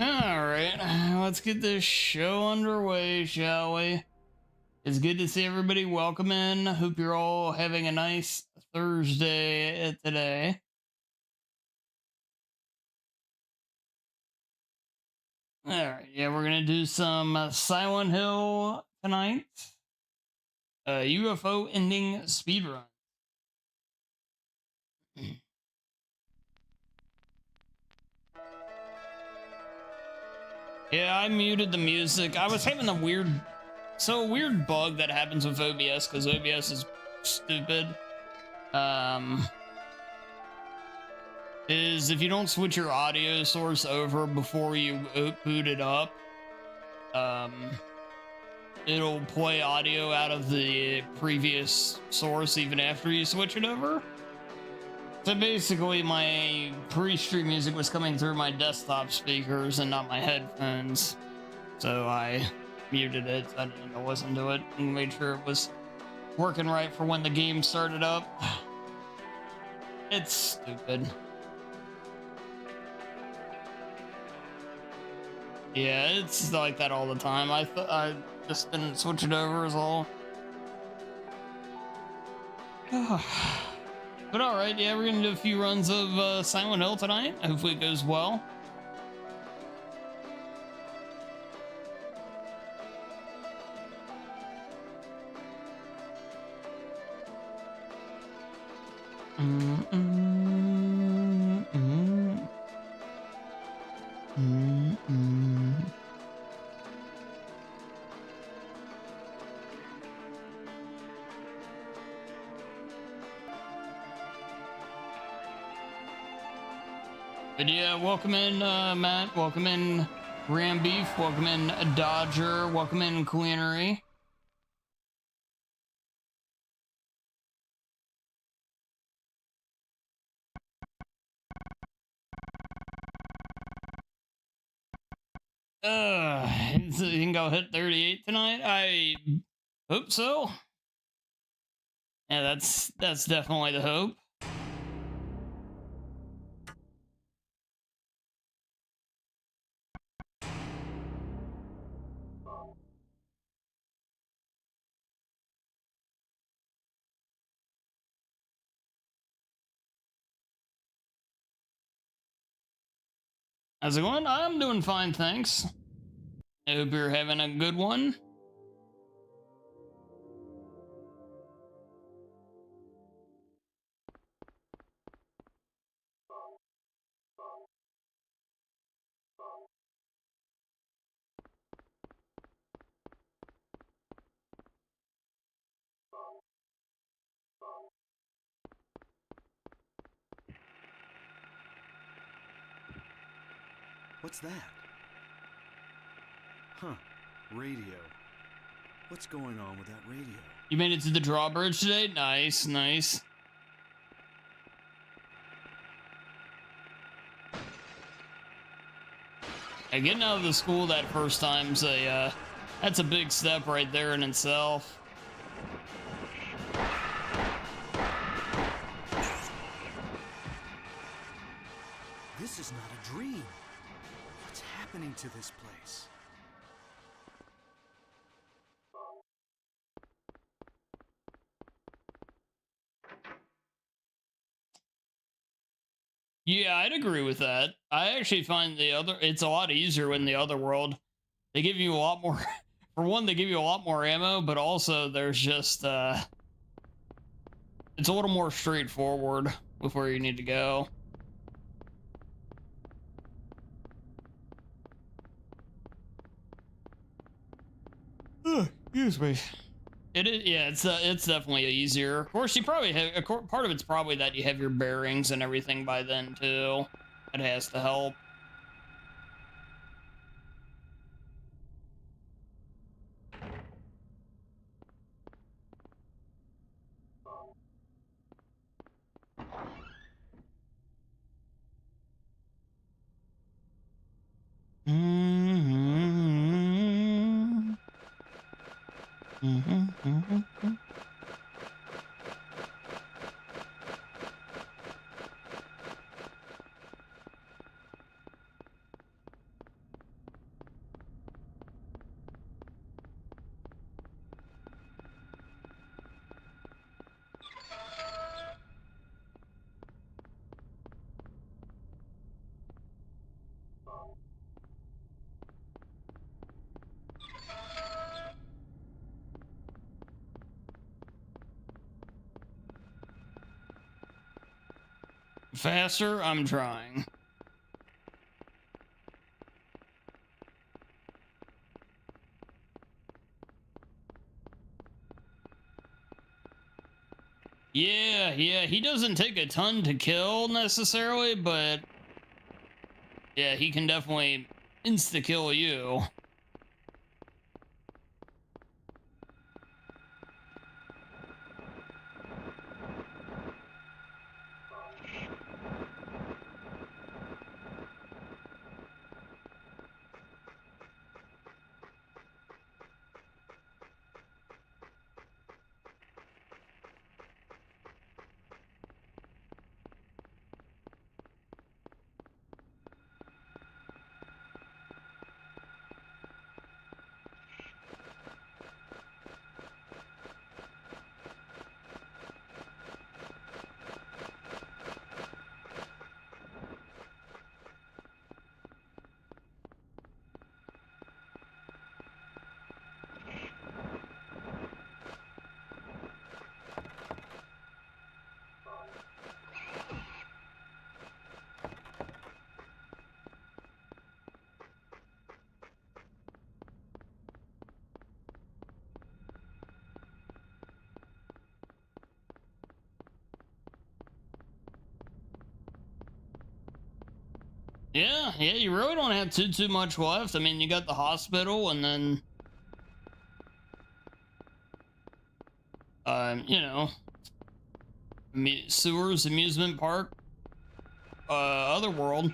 Alright, let's get this show underway, shall we? It's good to see everybody. Welcome in. Hope you're all having a nice Thursday today. Alright, yeah, we're gonna do some Silent Hill tonight. UFO Ending Speedrun. Yeah, I muted the music. I was having a weird bug that happens with OBS because OBS is stupid. Is if you don't switch your audio source over before you boot it up, it'll play audio out of the previous source even after you switch it over. So basically, my pre-stream music was coming through my desktop speakers and not my headphones. So I muted it. I didn't listen to it and made sure it was working right for when the game started up. It's stupid. Yeah, it's like that all the time. I just didn't switch it over is all. But alright, yeah, we're gonna do a few runs of Silent Hill tonight. Hopefully it goes well. But yeah, welcome in Matt, welcome in Ram Beef, welcome in Dodger, welcome in Culinary. So you can go hit 38 tonight? I hope so. Yeah, that's definitely the hope. How's it going? I'm doing fine, thanks. I hope you're having a good one. What's that? Huh. Radio. What's going on with that radio? You made it to the drawbridge today? Nice, nice. Yeah, getting out of the school that first time's that's a big step right there in itself. This is not a dream. What's happening to this place? Yeah, I'd agree with that. I actually find it's a lot easier when the other world, they give you a lot more, for one, they give you a lot more ammo, but also there's just, it's a little more straightforward with where you need to go. Excuse me. It is, yeah, it's definitely easier. Of course, you probably have, part of it's probably that you have your bearings and everything by then, too. That has to help. Faster? I'm trying. Yeah, he doesn't take a ton to kill necessarily, but yeah, he can definitely insta-kill you. Yeah, you really don't have too much left. I mean, you got the hospital, and then, you know, sewers, amusement park, otherworld.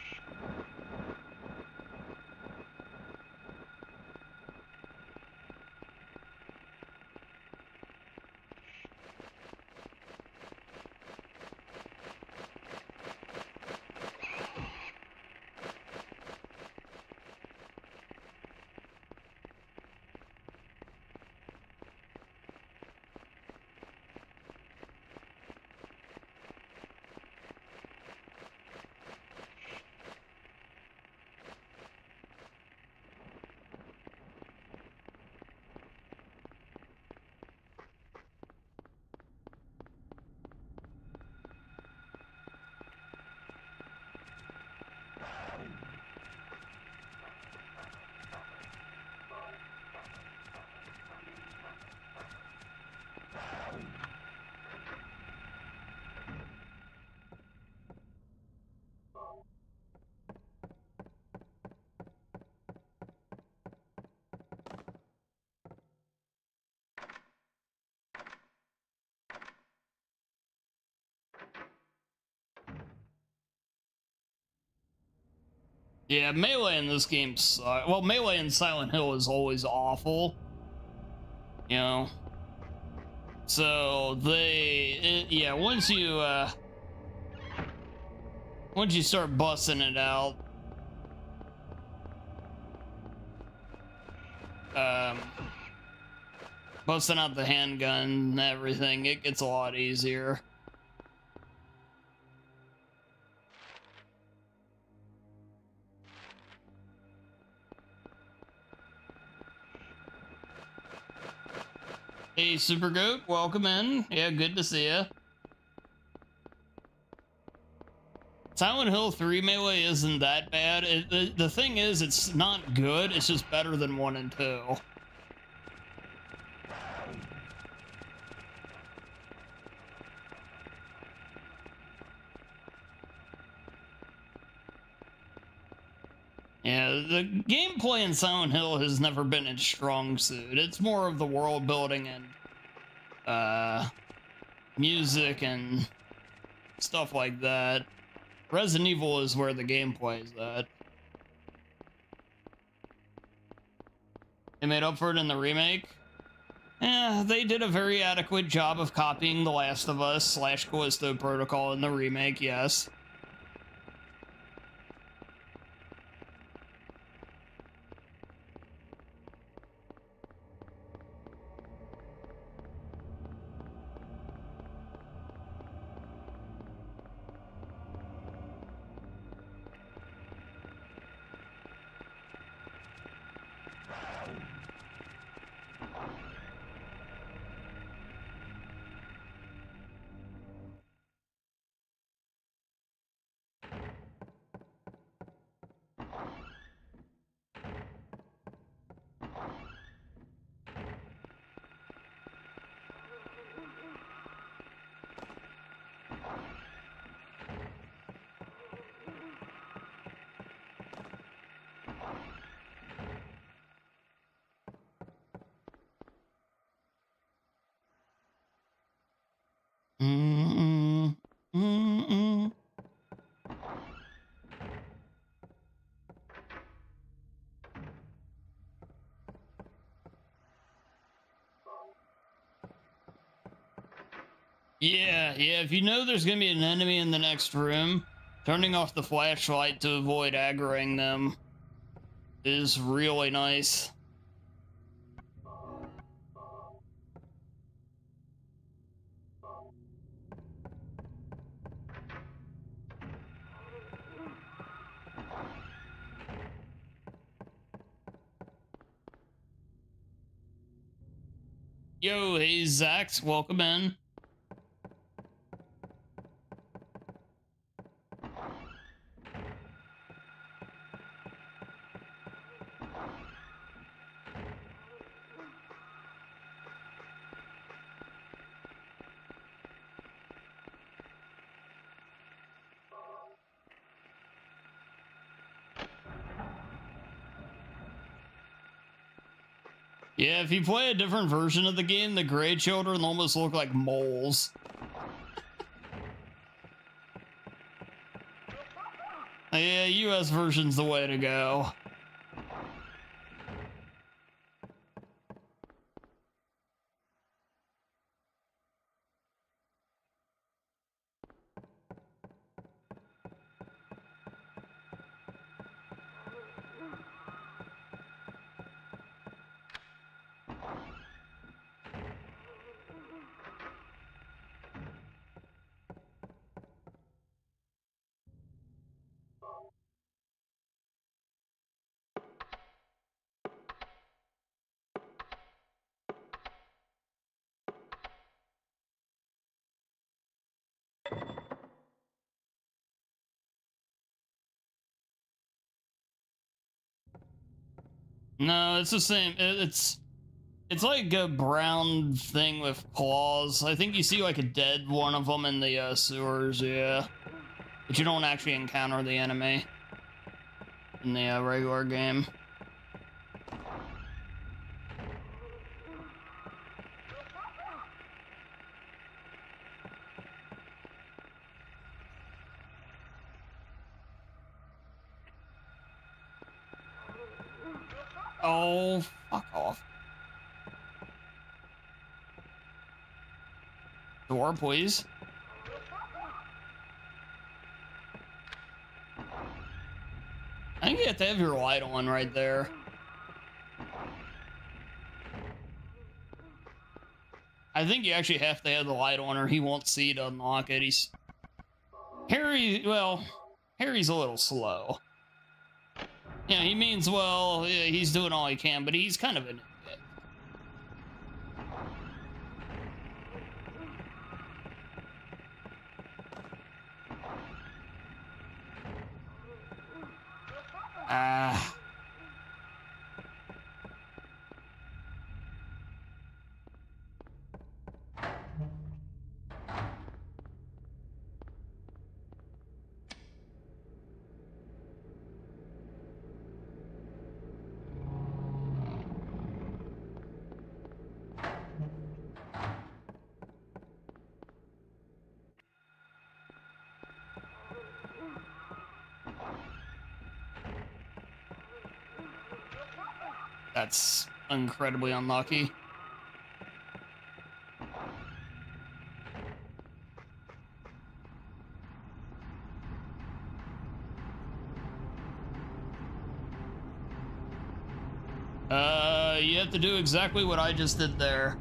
Yeah, melee in this game sucks. Well, melee in Silent Hill is always awful, you know. So yeah, once you start busting it out, um, busting out the handgun and everything, it gets a lot easier. Hey, Super Goat, welcome in. Yeah, good to see you. Silent Hill 3 melee isn't that bad. The thing is, it's not good. It's just better than 1 and 2. Yeah, the gameplay in Silent Hill has never been its strong suit. It's more of the world building and music and stuff like that. Resident Evil is where the gameplay is at. They made up for it in the remake. Yeah, they did a very adequate job of copying The Last of Us / Callisto Protocol in the remake, yes. Yeah, if you know there's gonna be an enemy in the next room, turning off the flashlight to avoid aggroing them is really nice. Yo, hey Zax, welcome in. Yeah, if you play a different version of the game, the gray children almost look like moles. Yeah, US version's the way to go. No, it's the same. It's like a brown thing with claws. I think you see like a dead one of them in the sewers, yeah. But you don't actually encounter the enemy in the regular game. Oh, fuck off. Door, please. I think you have to have your light on right there. I think you actually have to have the light on or he won't see to unlock it. Harry's a little slow. Yeah, he means well, yeah, he's doing all he can, but he's kind of an idiot. Ah. That's incredibly unlucky. You have to do exactly what I just did there.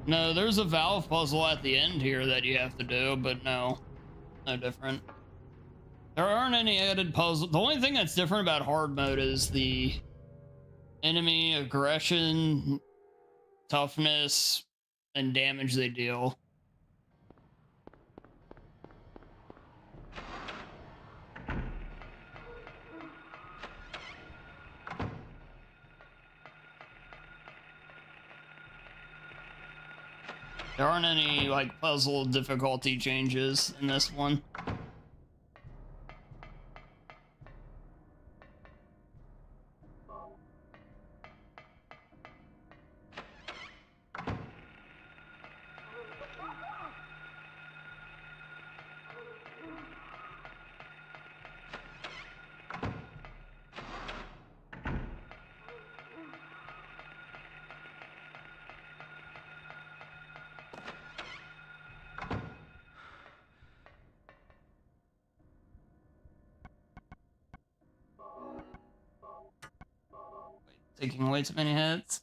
No, there's a valve puzzle at the end here that you have to do, but no different. There aren't any added puzzles. The only thing that's different about hard mode is the enemy aggression, toughness, and damage they deal. There aren't any like puzzle difficulty changes in this one. taking way too many hits.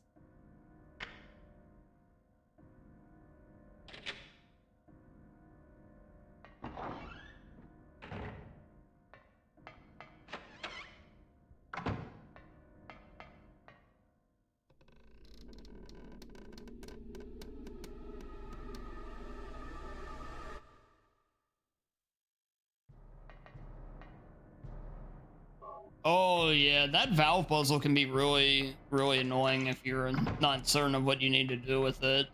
Oh yeah, that valve puzzle can be really, really annoying if you're not certain of what you need to do with it.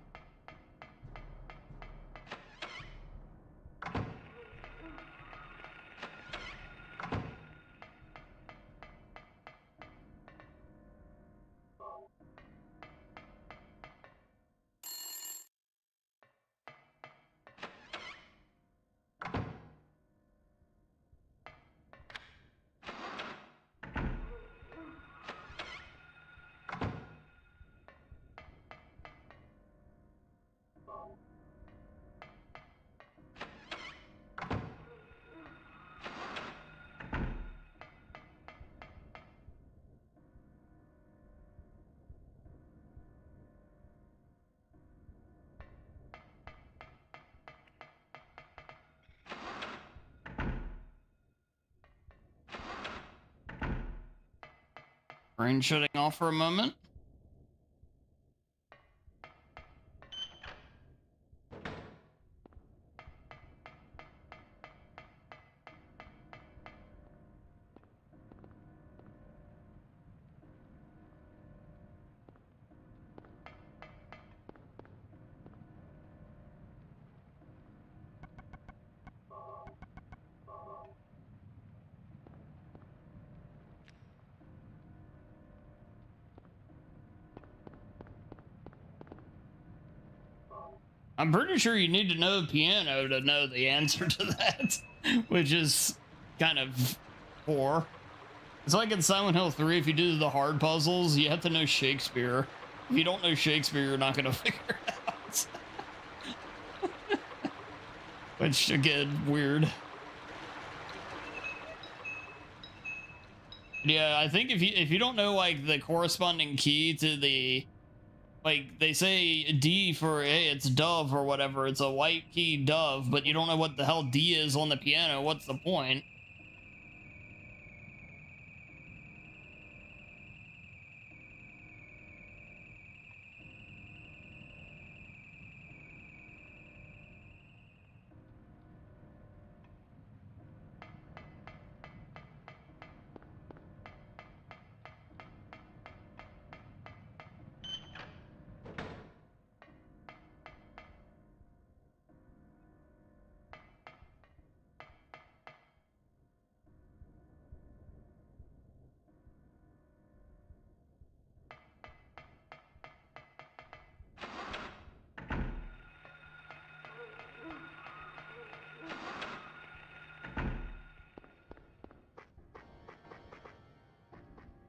Brain shutting off for a moment. I'm pretty sure you need to know piano to know the answer to that, which is kind of poor. It's like in Silent Hill 3, if you do the hard puzzles, you have to know Shakespeare. If you don't know Shakespeare, you're not going to figure it out. Which, again, weird. Yeah, I think if you don't know, like, the corresponding key to the... Like, they say D for, hey, it's dove or whatever. It's a white key dove, but you don't know what the hell D is on the piano. What's the point?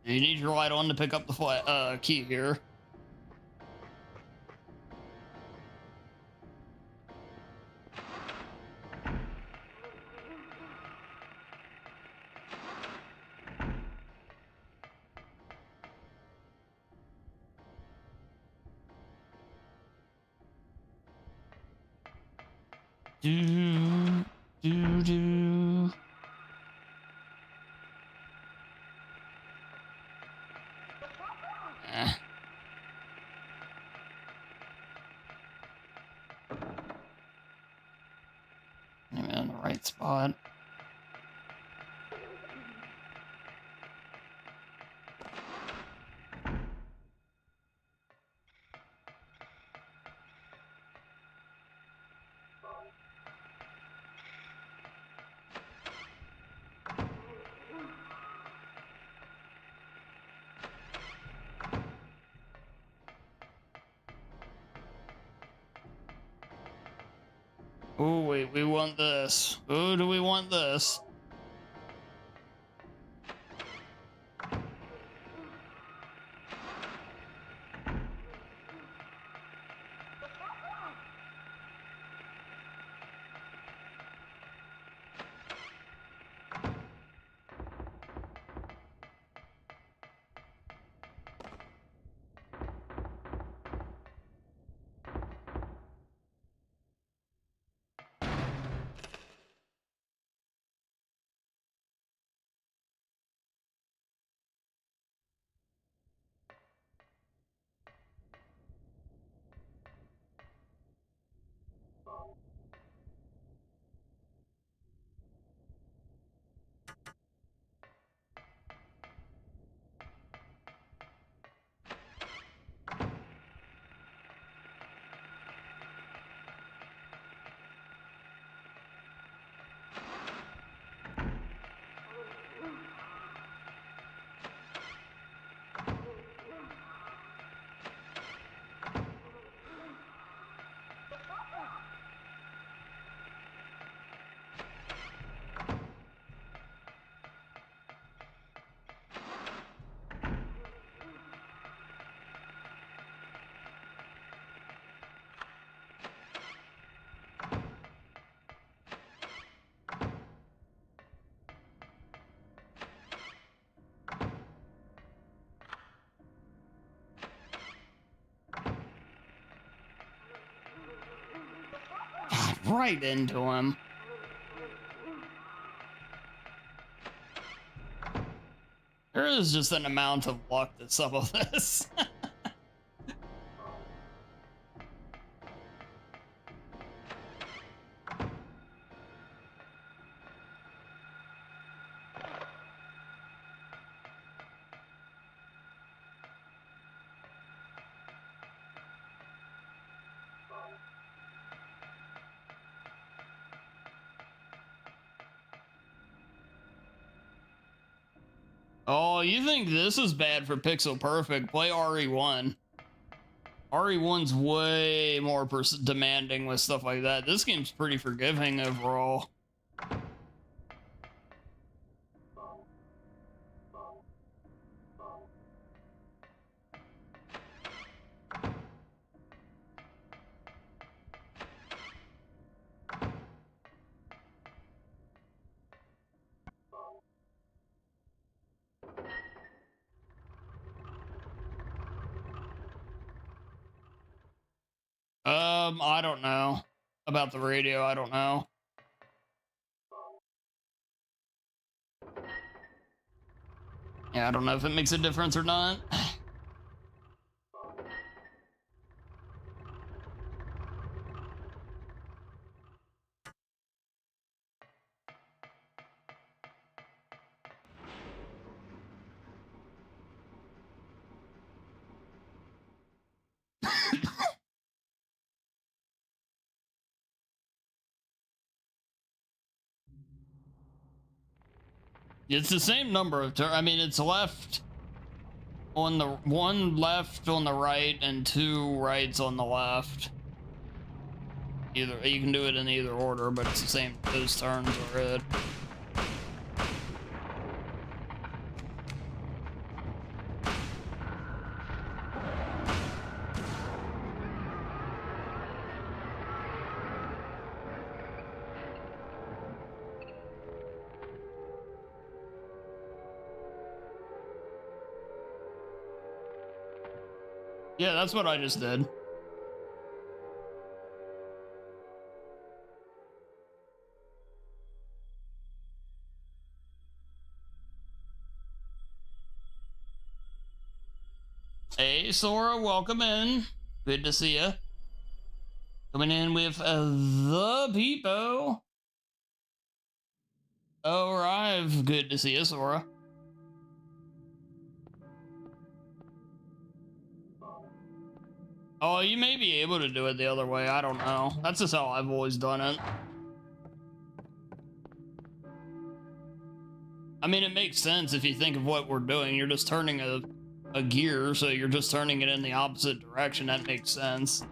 You need your light on to pick up the key here. Do, do, do. I'm in the right spot. Oh, wait, we want this. Oh, do we want this? right into him. There is just an amount of luck to some of this. Oh, you think this is bad for Pixel Perfect? Play RE1. RE1's way more demanding with stuff like that. This game's pretty forgiving overall. I don't know about the radio. I don't know. Yeah, I don't know if it makes a difference or not. It's the same number of turns. I mean, it's left on the one left on the right and two rights on the left. Either you can do it in either order, but it's the same. Those turns are it. Yeah, that's what I just did. Hey, Sora, welcome in. Good to see you. Coming in with the Peepo. Arrive. Good to see you, Sora. Oh, you may be able to do it the other way. I don't know. That's just how I've always done it. I mean, it makes sense if you think of what we're doing. You're just turning a gear, so you're just turning it in the opposite direction. That makes sense.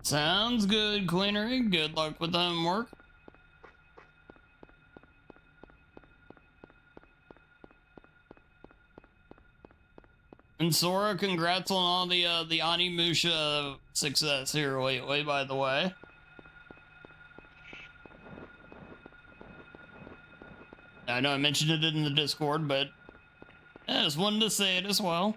Sounds good, Queenery. Good luck with the homework. And Sora, congrats on all the Animusha success here lately, by the way. I know I mentioned it in the Discord, but I just wanted to say it as well.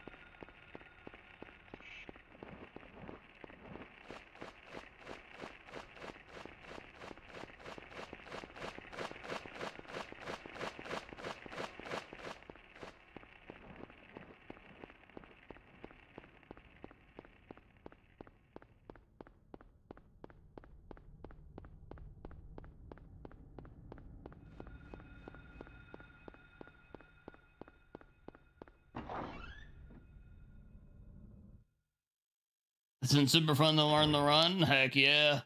It's been super fun to learn the run. Heck yeah.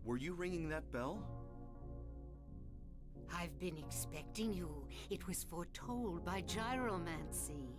Were you ringing that bell? I've been expecting you. It was foretold by gyromancy.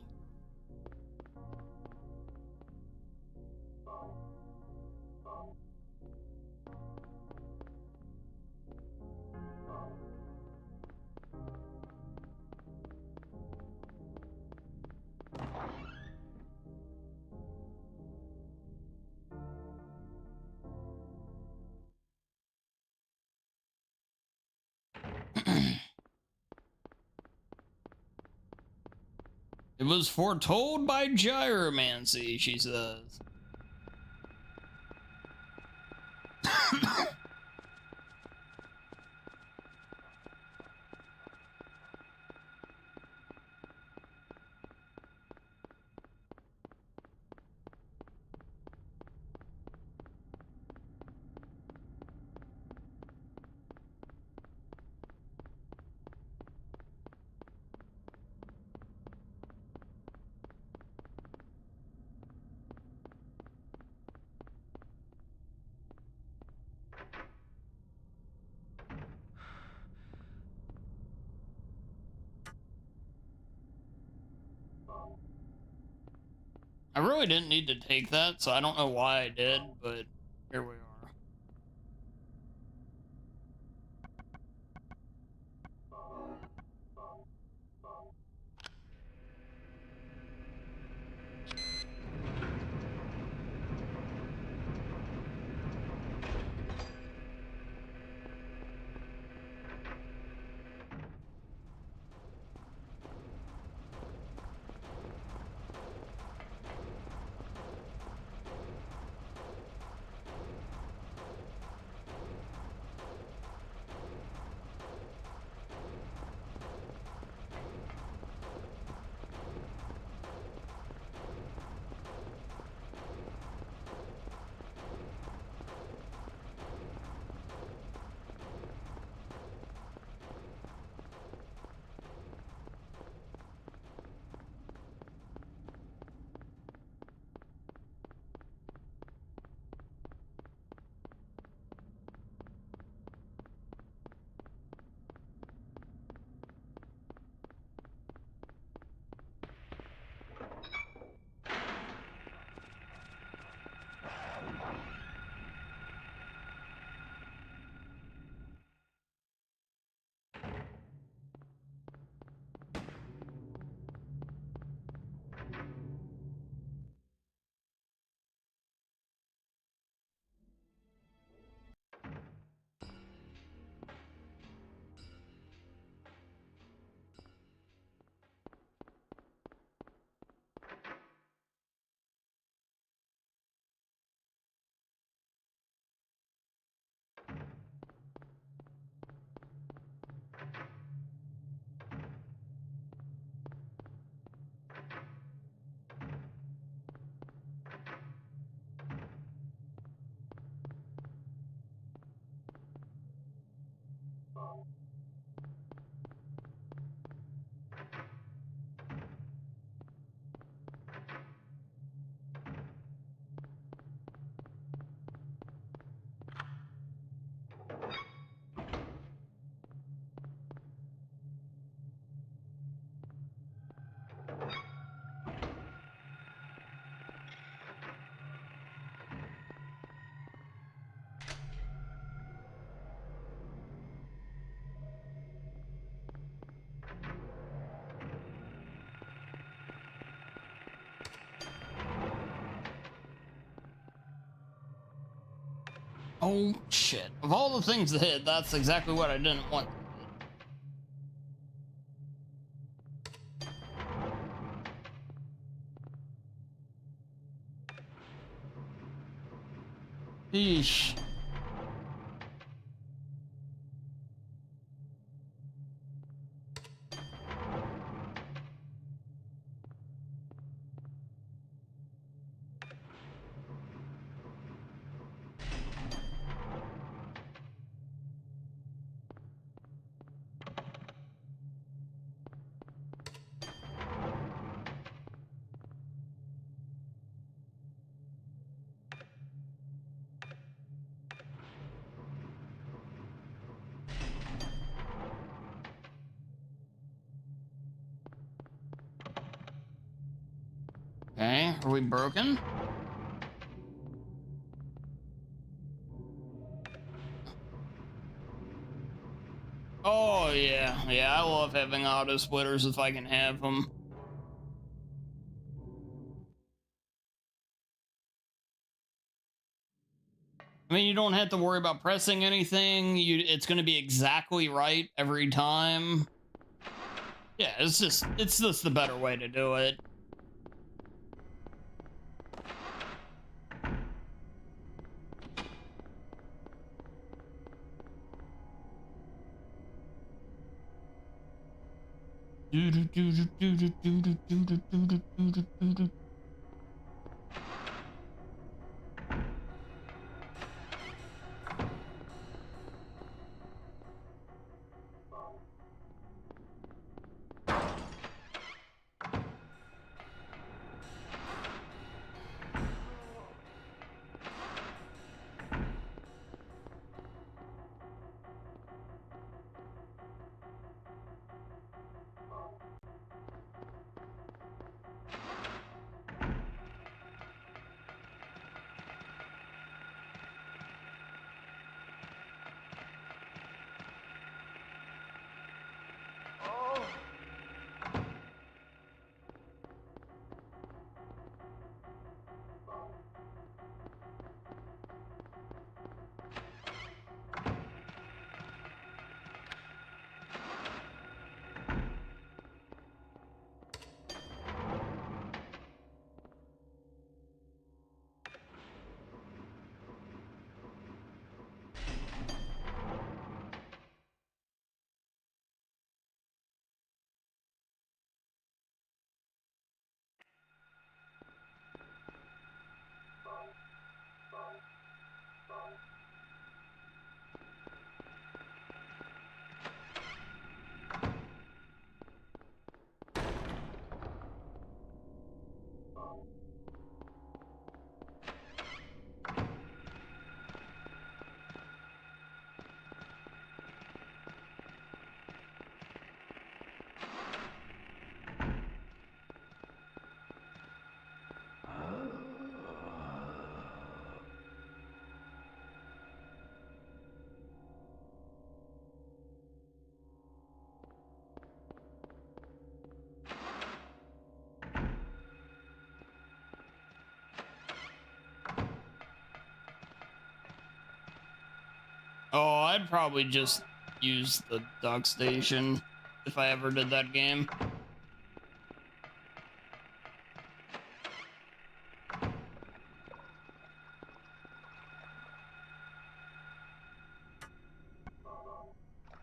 It was foretold by gyromancy, she says. I really didn't need to take that, so I don't know why I did, but here we are. Oh shit. Of all the things to hit, that's exactly what I didn't want to hit. Eesh. Are we broken? Oh, yeah. Yeah, I love having auto splitters if I can have them. I mean, you don't have to worry about pressing anything. It's going to be exactly right every time. Yeah, it's just the better way to do it. Oh, I'd probably just use the Duckstation if I ever did that game.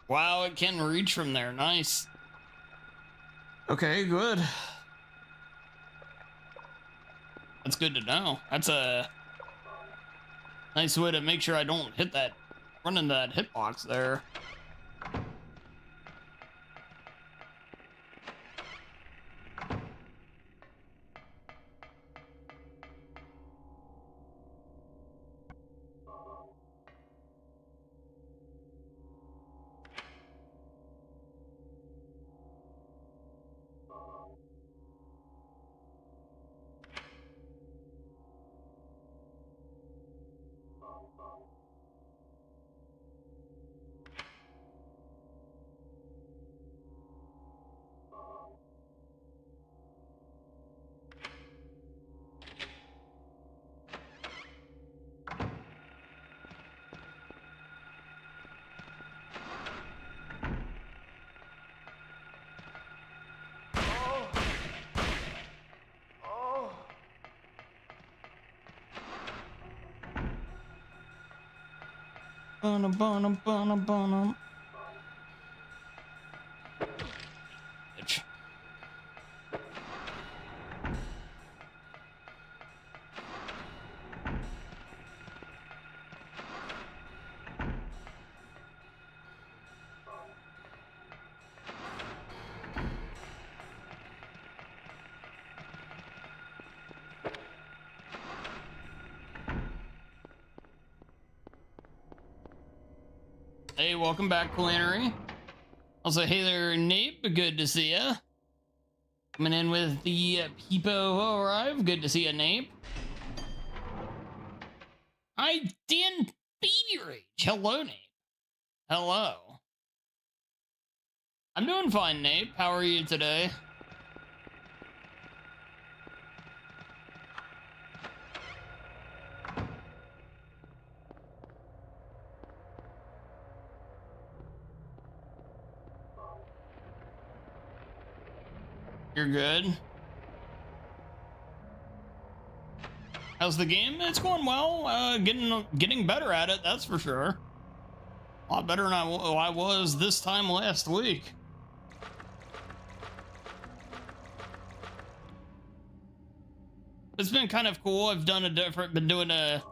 Wow, it can reach from there. Nice. Okay, good. That's good to know. That's a nice way to make sure I don't run into that hitbox there. Bunum. Bitch. Hey, welcome back, Culinary. Also, hey there, Nate. Good to see ya. Coming in with the Peepo arrive. Good to see you, Nape. I Dan Baby Rage. Hello, Nape. Hello. I'm doing fine, Nape. How are you today? You're good. How's the game? It's going well. Getting better at it, that's for sure. A lot better than I was this time last week. It's been kind of cool. I've done been doing a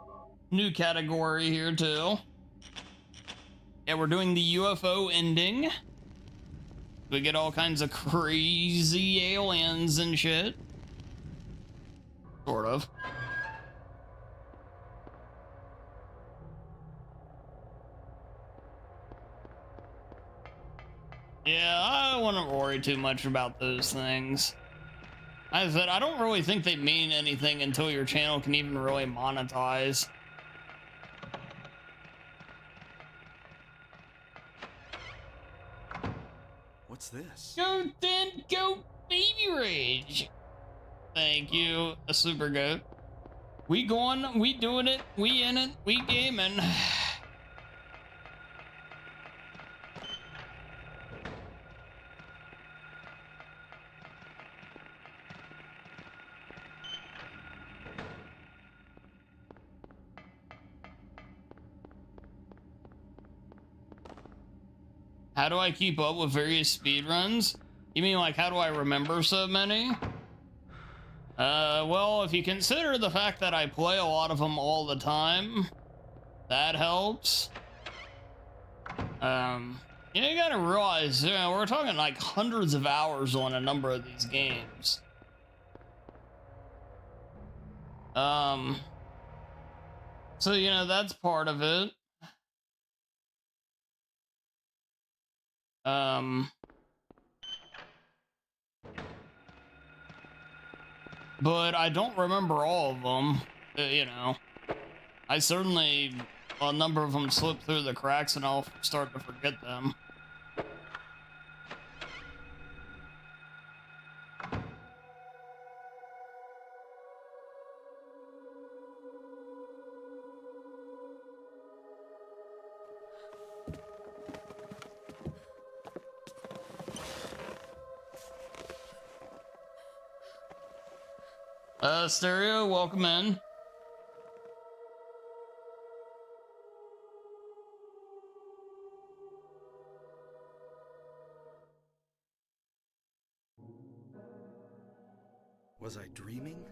new category here too. Yeah, we're doing the UFO Ending. We get all kinds of crazy aliens and shit. Sort of. Yeah, I wouldn't worry too much about those things. I said, I don't really think they mean anything until your channel can even really monetize. What's this? Go then, go Baby Rage. Thank you, a super goat. We going, we doing it, we in it, we gaming. How do I keep up with various speedruns? You mean like how do I remember so many? Well, if you consider the fact that I play a lot of them all the time, that helps. Yeah, you gotta realize, we're talking like hundreds of hours on a number of these games. So, you know, that's part of it. But I don't remember all of them, you know. I certainly, a number of them slip through the cracks and I'll start to forget them. Stereo, welcome in. Was I dreaming?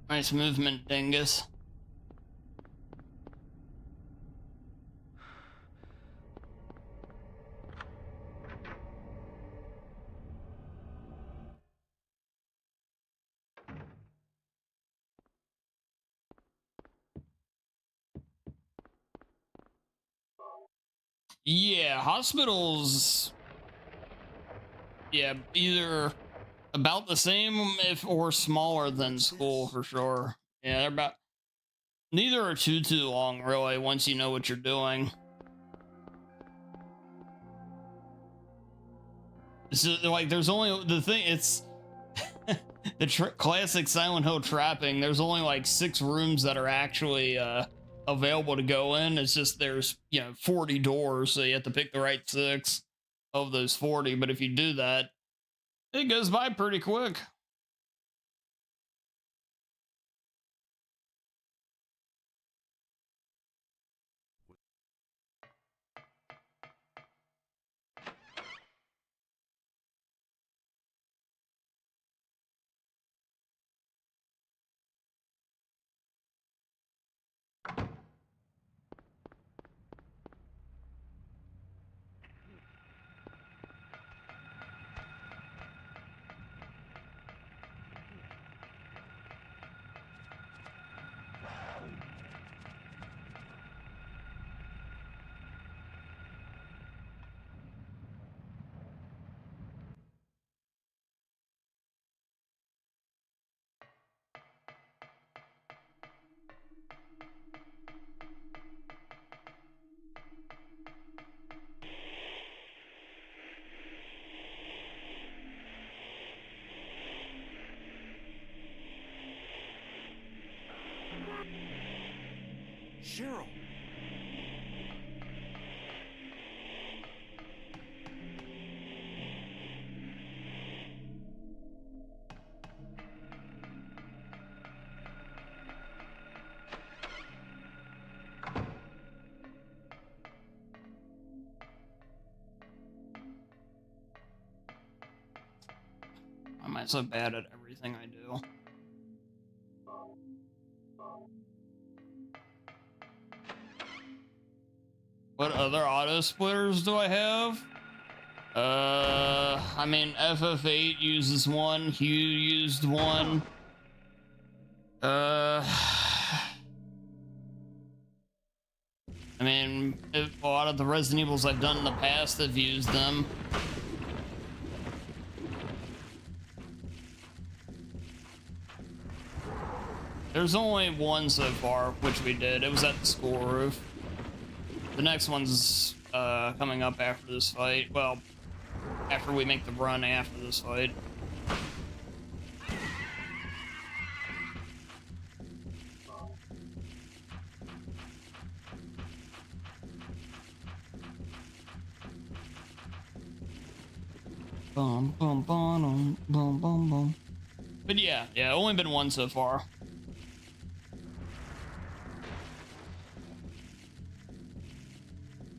Nice movement, dingus. Yeah, hospitals. Yeah, either about the same if or smaller than school for sure. Yeah, they're about neither are too long really once you know what you're doing. So like there's only the thing it's the classic Silent Hill trapping. There's only like 6 rooms that are actually available to go in. It's just there's 40 doors, so you have to pick the right 6 of those 40. But if you do that, it goes by pretty quick. Cheryl. Why am I so bad at everything I do? What other auto splitters do I have? I mean, FF8 uses one, Hugh used one. I mean, a lot of the Resident Evils I've done in the past have used them. There's only one so far, which we did. It was at the school roof. The next one's coming up after this fight. Well, after we make the run after this fight. Bum bum bum bum bum bum. But yeah, only been one so far.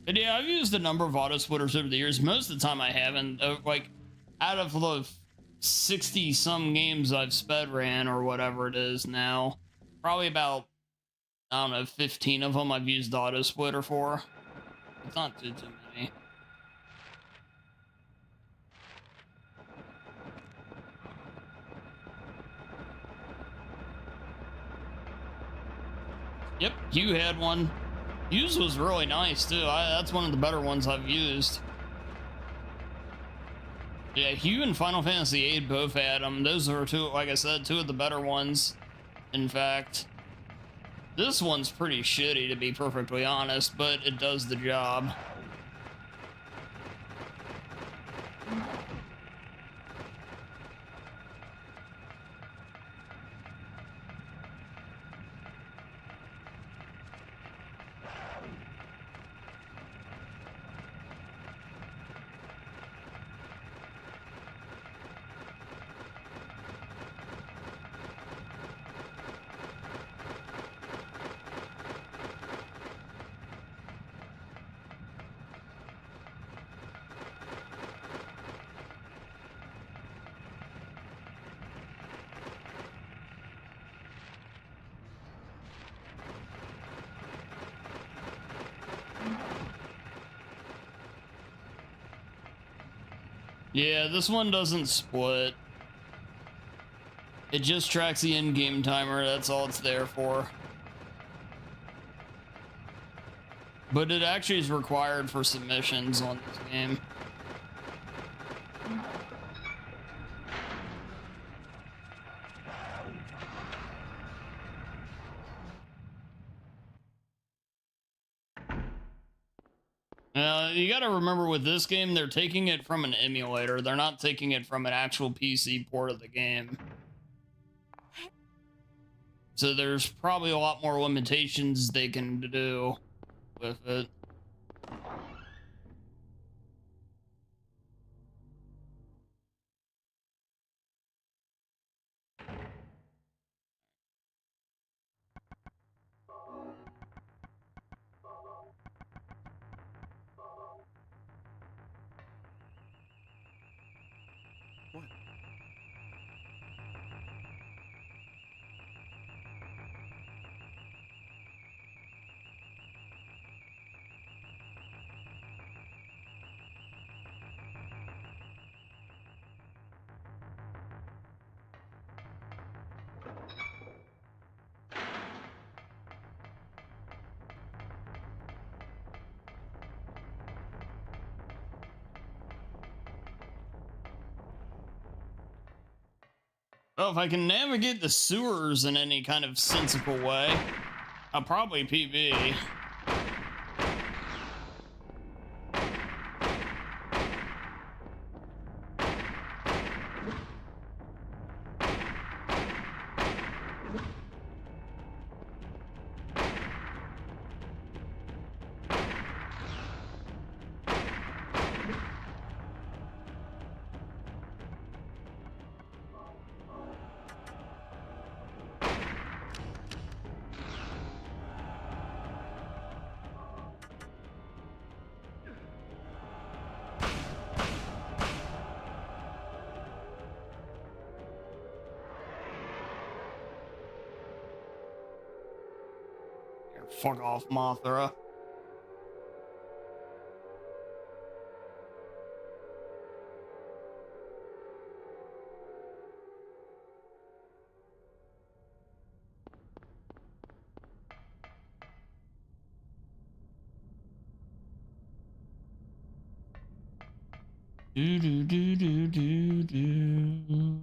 But yeah, I've used a number of auto splitters over the years. Most of the time I haven't. Like, out of the 60 some games I've sped ran or whatever it is now, probably about, I don't know, 15 of them I've used auto splitter for. It's not too many. Yep, Hugh had one. Hugh's was really nice too. That's one of the better ones I've used. Yeah, Hugh and Final Fantasy VIII both had them. Those are two, like I said, two of the better ones. In fact, this one's pretty shitty to be perfectly honest, but it does the job. Yeah, this one doesn't split. It just tracks the in-game timer. That's all it's there for. But it actually is required for submissions on this game. You gotta remember with this game, they're taking it from an emulator. They're not taking it from an actual PC port of the game. So there's probably a lot more limitations they can do with it. What? Well, if I can navigate the sewers in any kind of sensible way, I'll probably PB. Fuck off, Mothra. Do do do do do do.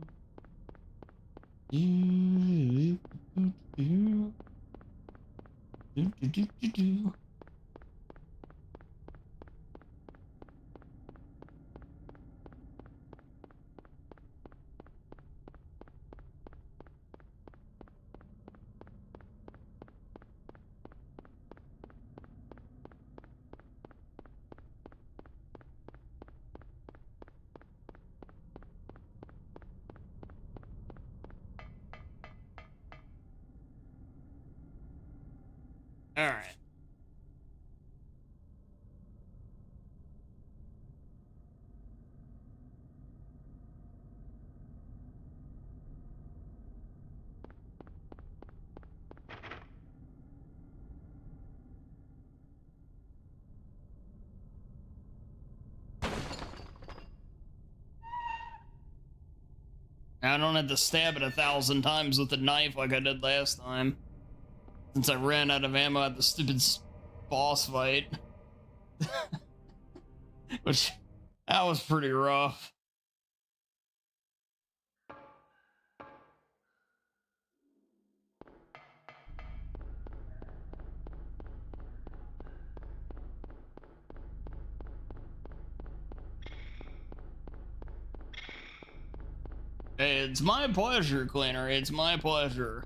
Do do do do do do do do. All right. Now I don't have to stab it 1,000 times with a knife like I did last time, since I ran out of ammo at the stupid boss fight. Which, that was pretty rough. Hey, it's my pleasure, Cleaner. It's my pleasure.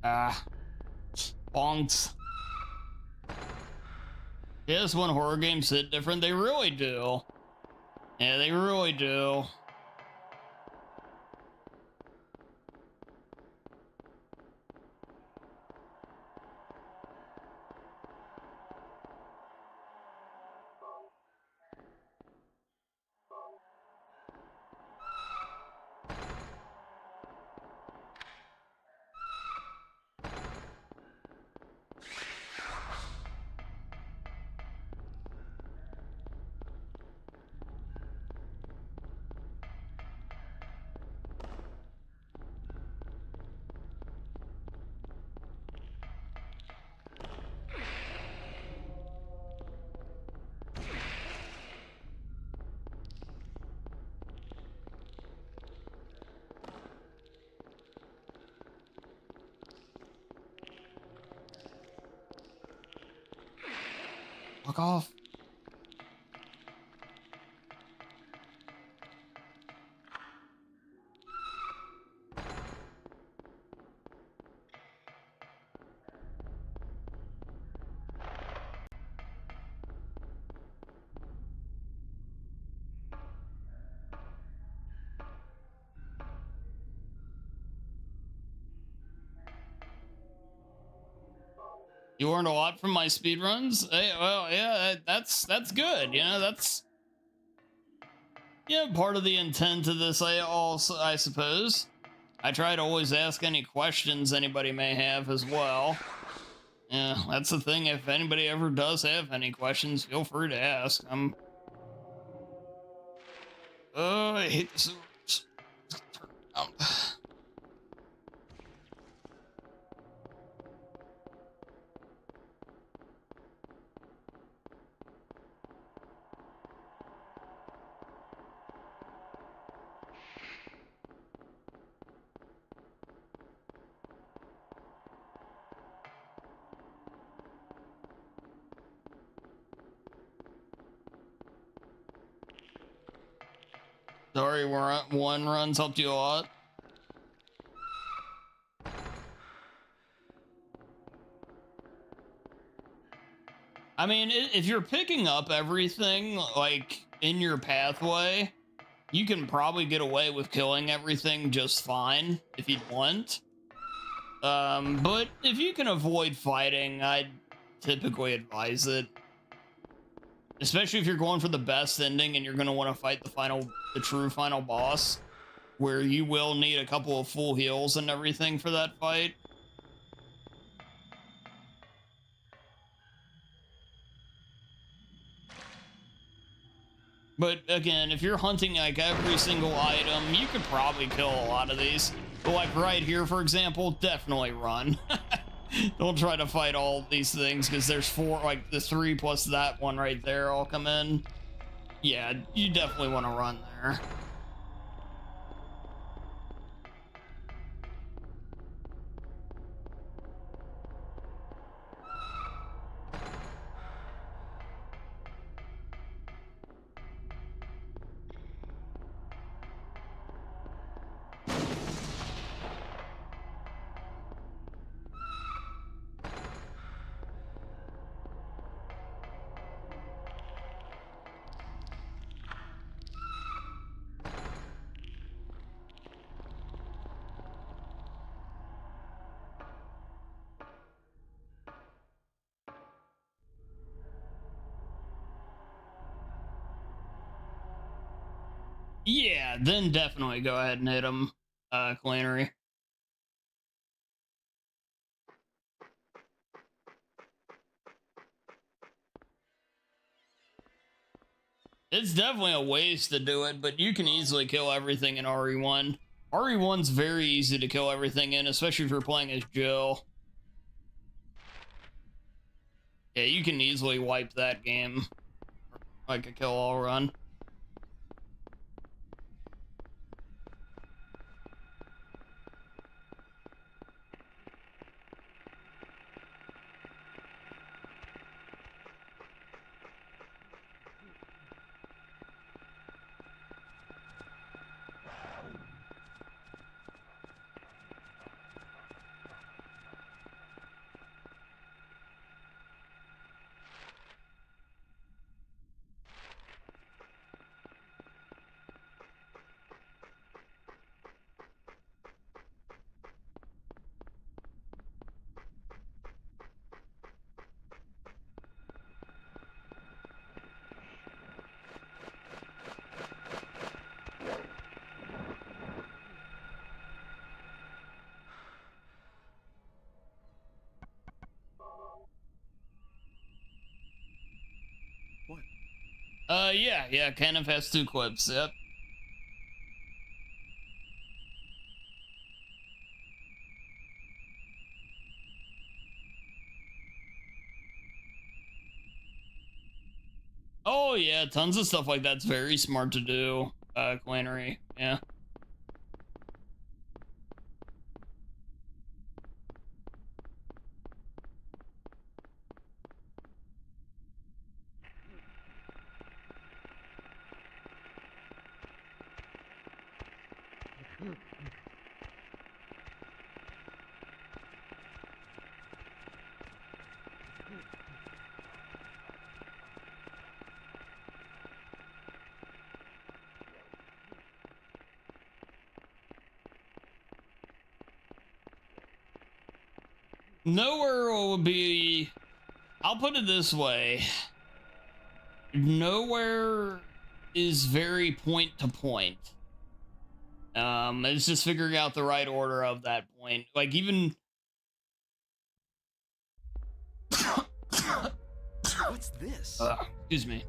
Ah, bonks. Yes, when horror games hit different, they really do. Yeah, they really do. Fuck off. You learned a lot from my speedruns? Hey, well, yeah, that's good. You know, that's part of the intent of this. I suppose. I try to always ask any questions anybody may have as well. Yeah, that's the thing. If anybody ever does have any questions, feel free to ask. I hate the sewers. Turn around. Sorry, one run's helped you a lot. I mean, if you're picking up everything, like, in your pathway, you can probably get away with killing everything just fine, if you'd want. But if you can avoid fighting, I'd typically advise it. Especially if you're going for the best ending and you're going to want to fight the true final boss, where you will need a couple of full heals and everything for that fight. But again, if you're hunting like every single item, you could probably kill a lot of these. But like right here, for example, definitely run. Don't try to fight all these things because there's four, like the 3 plus that one right there all come in. Yeah, you definitely want to run there. Yeah, then definitely go ahead and hit him, Clannery. It's definitely a waste to do it, but you can easily kill everything in RE1. RE1's very easy to kill everything in, especially if you're playing as Jill. Yeah, you can easily wipe that game like a kill-all run. What? Yeah, Kenneth has 2 clips, yep. Oh yeah, tons of stuff like that's very smart to do, Clannery, yeah. Nowhere will be, I'll put it this way, nowhere is very point to point. It's just figuring out the right order of that point. Like even What's this? excuse me.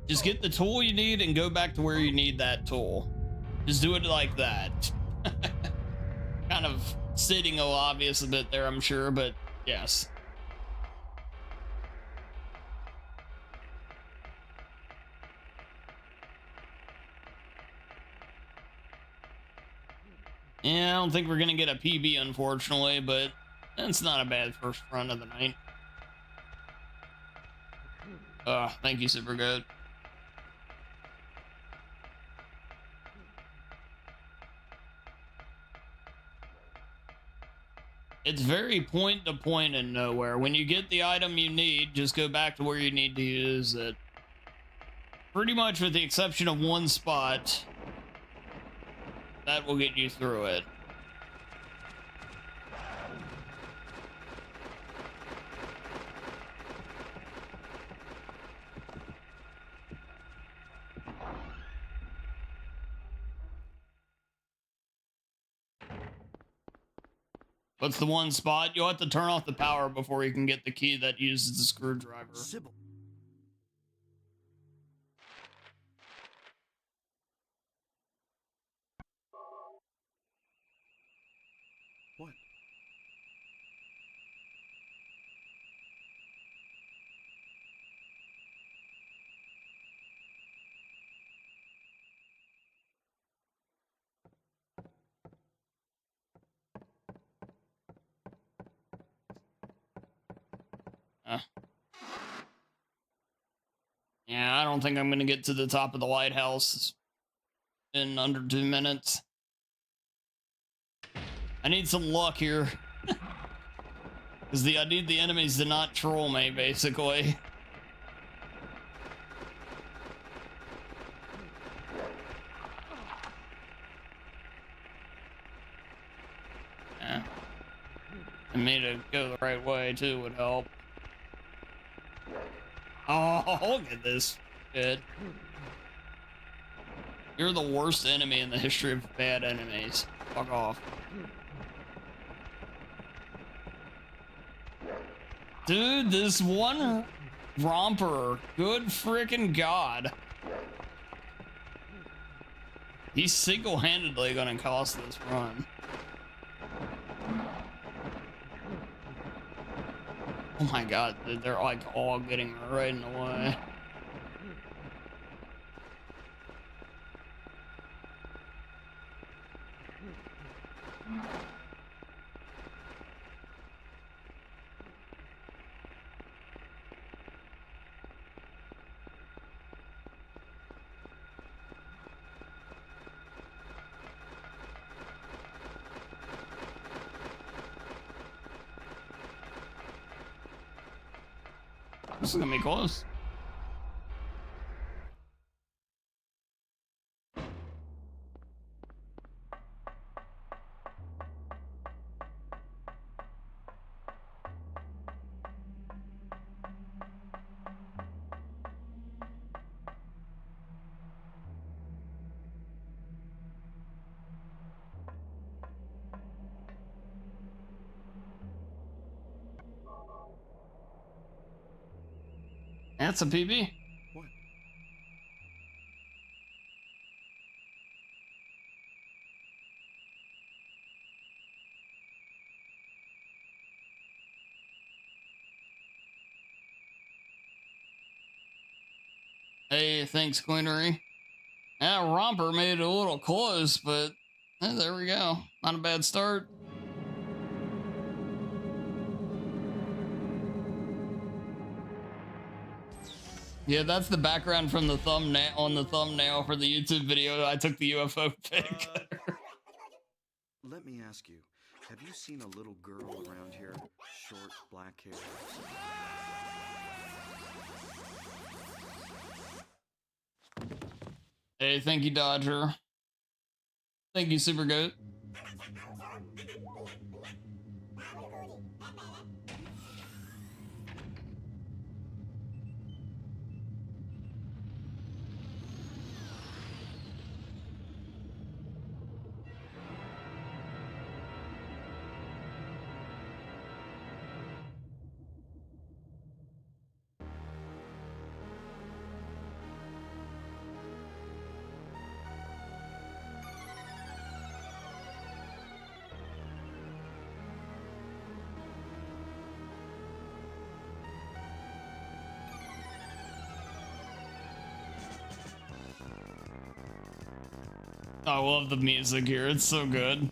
Just get the tool you need and go back to where you need that tool. Just do it like that. Kind of stating a little obvious a bit there, I'm sure, but yes. Yeah, I don't think we're gonna get a PB, unfortunately, but it's not a bad first run of the night. Thank you, Super Goat. It's very point to point and nowhere. When you get the item you need, just go back to where you need to use it. Pretty much with the exception of one spot, that will get you through it. What's the one spot? You'll have to turn off the power before you can get the key that uses the screwdriver. Sybil. What? Yeah, I don't think I'm going to get to the top of the lighthouse in under 2 minutes. I need some luck here. Because I need the enemies to not troll me, basically. Yeah. And me to go the right way, too, would help. Oh, look at this shit. You're the worst enemy in the history of bad enemies. Fuck off. Dude, this one romper, good freaking god. He's single-handedly gonna cost this run. Oh my god, dude, they're like all getting right in the way. This is gonna be close. That's a PB. What? Hey, thanks, Queenery. Yeah, Romper made it a little close, but there we go. Not a bad start. Yeah, that's the background from the thumbnail on the thumbnail for the YouTube video. I took the UFO pic. me ask you, have you seen a little girl around here? Short, black hair. Hey, thank you, Dodger. Thank you, Super Goat. I love the music here, it's so good.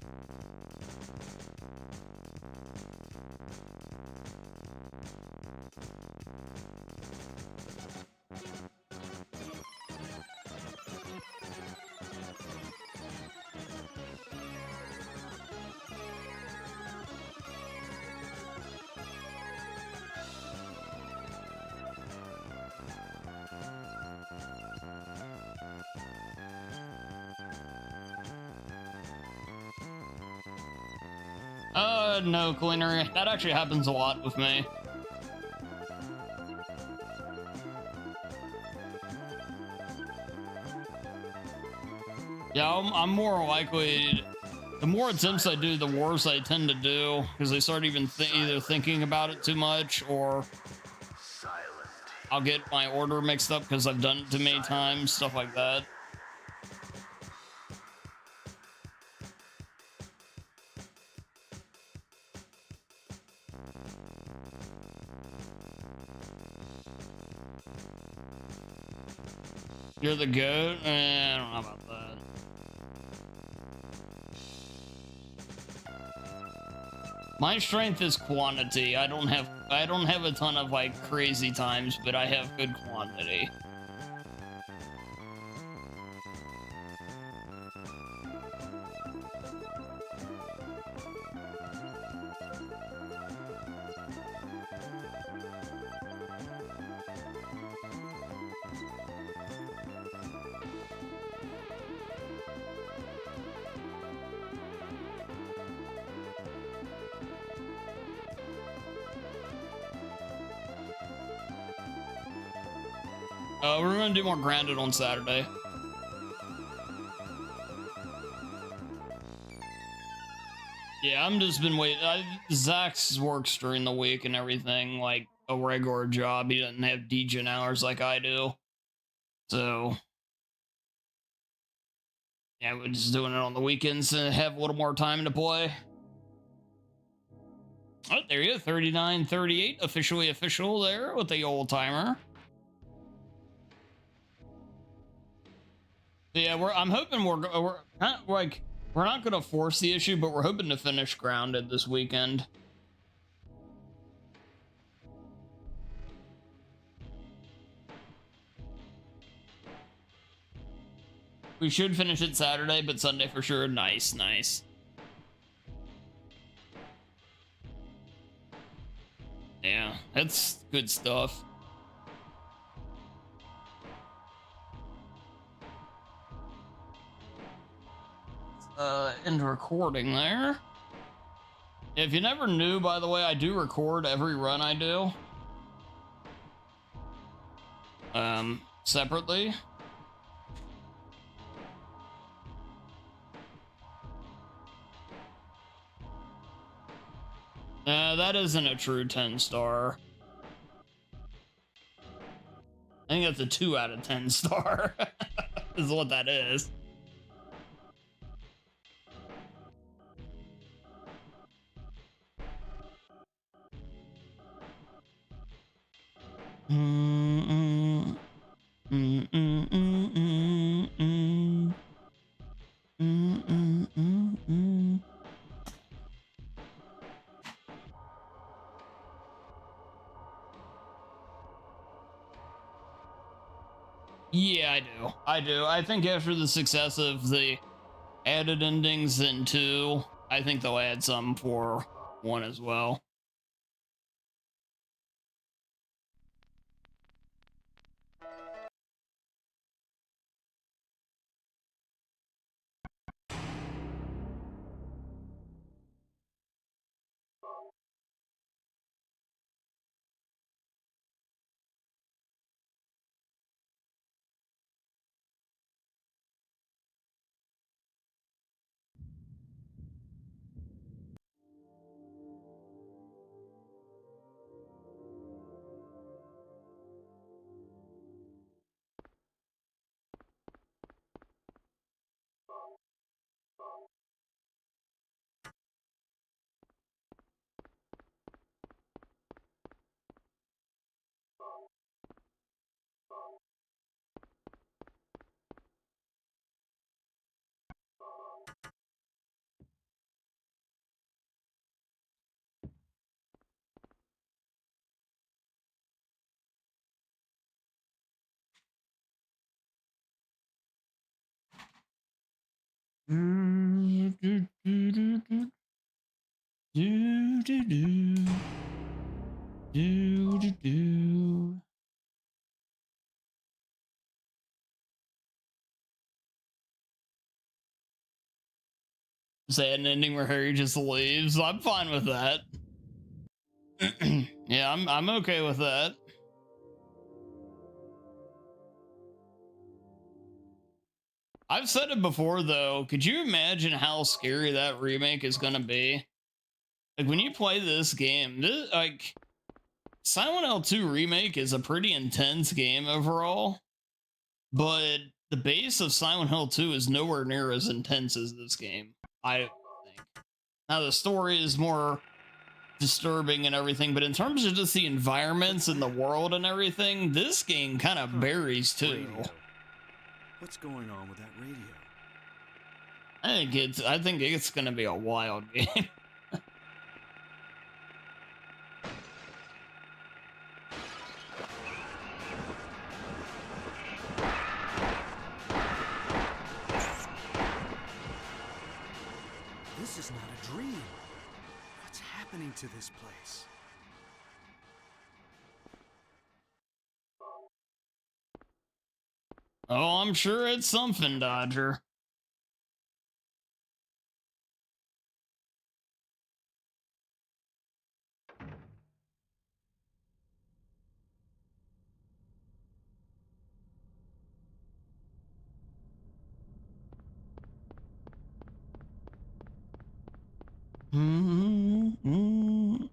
No, Cleaner. That actually happens a lot with me. Yeah, I'm more likely... The more attempts I do, the worse I tend to do, because I start even either thinking about it too much, or I'll get my order mixed up because I've done it too many times, stuff like that. You're the goat? I don't know about that. My strength is quantity. I don't have a ton of like crazy times, but I have good quantity. We're gonna do more grounded on Saturday. Yeah, I'm just been waiting. Zach's works during the week and everything, like a regular job. He doesn't have degen hours like I do. So, yeah, we're just doing it on the weekends to have a little more time to play. Oh, there you go, 39:38, officially official there with the old timer. Yeah, I'm hoping we're not like we're not gonna force the issue, but we're hoping to finish grounded this weekend. We should finish it Saturday, but Sunday for sure. Nice, nice. Yeah, that's good stuff. End recording there. If you never knew, by the way, I do record every run I do. Separately. That isn't a true 10-star. I think that's a 2 out of 10 star. Is what that is. Yeah, I do. I do. I think after the success of the added endings in 2, I think they'll add some for 1 as well. Sad an ending where Harry just leaves. I'm fine with that. Yeah, I'm okay with that. I've said it before though. Could you imagine how scary that remake is gonna be? Like when you play this game, like Silent Hill 2 remake is a pretty intense game overall, but the base of Silent Hill 2 is nowhere near as intense as this game, I think. Now the story is more disturbing and everything, but in terms of just the environments and the world and everything, this game kind of varies too. Radio. What's going on with that radio? I think it's gonna be a wild game. This is not a dream. What's happening to this place? Oh, I'm sure it's something, Dodger. Mm-hmm.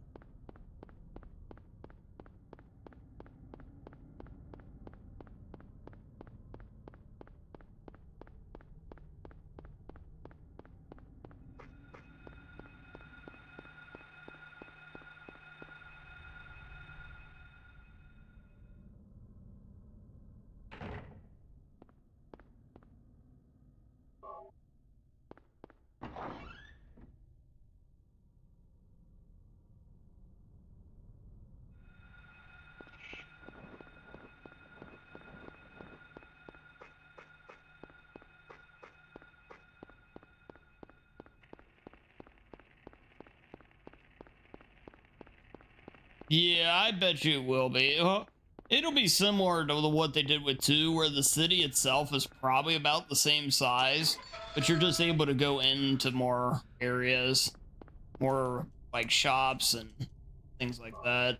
Yeah, I bet you it will be. It'll be similar to what they did with 2, where the city itself is probably about the same size, but you're just able to go into more areas, more like shops and things like that.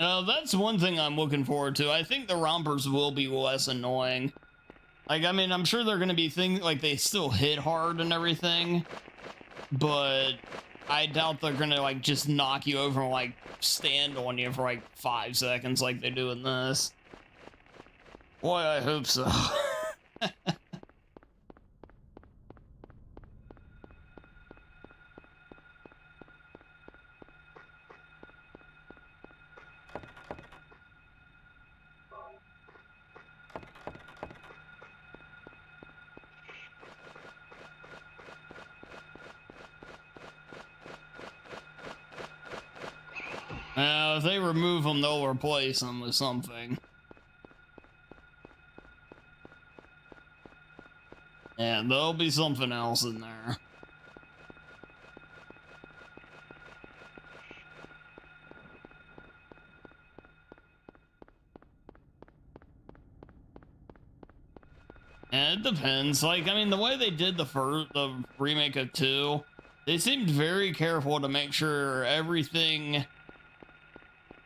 That's one thing I'm looking forward to. I think the rompers will be less annoying. Like, I mean, I'm sure they're gonna be things like they still hit hard and everything, but I doubt they're gonna like just knock you over and like stand on you for like 5 seconds like they do in this. Boy, I hope so. If they remove them, they'll replace them with something. Yeah, there'll be something else in there. And it depends. Like, I mean, the way they did the remake of 2, they seemed very careful to make sure everything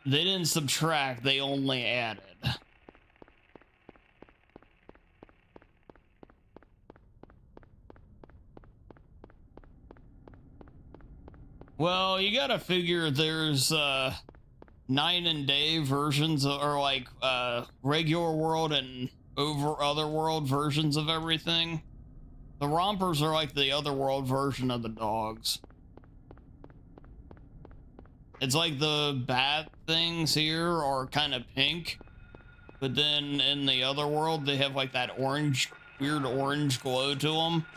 they didn't subtract, they only added. Well, you gotta figure there's night and day versions or like regular world and over other world versions of everything. The rompers are like the other world version of the dogs. It's like the bat things here are kind of pink, but then in the other world they have like that orange, weird orange glow to them.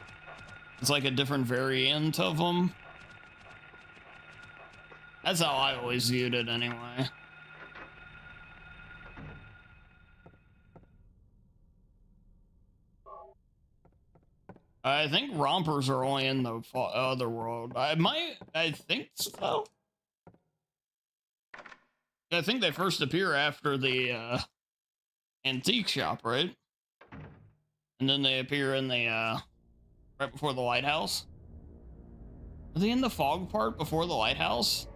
It's like a different variant of them. That's how I always viewed it anyway. I think rompers are only in the other world. I think so. I think they first appear after the antique shop, right? And then they appear in the right before the lighthouse. Are they in the fog part before the lighthouse?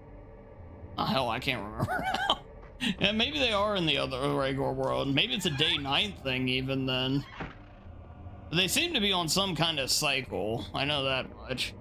Oh, hell, I can't remember now. Yeah, maybe they are in the other regular world. Maybe it's a day-night thing even then. They seem to be on some kind of cycle. I know that much.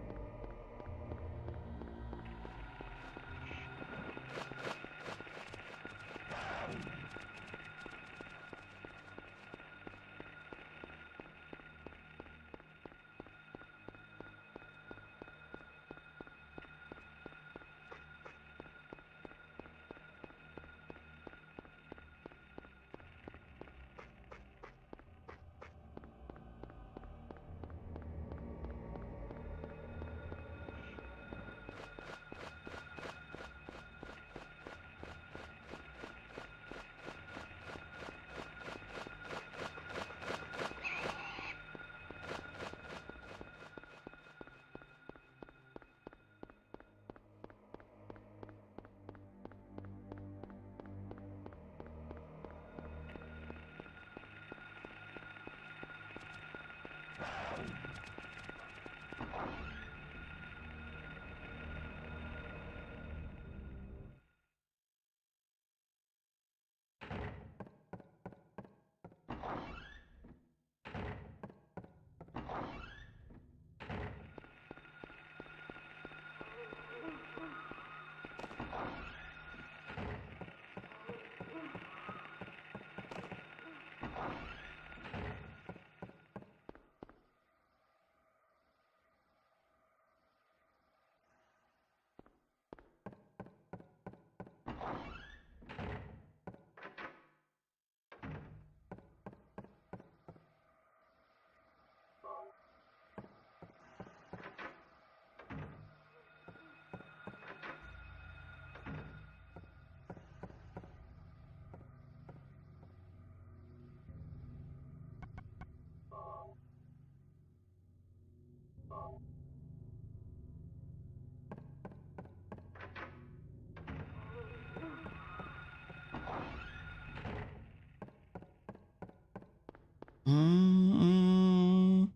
Mm-mm.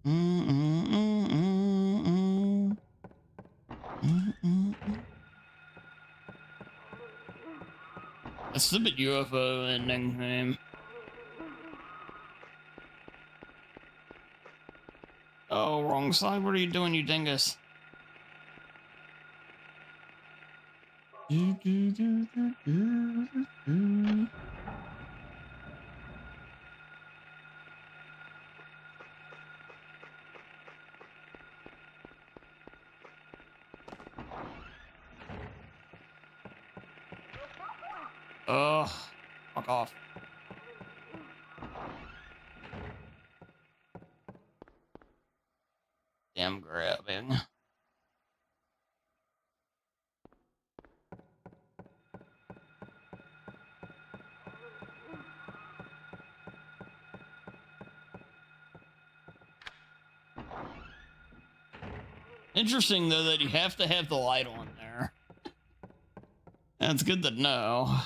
Mm-mm-mm-mm-mm. Mm-mm-mm. A stupid UFO ending name. Oh, wrong side. What are you doing, you dingus? Ugh, fuck off. Damn grabbing. Interesting, though, that you have to have the light on there. That's good to know.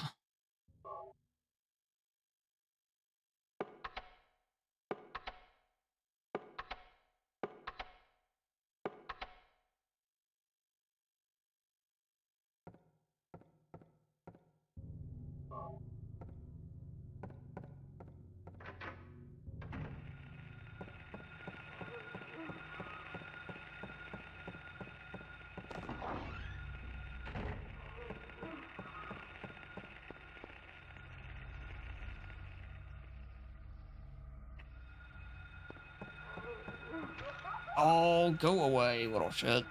Oh, go away, little shit.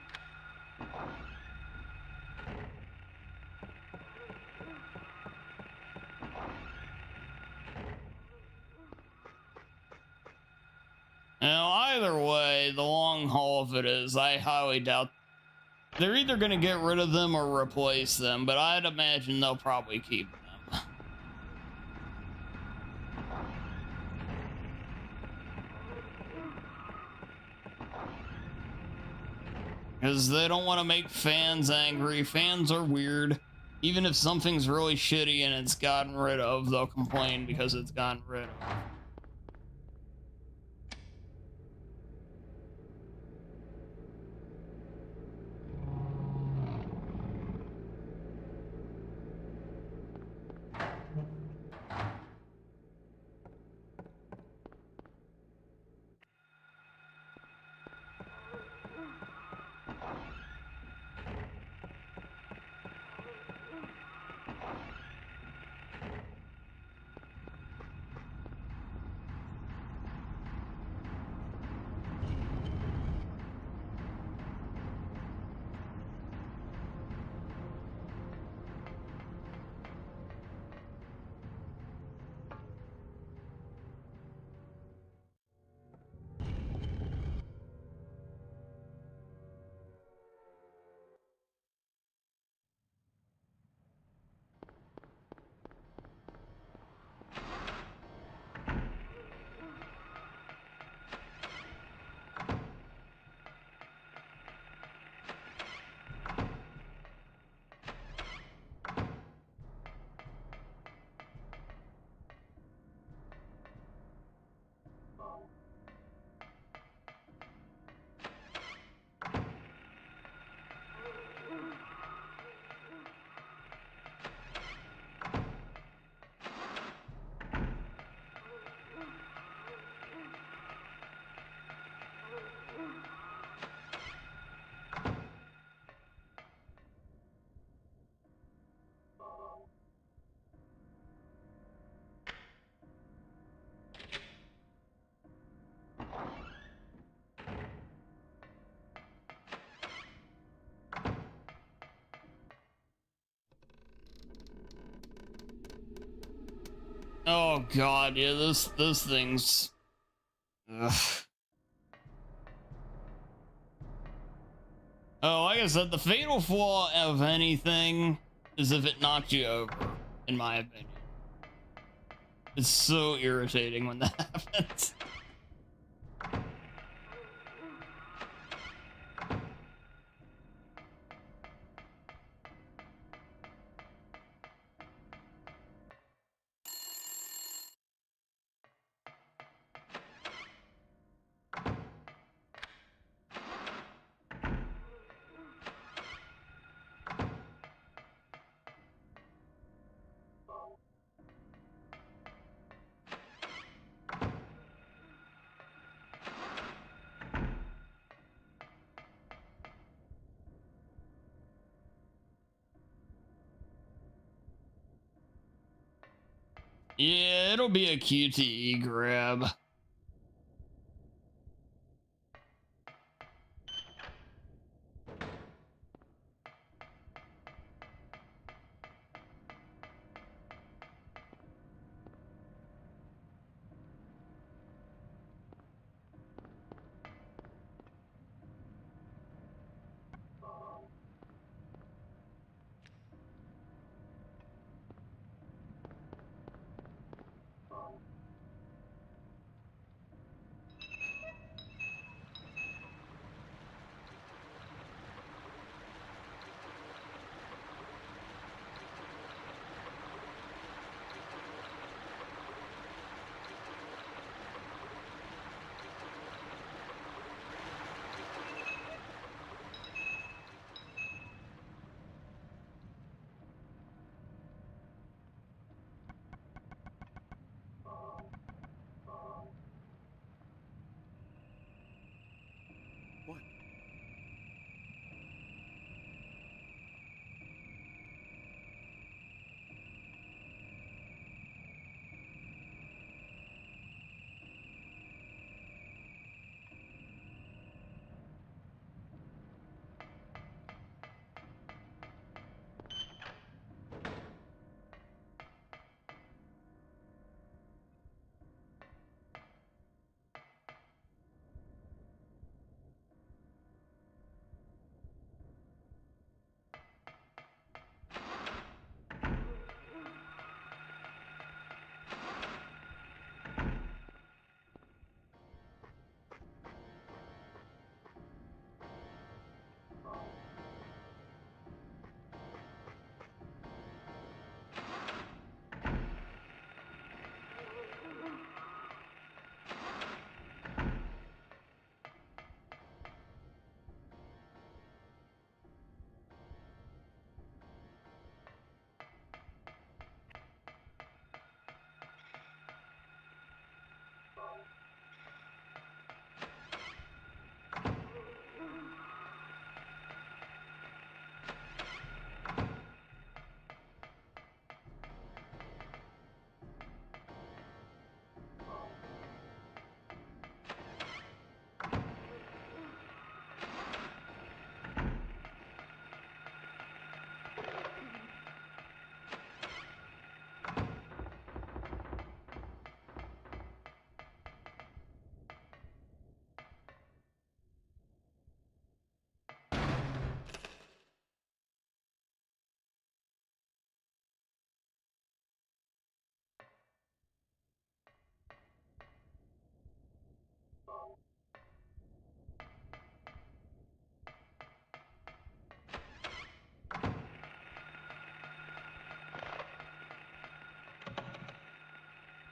Now, either way, the long haul of it is, I highly doubt they're either going to get rid of them or replace them, but I'd imagine they'll probably keep them. Because they don't want to make fans angry. Fans are weird. Even if something's really shitty and it's gotten rid of, they'll complain because it's gotten rid of. Oh god, yeah, this thing's... Ugh. Oh, like I said, the fatal flaw of anything is if it knocked you over, in my opinion. It's so irritating when that happens. Yeah, it'll be a QTE grab. What?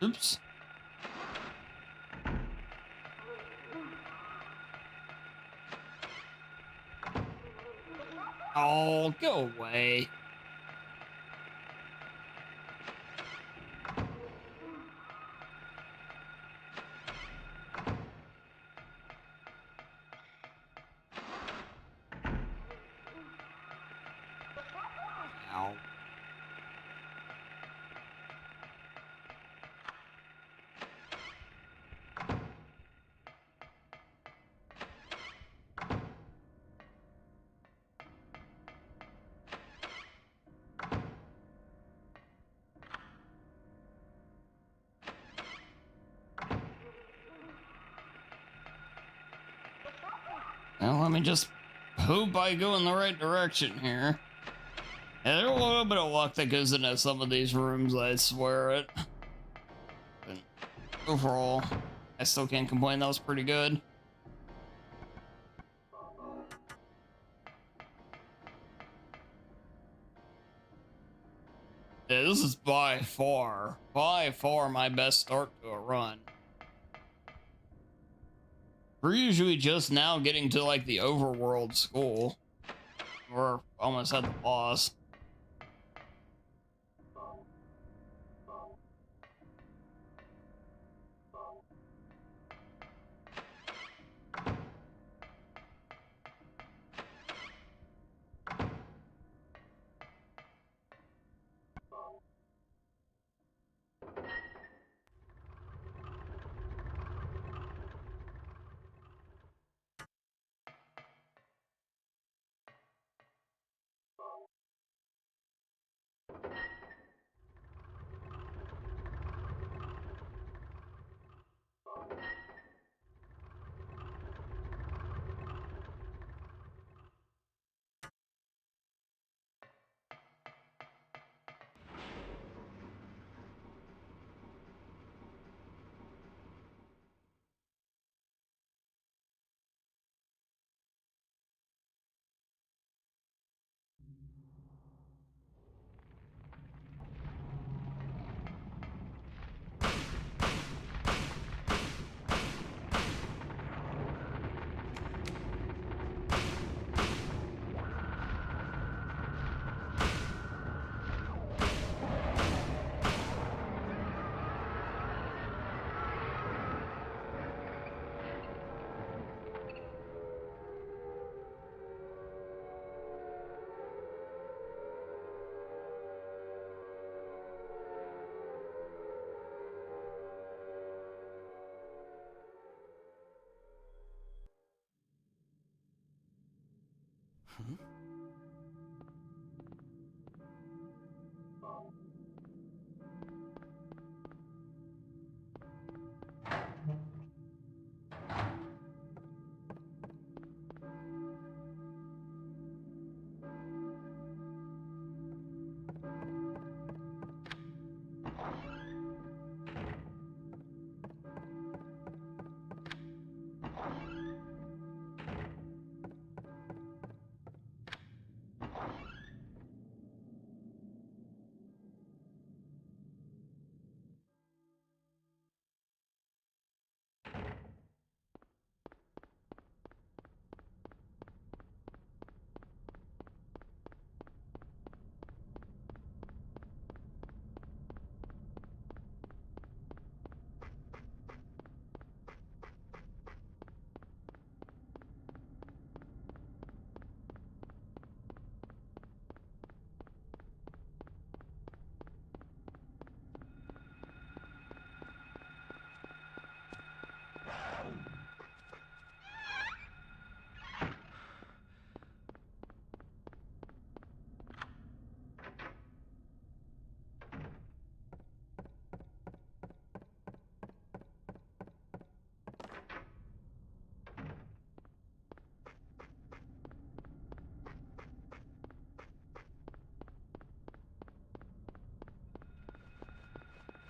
Oops. Oh, go away. Ow. Well, let me just hope I go in the right direction here. Yeah, there's a little bit of luck that goes into some of these rooms, I swear it. But overall, I still can't complain. That was pretty good. Yeah, this is by far my best start to a run. We're usually just now getting to like the overworld school. We're almost at the boss.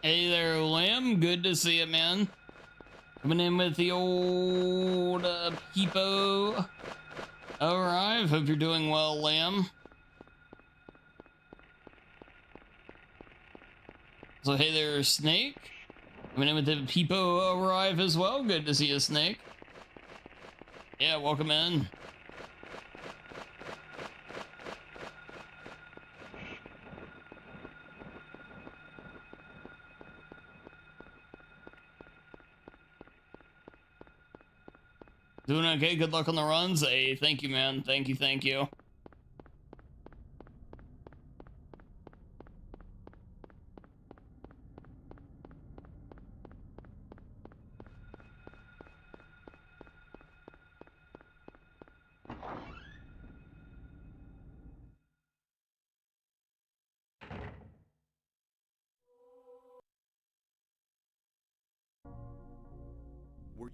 Hey there, Lamb. Good to see you, man. Coming in with the old peepo. Alright, hope you're doing well, Lamb. So hey there, Snake. Coming in with the peepo arrive as well. Good to see you, Snake. Yeah, welcome in. Doing okay? Good luck on the runs. Hey, thank you, man. Thank you, thank you. Were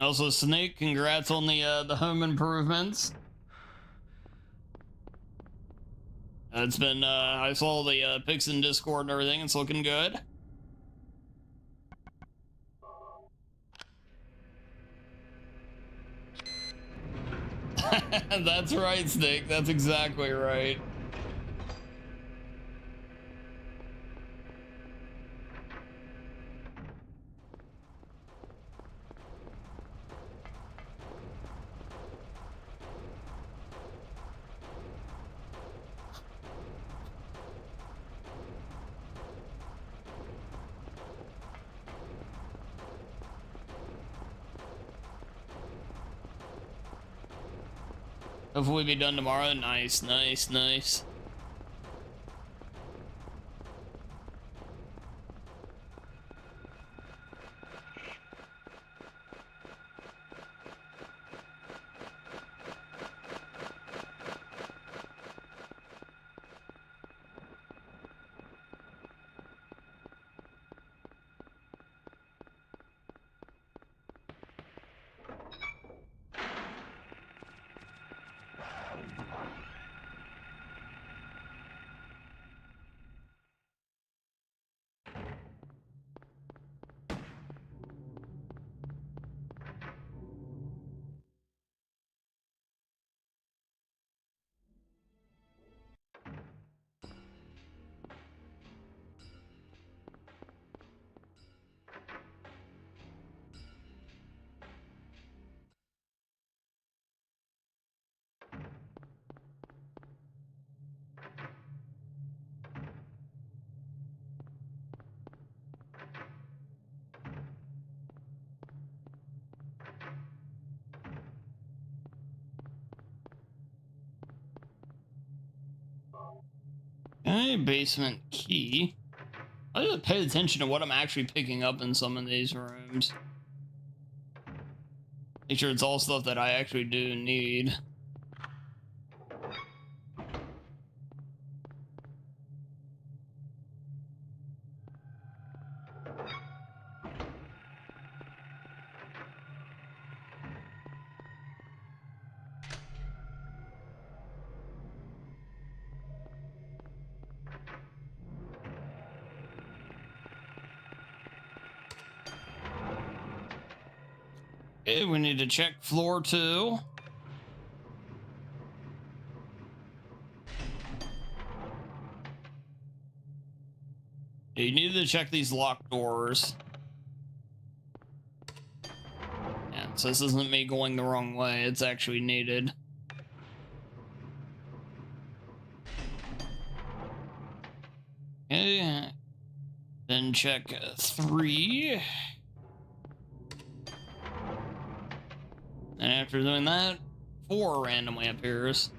Also, Snake, congrats on the home improvements. It's been I saw the pics in Discord and everything. It's looking good. That's right, Snake. That's exactly right. Hopefully be done tomorrow. Nice, nice, nice. Okay, basement key. I have to pay attention to what I'm actually picking up in some of these rooms. Make sure it's all stuff that I actually do need. Okay, we need to check floor 2. You need to check these locked doors. Yeah, so this isn't me going the wrong way, it's actually needed. Okay, then check 3. And after doing that, 4 randomly appears.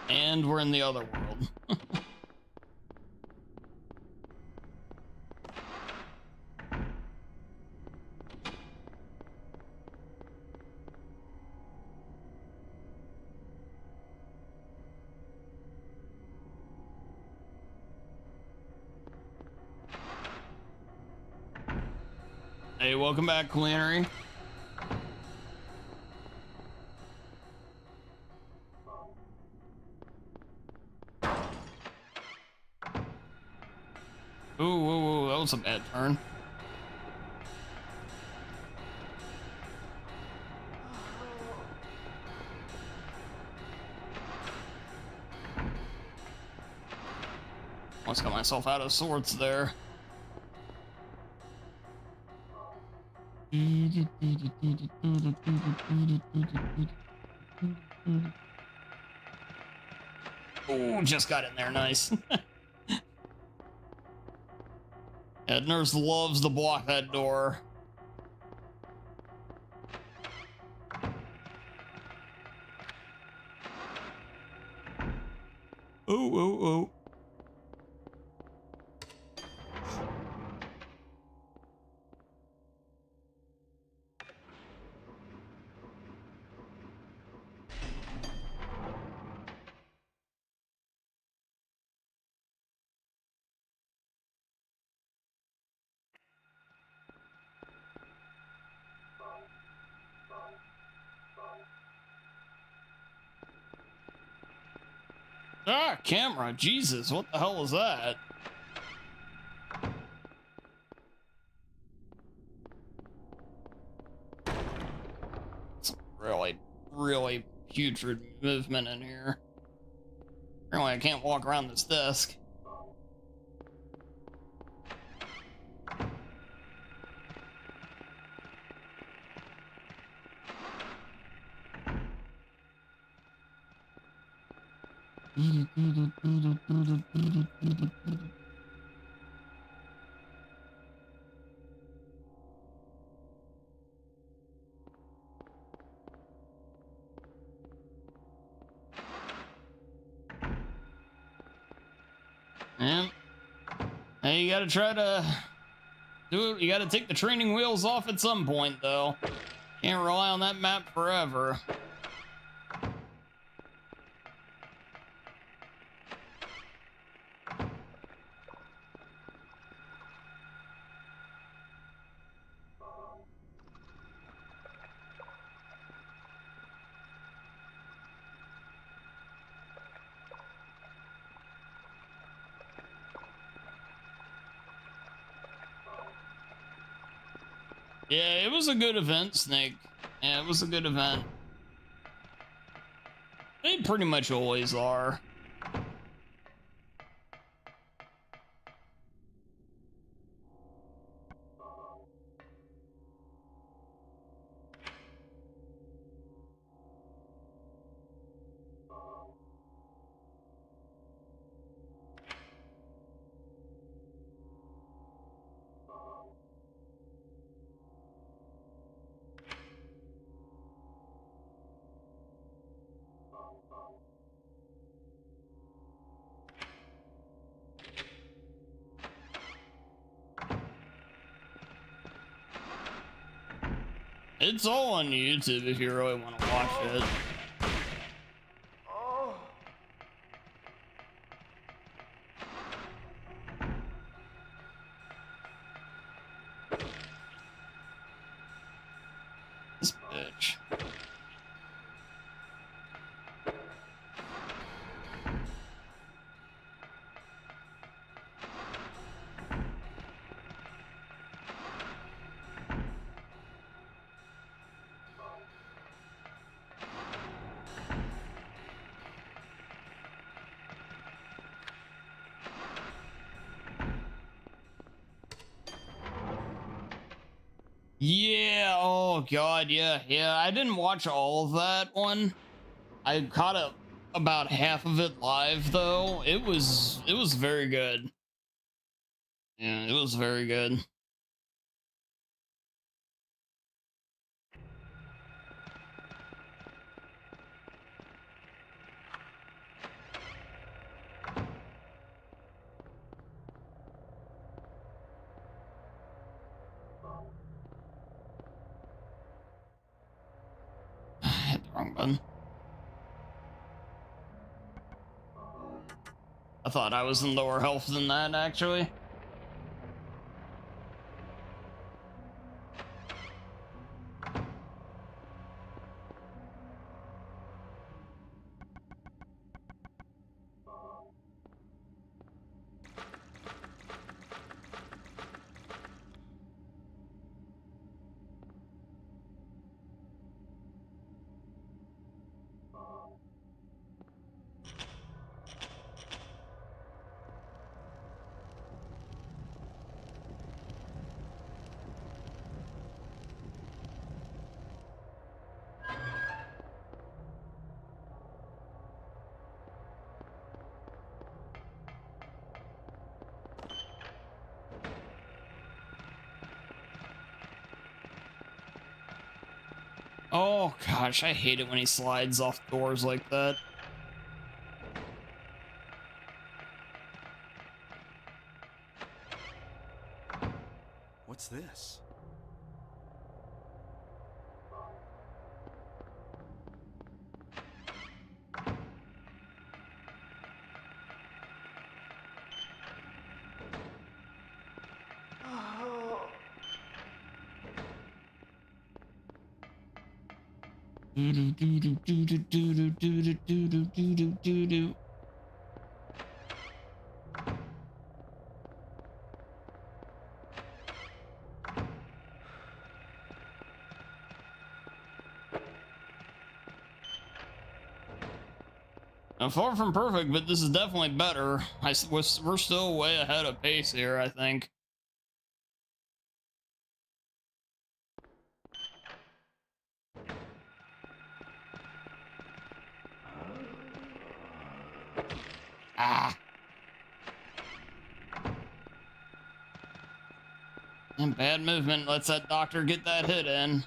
And we're in the other world. Hey, welcome back, Culinary. Ooh, whoa, whoa, that was a bad turn. Almost got myself out of sorts there. Oh, just got in there, nice. Yeah, nurse loves to block that door. Oh, oh, oh. Ah, camera, Jesus, what the hell was that? Some really putrid movement in here. Apparently I can't walk around this desk. Yeah. Hey, you gotta try to do it. You gotta take the training wheels off at some point, though. Can't rely on that map forever. Yeah, it was a good event, Snake. Yeah, it was a good event. They pretty much always are. It's all on YouTube if you really want to watch it. This bitch. Yeah, oh god, yeah. I didn't watch all of that one. I caught up about half of it live though. It was very good. Yeah, it was very good. I hit the wrong button. I thought I was in lower health than that actually. Oh gosh, I hate it when he slides off doors like that. What's this? Do do do do do do do do do do do do do do. I'm far from perfect, but this is definitely better. We're still way ahead of pace here, I think. Ah. And bad movement lets that doctor get that hit in.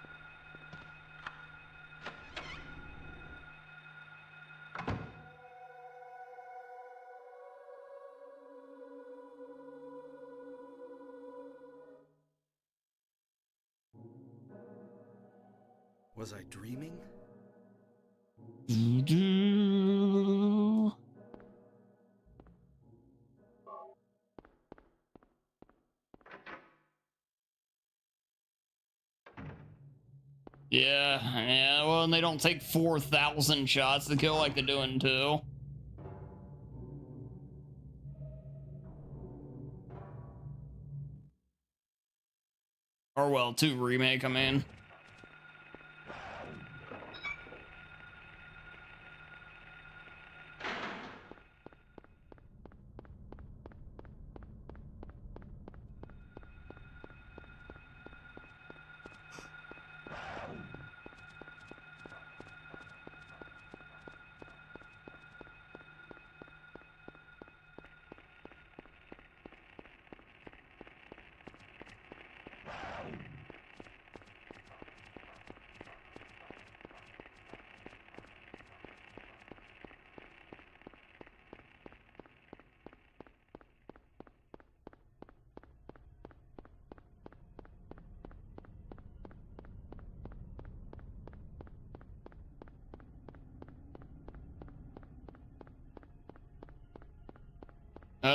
Was I dreaming? Do do. Yeah, well, and they don't take 4,000 shots to kill like they do in 2. Or, well, 2 remake, I mean.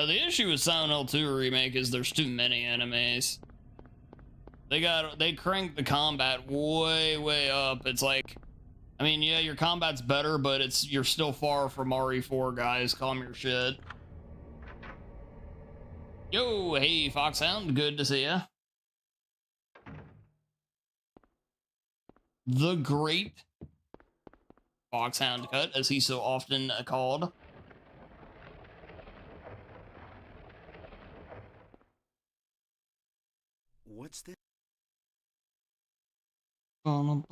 The issue with Silent Hill 2 remake is there's too many enemies. They cranked the combat way up. It's like, I mean, yeah, your combat's better, but you're still far from RE4, guys. Calm your shit. Yo, hey, Foxhound, good to see ya. The Great Foxhound Cut, as he's so often called. What's this? Oh,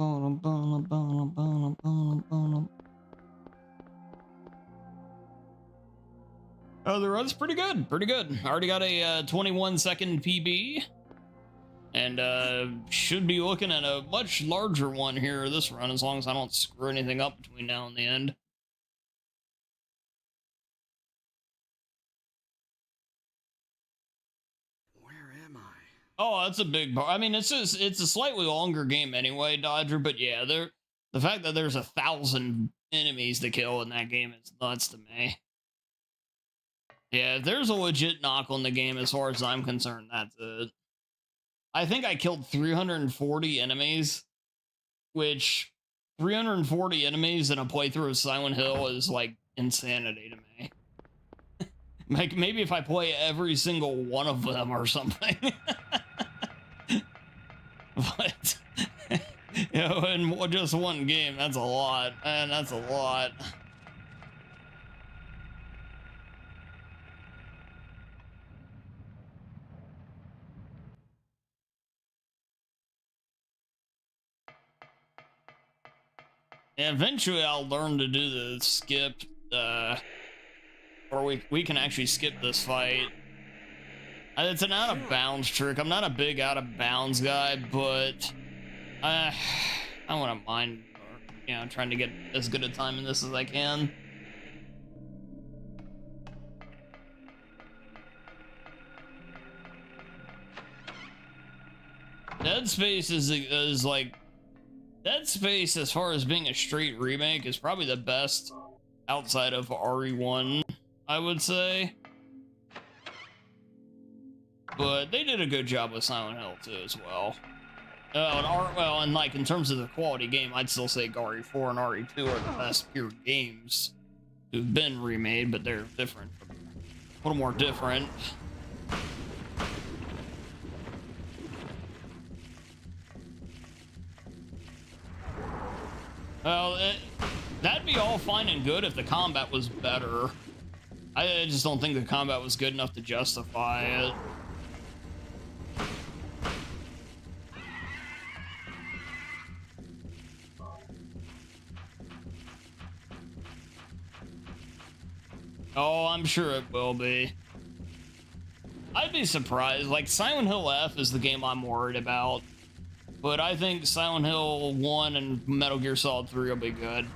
the run's pretty good, pretty good. I already got a 21-second PB, and should be looking at a much larger one here this run, as long as I don't screw anything up between now and the end. Where am I? Oh, that's a big bar. I mean, it's a slightly longer game anyway, Dodger, but yeah, the fact that there's 1,000 enemies to kill in that game is nuts to me. Yeah, if there's a legit knock on the game as far as I'm concerned, that's it. I think I killed 340 enemies, which 340 enemies in a playthrough of Silent Hill is like insanity to me. Like, maybe if I play every single one of them or something. But, you know, in just one game, that's a lot, man, that's a lot. Yeah, eventually I'll learn to do the skip, or we can actually skip this fight. It's an out of bounds trick. I'm not a big out of bounds guy, but I wouldn't mind, you know, trying to get as good a time in this as I can. Dead Space is like, Dead Space, as far as being a straight remake, is probably the best outside of RE1, I would say. But they did a good job with Silent Hill 2 as well. And like, in terms of the quality game, I'd still say RE4 and RE2 are the best pure games who've been remade, but they're different. A little more different. Well, that'd be all fine and good if the combat was better. I just don't think the combat was good enough to justify it. Oh, I'm sure it will be. I'd be surprised. Like, Silent Hill F is the game I'm worried about. But I think Silent Hill 1 and Metal Gear Solid 3 will be good.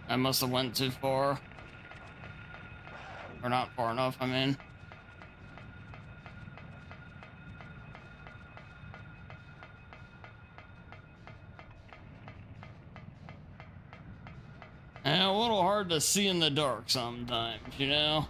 I must have went too far. Or not far enough, I mean. And a little hard to see in the dark sometimes, you know?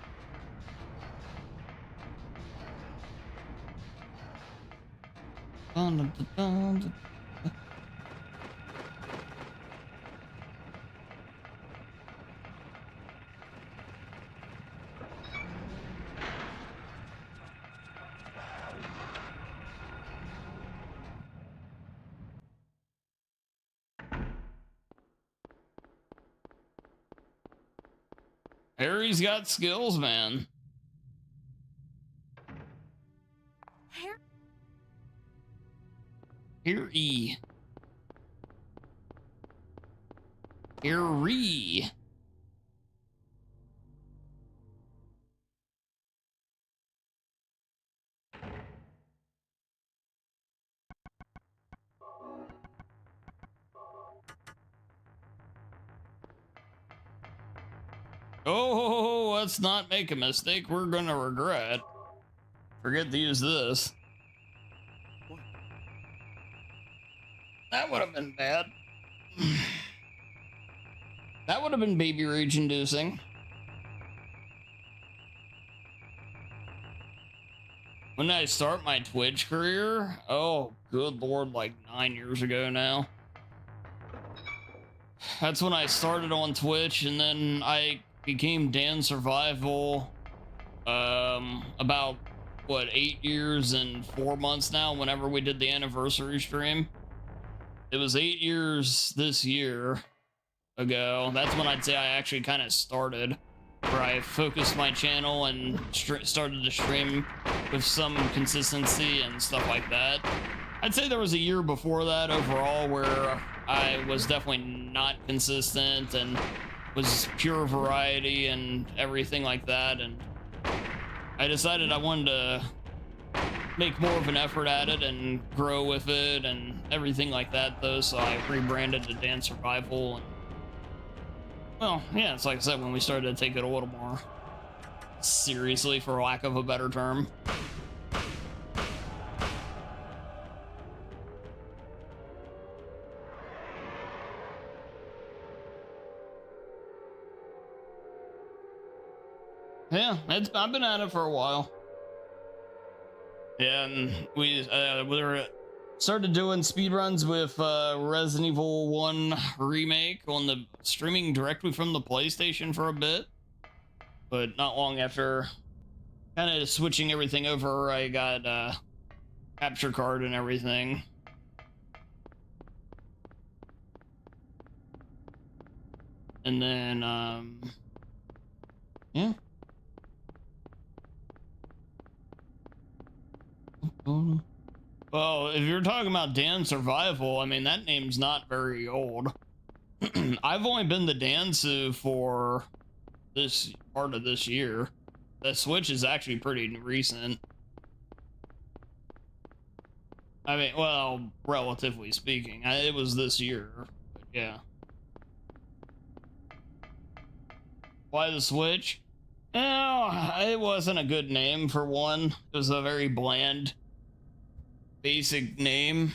Harry's got skills, man. Harry. Harry. Oh, let's not make a mistake we're gonna regret. Forget to use this. What? That would have been bad. That would have been baby rage inducing. When did I start my Twitch career? Oh, good lord, like 9 years ago now. That's when I started on Twitch, and then I became Dan Survival about what, 8 years and 4 months now, whenever we did the anniversary stream. It was 8 years this year ago. That's when I'd say I actually kind of started, where I focused my channel and started to stream with some consistency and stuff like that. I'd say there was a year before that overall where I was definitely not consistent and was pure variety and everything like that, and I decided I wanted to make more of an effort at it and grow with it and everything like that, though, so I rebranded to Dan Survival. And well, yeah, it's like I said, when we started to take it a little more seriously, for lack of a better term. Yeah, I've been at it for a while. Yeah, and we started doing speedruns with Resident Evil 1 Remake on the streaming directly from the PlayStation for a bit. But not long after kind of switching everything over, I got capture card and everything. And then, yeah. Well, if you're talking about Dan Survival, I mean, that name's not very old. I've only been the Dansu for this part of this year. The Switch is actually pretty recent. I mean, well, relatively speaking, it was this year, but yeah. Why the Switch? Oh, it wasn't a good name for one. It was a very bland, basic name.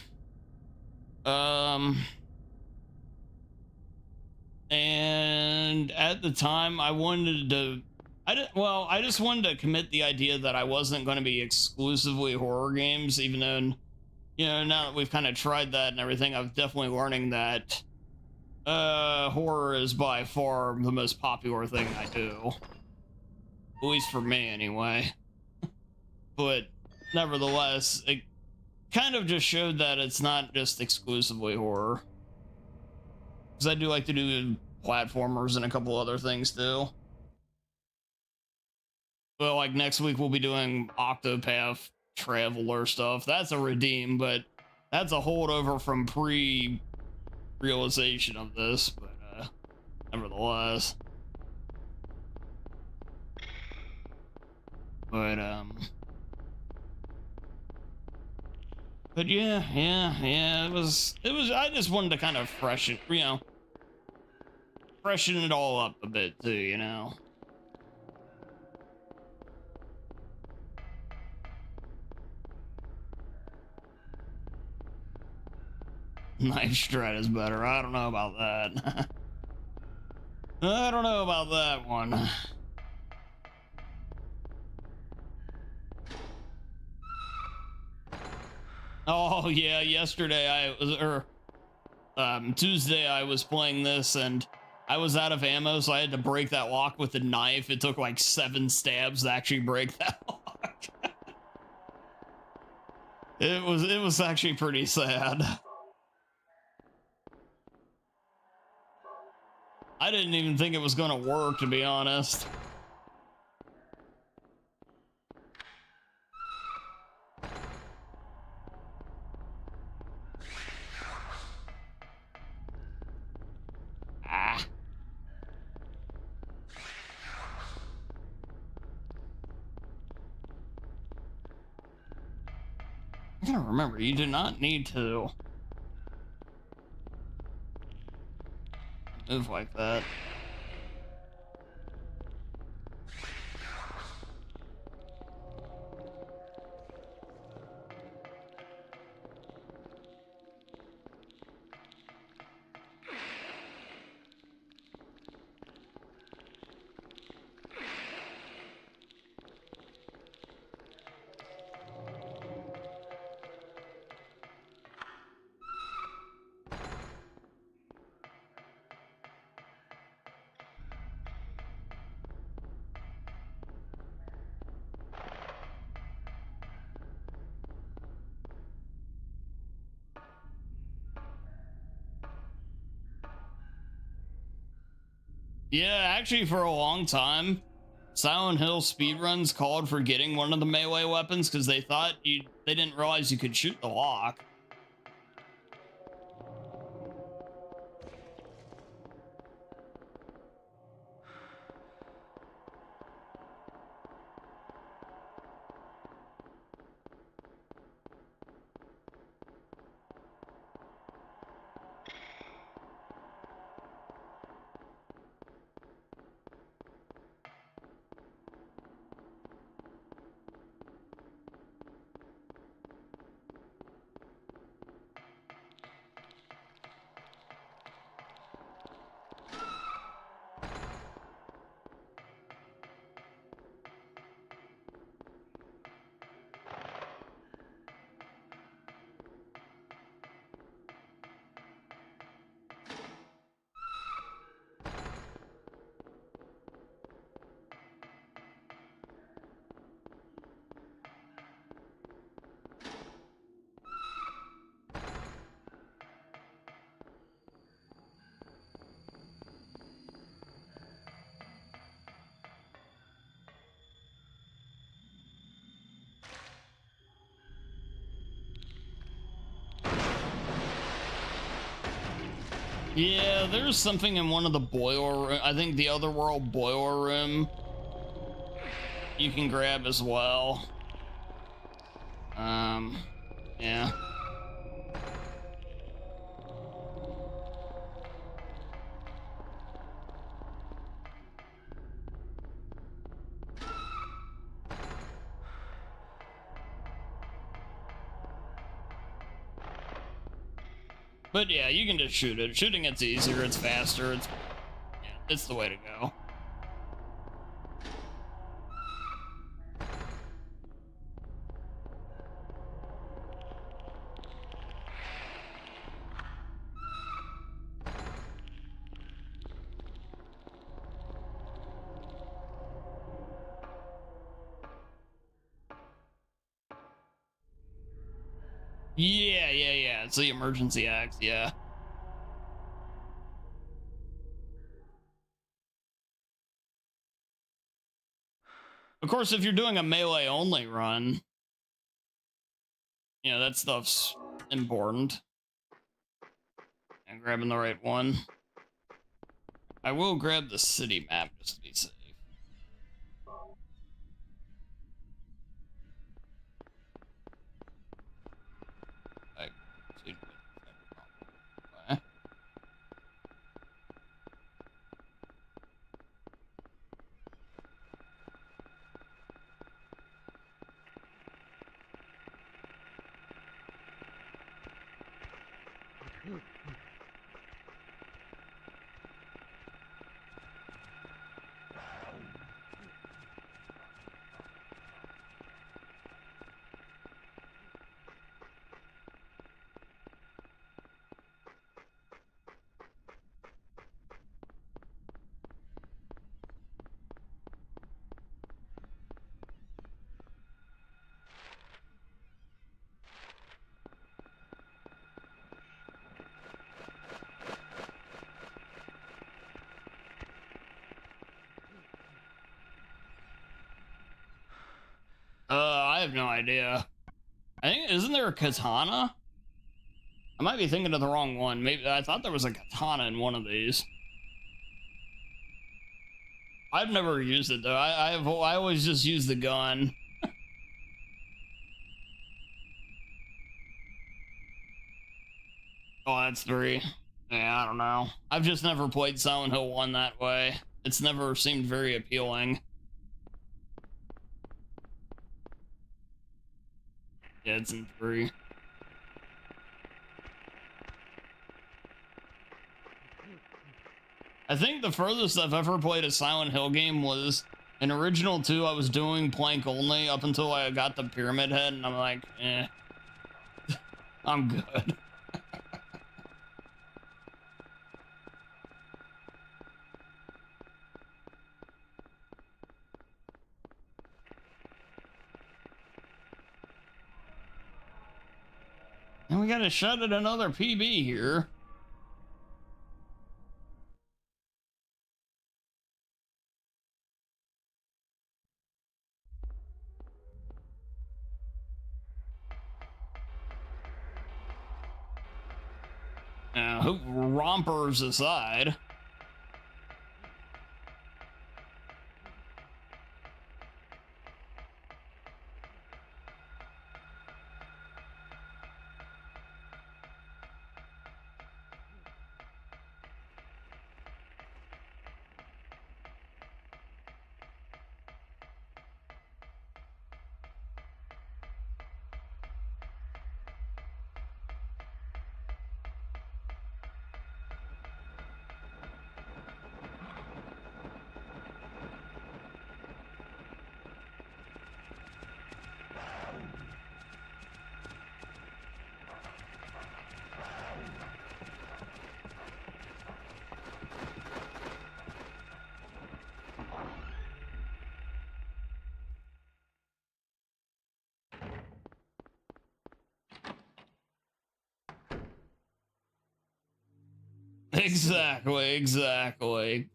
And at the time I wanted to, I just wanted to commit the idea that I wasn't going to be exclusively horror games, even though, you know, now that we've kind of tried that and everything, I'm definitely learning that horror is by far the most popular thing I do. At least for me, anyway. But nevertheless, it kind of just showed that it's not just exclusively horror. Because I do like to do platformers and a couple other things too. Well, like next week we'll be doing Octopath Traveler stuff. That's a redeem, but that's a holdover from pre-realization of this, but nevertheless. But yeah, it was, I just wanted to kind of freshen it all up a bit too, you know. Knife Strat is better. I don't know about that. I don't know about that one. Oh yeah, yesterday Tuesday I was playing this and I was out of ammo, so I had to break that lock with a knife. It took like 7 stabs to actually break that lock. It was actually pretty sad. I didn't even think it was gonna work, to be honest. Ah. I gotta remember, you do not need to move like that. Yeah, actually, for a long time, Silent Hill speedruns called for getting one of the melee weapons because they thought they didn't realize you could shoot the lock. Yeah, there's something in one of the boiler room. I think the Otherworld boiler room you can grab as well. Yeah. But yeah, you can just shoot it. Shooting it's easier, it's faster, it's the way to go. Yeah. It's the emergency axe, yeah. Of course, if you're doing a melee only run, you know, that stuff's important. And grabbing the right one. I will grab the city map just to be safe. I have no idea. I think, isn't there a katana? I might be thinking of the wrong one. Maybe I thought there was a katana in one of these. I've never used it though. I always just use the gun. Oh, that's 3. Yeah, I don't know. I've just never played Silent Hill 1 that way. It's never seemed very appealing. Yeah, it's in 3. I think the furthest I've ever played a Silent Hill game was in Original 2. I was doing plank only up until I got the Pyramid Head, and I'm like, eh. I'm good. And we got a shot at another PB here. Now, rompers aside. Exactly.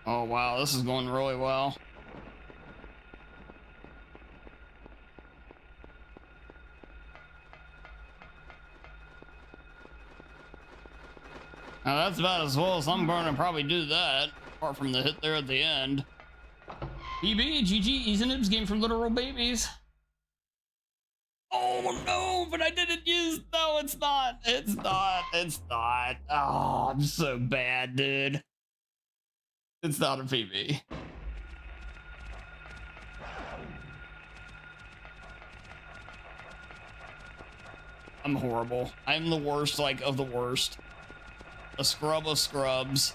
Oh wow, this is going really well. Now that's about as well as I'm going to probably do that, apart from the hit there at the end. PB, GG, Easy Nibs, game for literal babies. Oh no, but I didn't use, no, it's not. Oh, I'm so bad, dude. It's not a PB. I'm horrible. I'm the worst, like, of the worst. A scrub of scrubs.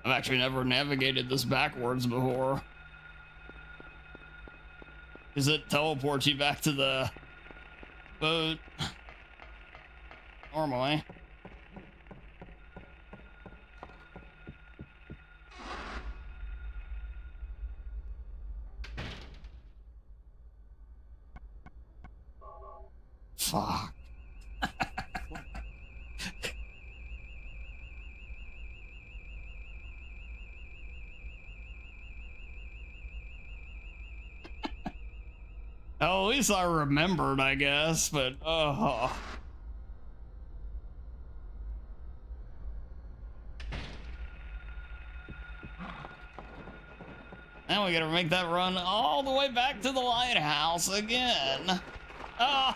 I've actually never navigated this backwards before. Because it teleports you back to the boat. Normally. Fuck. Oh, at least I remembered, I guess, but oh. Now we gotta make that run all the way back to the lighthouse again. Oh,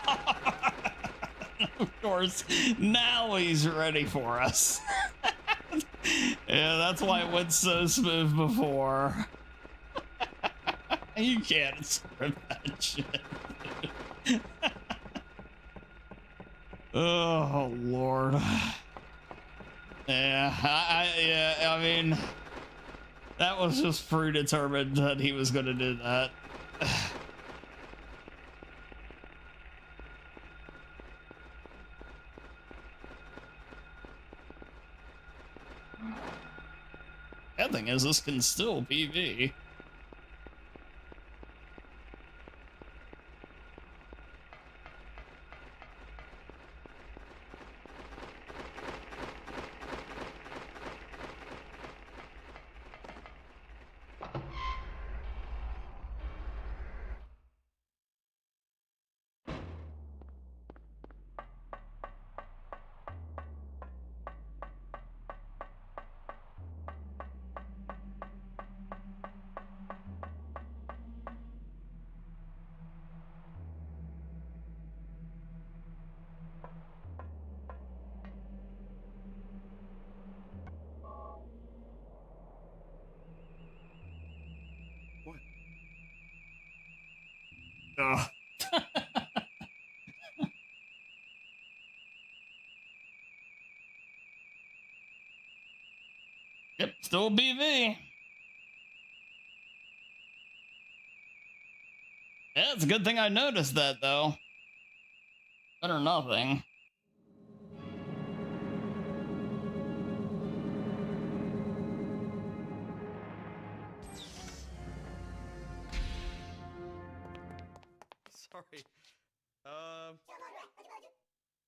of course, now he's ready for us. Yeah, that's why it went so smooth before. You can't script that shit. Oh, Lord. Yeah, yeah, I mean, that was just predetermined that he was going to do that. The thing is, this can still PV. What? Ugh. Yep, still BV. Yeah, it's a good thing I noticed that, though. Better nothing. Sorry.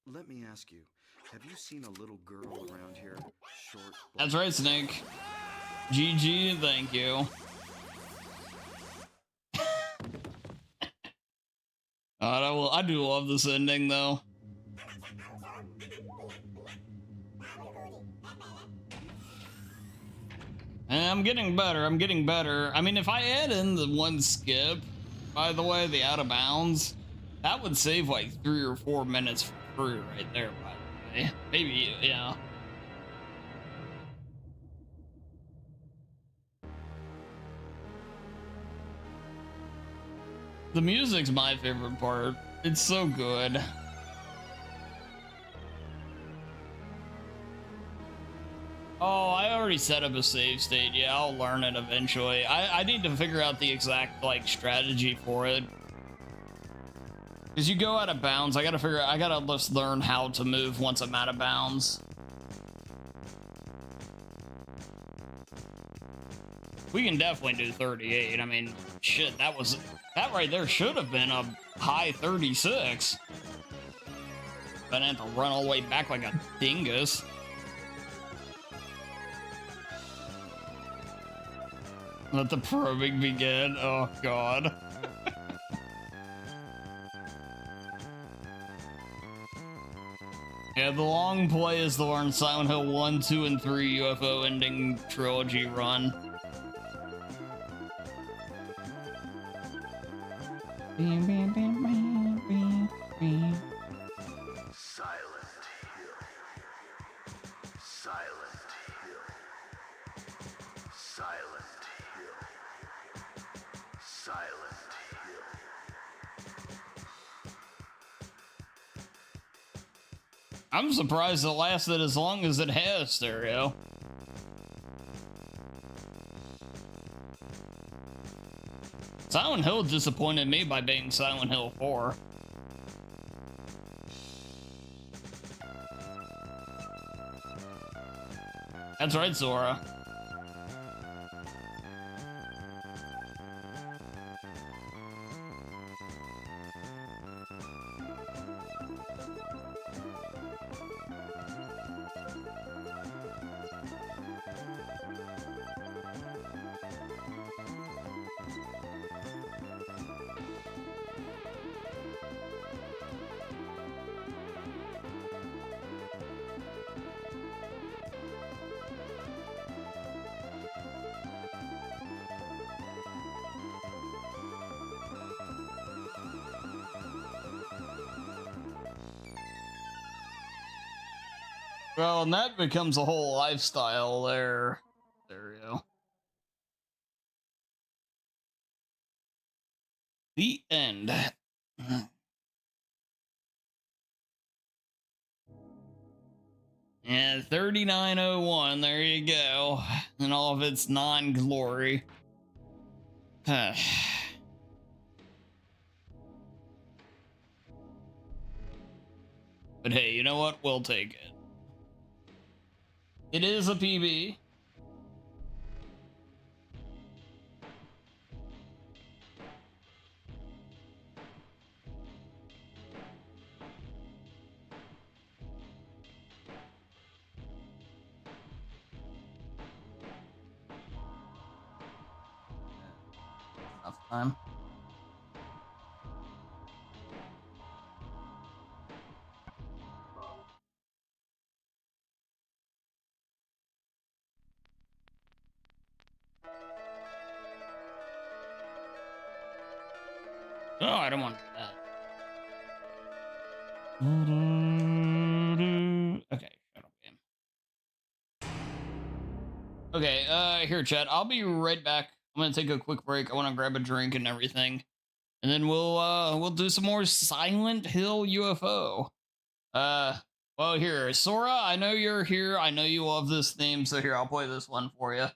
Let me ask you, have you seen a little girl around here? Short. That's right, Snake. GG, thank you. I do love this ending, though. And I'm getting better. I'm getting better. I mean, if I add in the one skip, by the way, the out of bounds, that would save like 3 or 4 minutes for free right there, by the way. Maybe, yeah. The music's my favorite part. It's so good. Oh, I already set up a save state. Yeah, I'll learn it eventually. I need to figure out the exact, like, strategy for it. Because you go out of bounds, I gotta just learn how to move once I'm out of bounds. We can definitely do 38. I mean, shit, that right there should have been a high 36. But I had to run all the way back like a dingus. Let the probing begin. Oh, God. Yeah, the long play is to learn Silent Hill 1, 2, and 3 UFO Ending trilogy run. I'm surprised it lasted as long as it has, stereo. Silent Hill disappointed me by being Silent Hill 4. That's right, Zora. Well, and that becomes a whole lifestyle there. There you go. The end. Yeah, 3901, there you go. And all of its non-glory. But hey, you know what? We'll take it. It is a PB. Enough time. Oh, I don't want that. Okay, shut up, game. Okay, here, chat. I'll be right back. I'm gonna take a quick break. I want to grab a drink and everything, and then we'll do some more Silent Hill UFO. Well, here, Sora. I know you're here. I know you love this theme, so here, I'll play this one for you.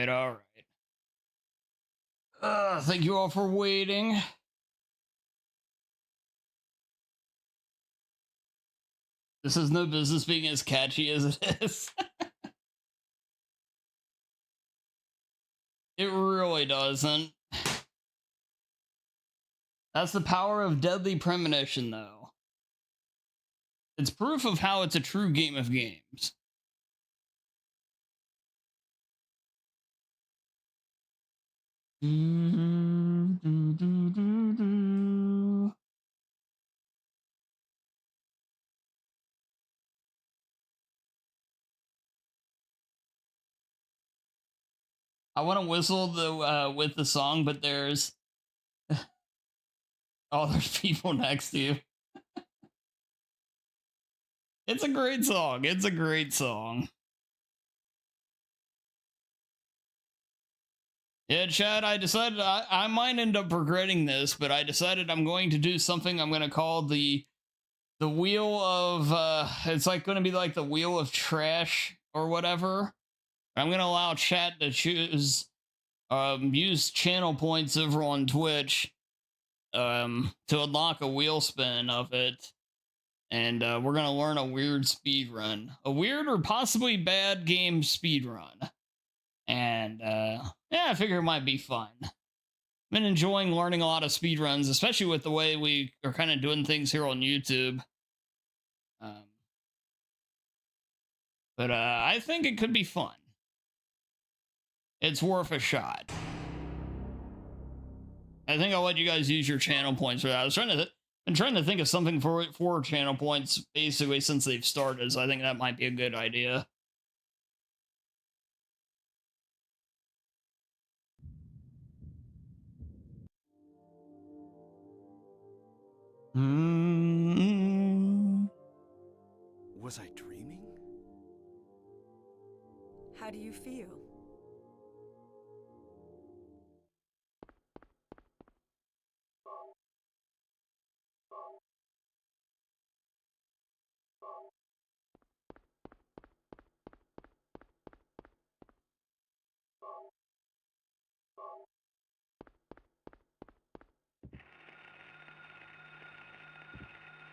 right, all right. Thank you all for waiting. This has no business being as catchy as it is. It really doesn't. That's the power of Deadly Premonition, though. It's proof of how it's a true game of games. I want to whistle the with the song, but there's there's people next to you. It's a great song. It's a great song. Yeah, Chad, I decided I might end up regretting this, but I decided I'm going to do something I'm going to call the wheel of, it's like going to be like the wheel of trash or whatever. I'm going to allow chat to choose, use channel points over on Twitch, to unlock a wheel spin of it. And we're going to learn a weird speed run, a weird or possibly bad game speed run. And yeah, I figure it might be fun. I've been enjoying learning a lot of speedruns, especially with the way we are kind of doing things here on YouTube. But I think it could be fun. It's worth a shot. I think I'll let you guys use your channel points for that. I was trying to think of something for channel points basically since they've started, so I think that might be a good idea. Was I dreaming? How do you feel?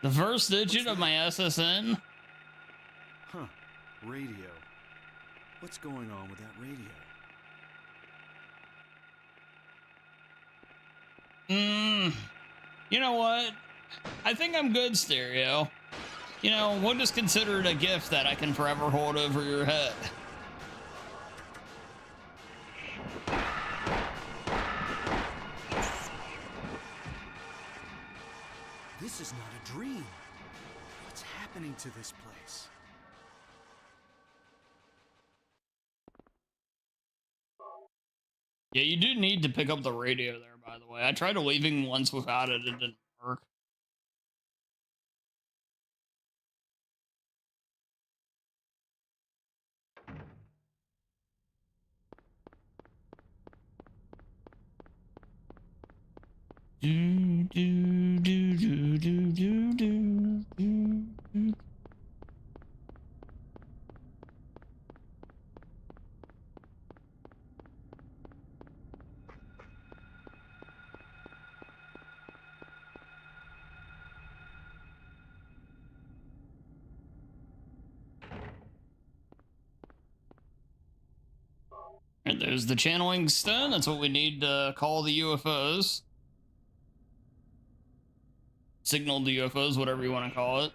The first digit of my SSN? Huh. Radio. What's going on with that radio? You know what? I think I'm good, Stereo. You know, we'll just consider it a gift that I can forever hold over your head. This is not a dream. What's happening to this place? Yeah, you do need to pick up the radio there, by the way. I tried leaving once without it. It didn't work. Do, do, do, do, do, do, do, do. And there's the channeling stone. That's what we need to call the UFOs. Signal the UFOs, whatever you want to call it.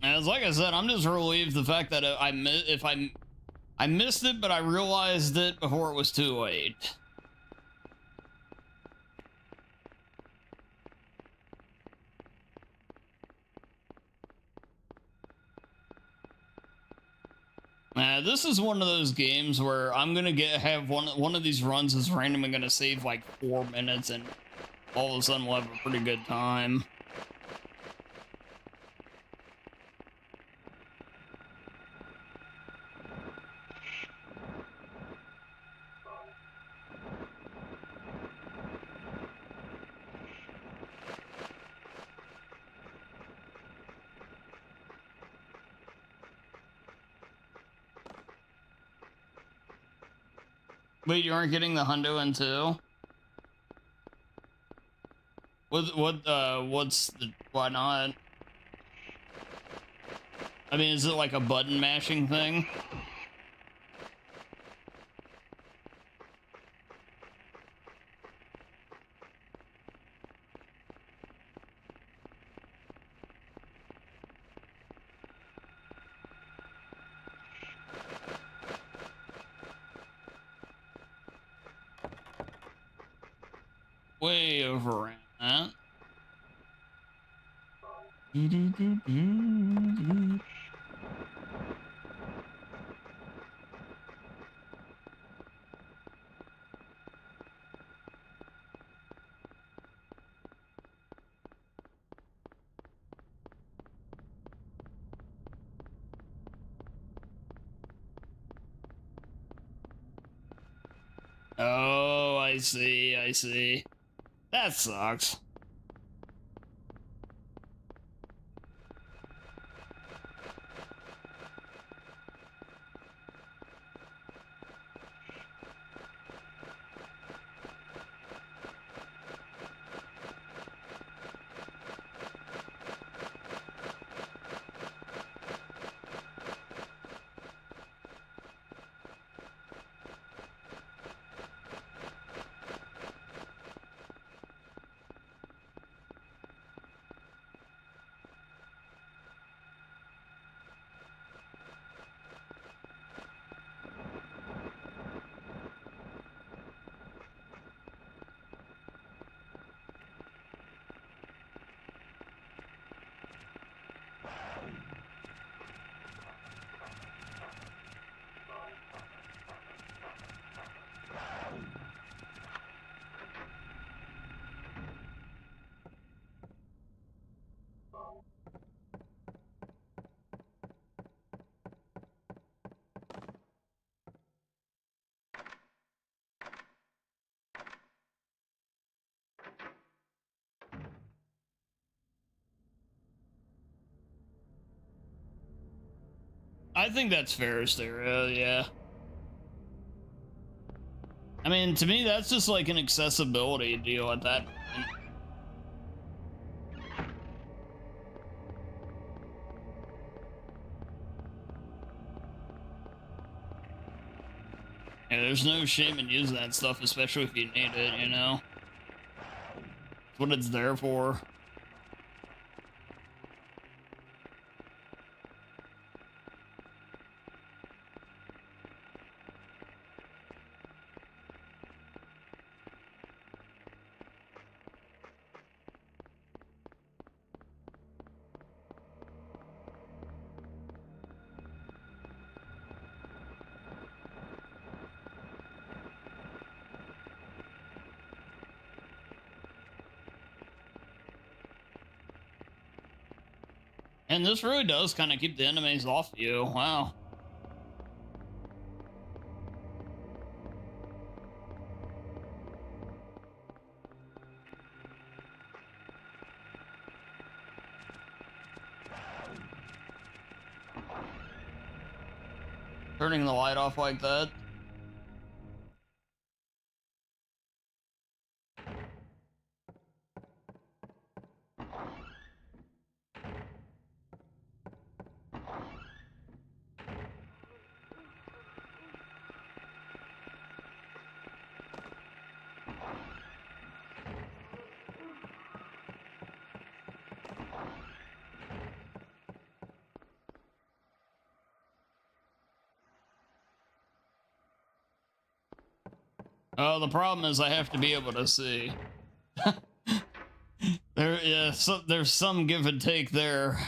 As like I said, I'm just relieved the fact that I missed it, but I realized it before it was too late. This is one of those games where I'm gonna have one of these runs is randomly gonna save like 4 minutes, and all of a sudden we'll have a pretty good time. Wait, you aren't getting the hundo in too? Why not? I mean, is it like a button mashing thing? Way overran that. Oh, I see, I see. That sucks. I think that's fair, Stereo, yeah. I mean, to me, that's just like an accessibility deal at that point. Yeah, there's no shame in using that stuff, especially if you need it, you know? It's what it's there for. And this really does kind of keep the enemies off you. Wow. Turning the light off like that. Oh, the problem is I have to be able to see. There's some give and take there.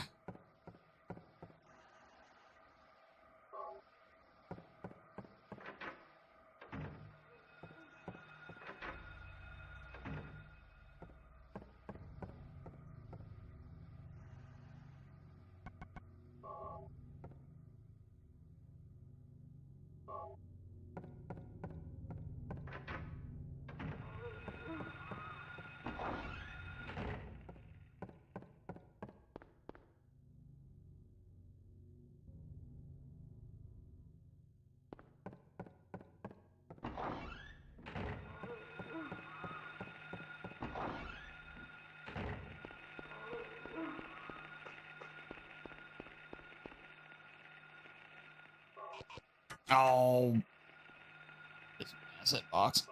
Oh, this asset box.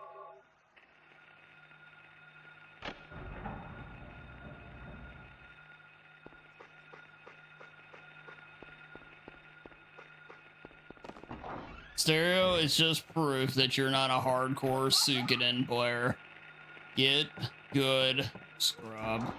Stereo is just proof that you're not a hardcore Suikoden player. Get good, scrub.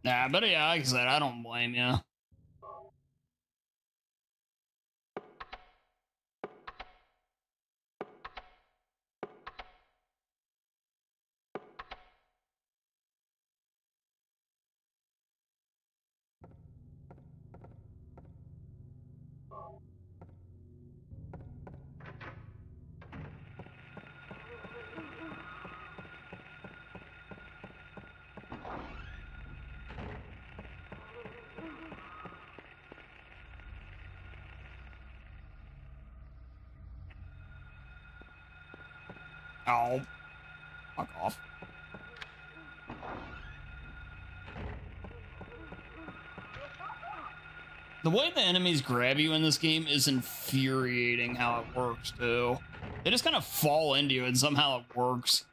Nah, but yeah, like I said, I don't blame you. Oh, fuck off. The way the enemies grab you in this game is infuriating how it works, too. They just kind of fall into you and somehow it works.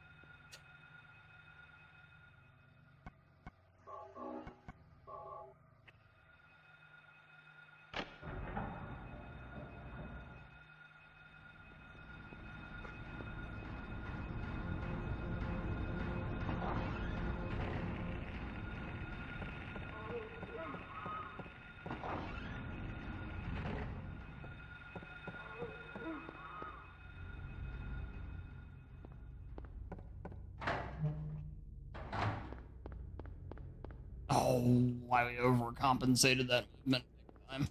Oh, why we overcompensated that movement big time.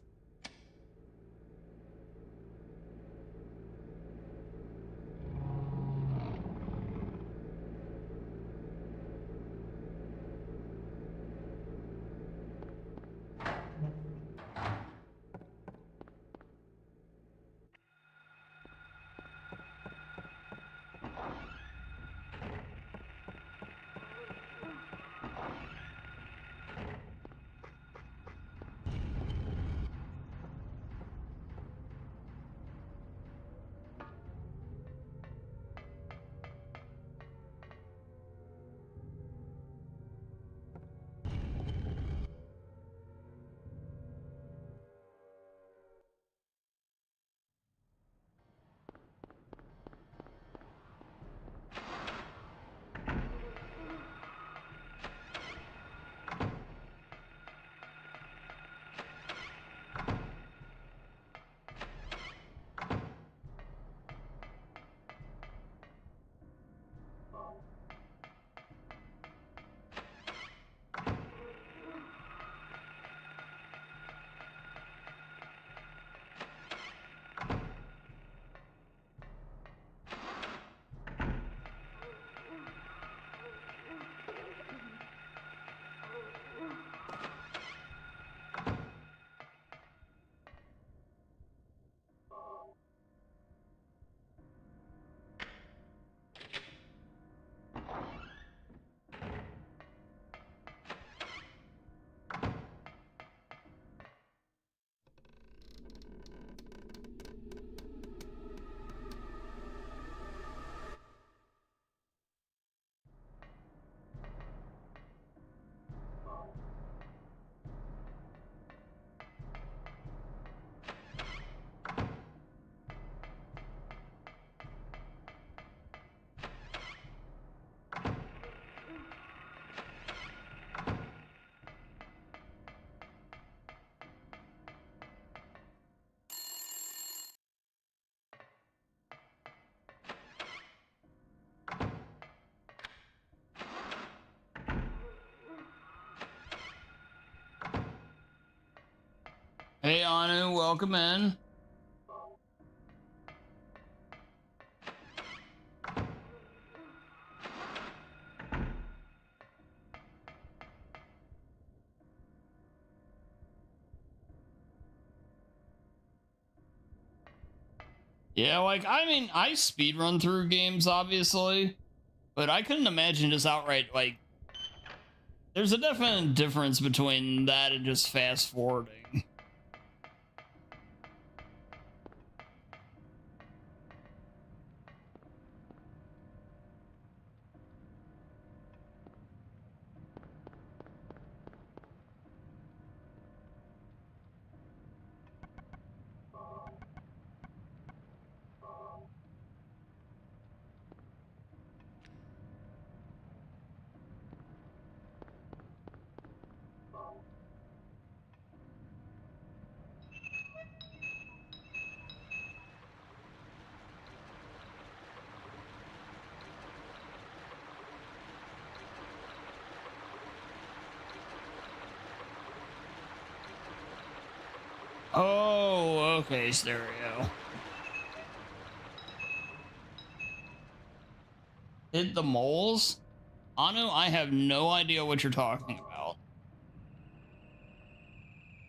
Hey, Anu, welcome in. Yeah, like, I mean, I speedrun through games, obviously, but I couldn't imagine just outright, like, there's a definite difference between that and just fast forwarding. Oh, okay, stereo. Hit the moles? Anu, I have no idea what you're talking about.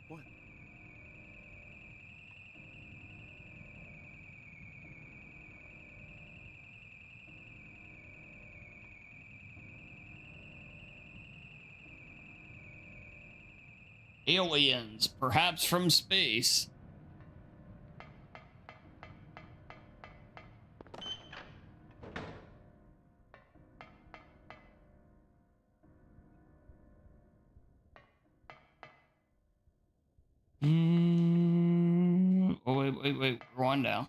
What? Aliens, perhaps from space. Oh, wait. Rewind down.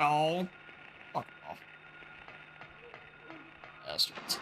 Oh, fuck off. Bastards.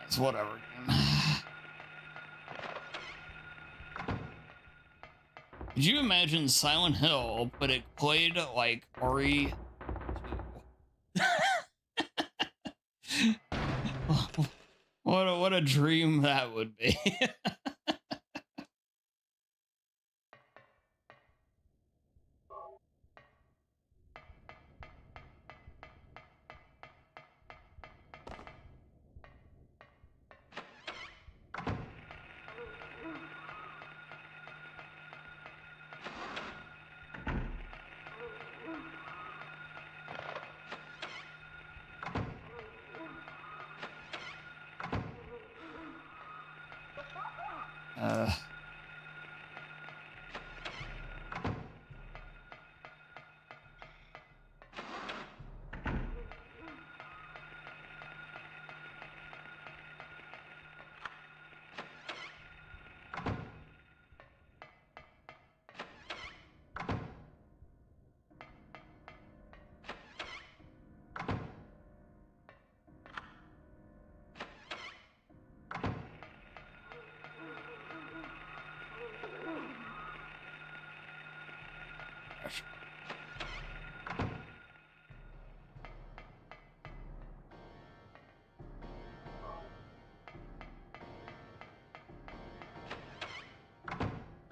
It's whatever. Could you imagine Silent Hill, but it played like RE2? What a dream that would be. uh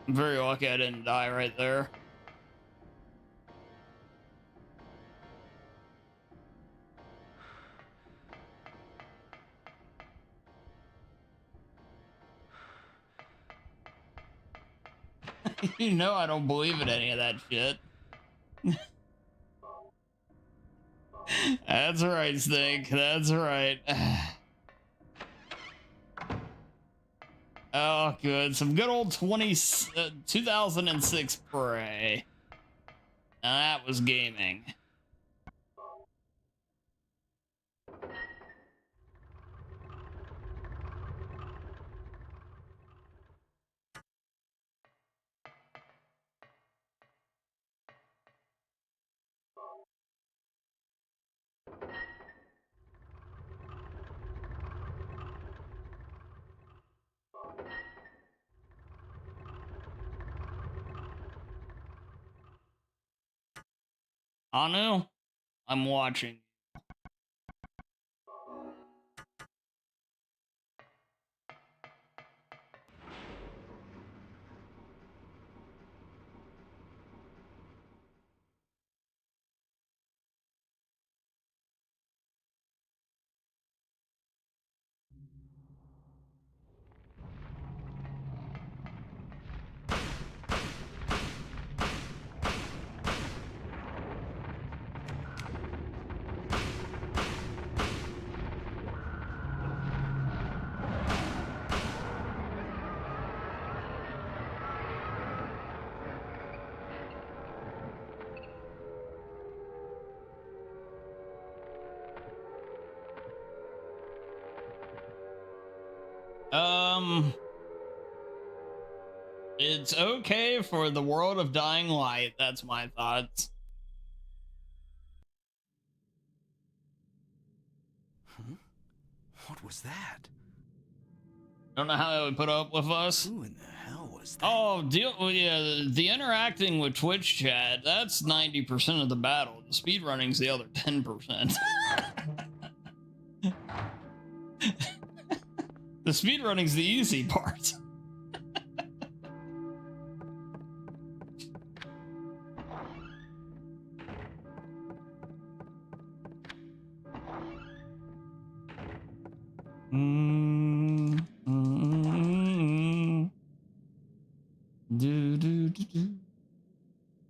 I'm very lucky I didn't die right there. You know I don't believe in any of that shit. That's right, Snake. That's right. Oh, good. Some good old 2006 Prey. Now that was gaming. Anu, I'm watching. It's okay for the world of Dying Light. That's my thoughts. Huh? What was that? Don't know how it would put up with us. Who in the hell was that? Oh, yeah, the interacting with Twitch chat, that's 90% of the battle. The speedrunning's the other 10%. The speedrunning's the easy part.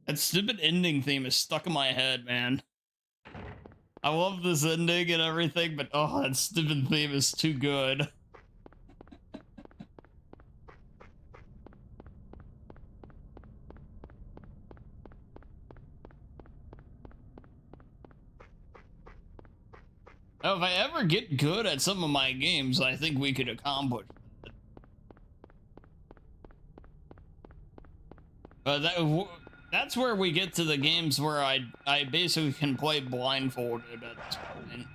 That stupid ending theme is stuck in my head, man. I love this ending and everything, but oh, that stupid theme is too good. Oh, if I ever get good at some of my games, I think we could accomplish that. That's where we get to the games where I basically can play blindfolded at this point.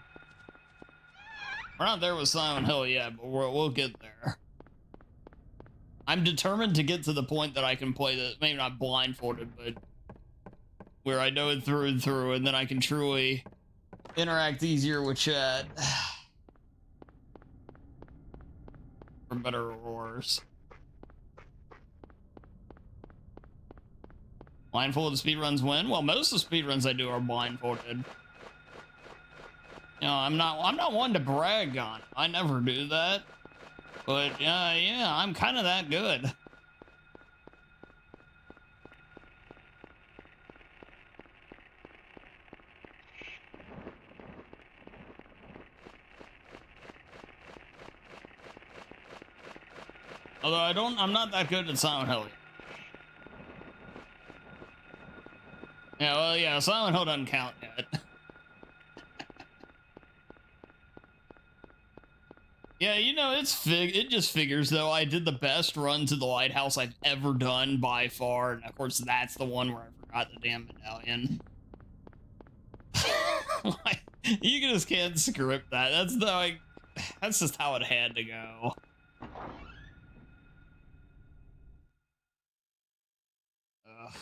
We're not there with Silent Hill yet, but we'll get there. I'm determined to get to the point that I can play the, maybe not blindfolded, but where I know it through and through, and then I can truly interact easier with chat. For better or worse. Blindfolded speedruns win? Well, most of the speedruns I do are blindfolded. You know, I'm not one to brag on it. I never do that. But yeah, I'm kind of that good. Although I'm not that good at Silent Hill. Yeah, well, yeah, Silent Hill doesn't count yet. Yeah, you know, it just figures, though. I did the best run to the lighthouse I've ever done by far, and of course that's the one where I forgot the damn medallion. Like, you just can't script that. That's just how it had to go. Ugh.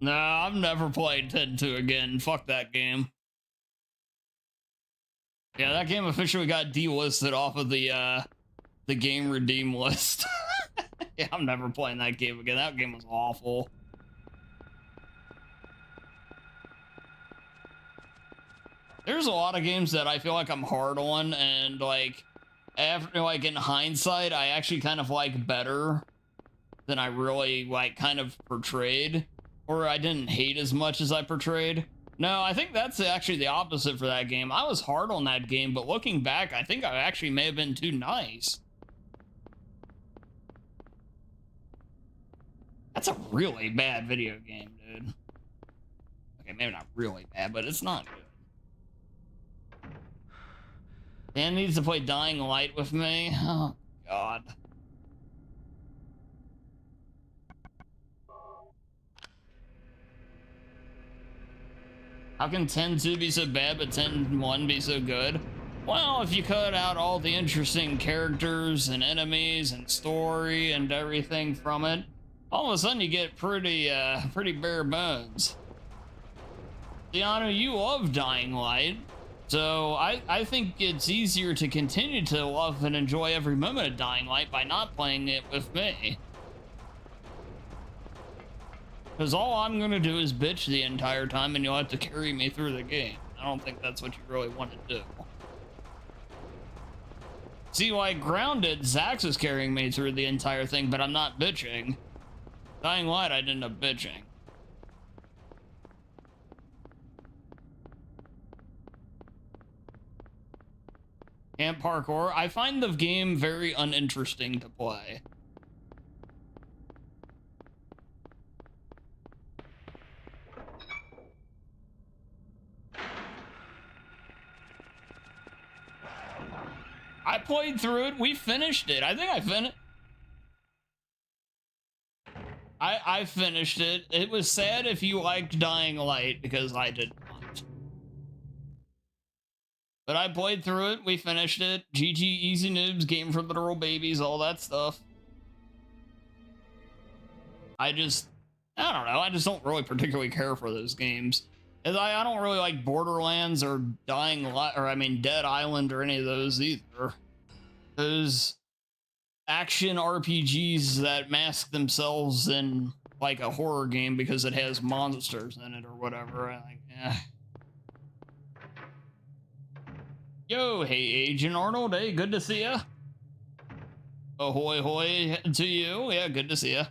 No, I've never played 10-2 again. Fuck that game. Yeah, that game officially got delisted off of the game redeem list. Yeah, I'm never playing that game again. That game was awful. There's a lot of games that I feel like I'm hard on, and like after, like in hindsight, I actually kind of like better than I really like kind of portrayed, or I didn't hate as much as I portrayed. No, I think that's actually the opposite for that game. I was hard on that game, but looking back, I think I actually may have been too nice. That's a really bad video game, dude. Okay, maybe not really bad, but it's not good. Dan needs to play Dying Light with me. Oh, God. How can 10-2 be so bad, but 10-1 be so good? Well, if you cut out all the interesting characters and enemies and story and everything from it, all of a sudden you get pretty bare bones. Deanna, you love Dying Light, so I think it's easier to continue to love and enjoy every moment of Dying Light by not playing it with me. Because all I'm going to do is bitch the entire time and you'll have to carry me through the game. I don't think that's what you really want to do. See, like Grounded, Zax is carrying me through the entire thing, but I'm not bitching. Dying Light, I'd end up bitching. Camp parkour. I find the game very uninteresting to play. I played through it. We finished it. I think I finished. I finished it. It was sad if you liked Dying Light, because I did not. But I played through it. We finished it. GG, easy noobs, game for literal babies, all that stuff. I don't know. I just don't really particularly care for those games. I don't really like Borderlands or Dying Light, or I mean Dead Island or any of those either. Those action RPGs that mask themselves in like a horror game because it has monsters in it or whatever. I'm like, eh. Yo, hey Agent Arnold, hey, good to see ya. Ahoy hoy to you, yeah, good to see ya.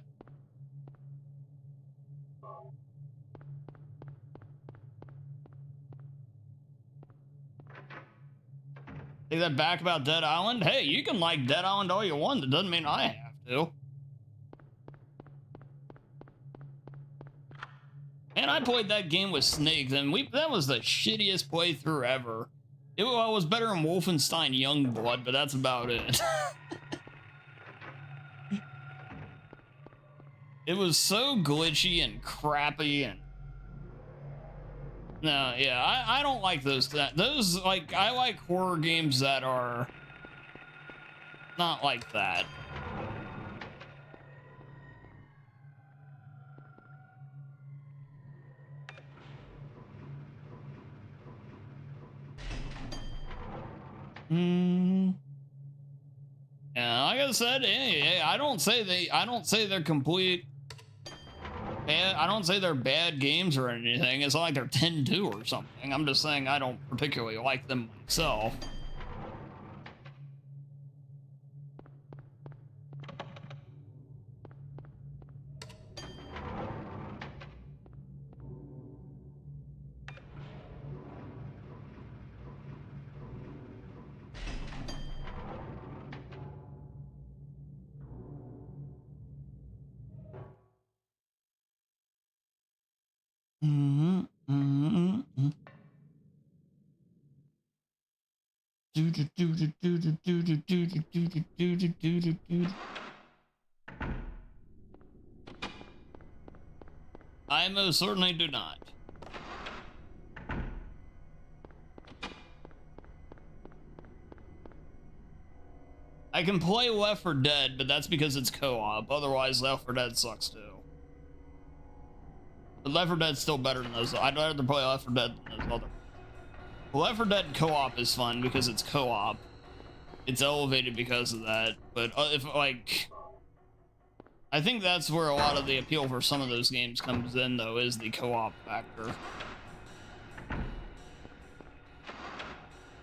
Take that back about Dead Island. Hey, you can like Dead Island all you want. That doesn't mean I have to. And I played that game with Snake, and that was the shittiest playthrough ever. It was better than Wolfenstein Youngblood, but that's about it. It was so glitchy and crappy and... No, yeah, I don't like those, like, I like horror games that are not like that. Yeah, like I said, hey, I don't say they're complete. I don't say they're bad games or anything. It's not like they're 10-2 or something. I'm just saying I don't particularly like them myself. I most certainly do not. I can play Left 4 Dead, but that's because it's co-op. Otherwise, Left 4 Dead sucks too. But Left 4 Dead's still better than those. I'd rather play Left 4 Dead than those other. Left 4 Dead co-op is fun because it's co-op. It's elevated because of that. But if like, I think that's where a lot of the appeal for some of those games comes in, though, is the co-op factor.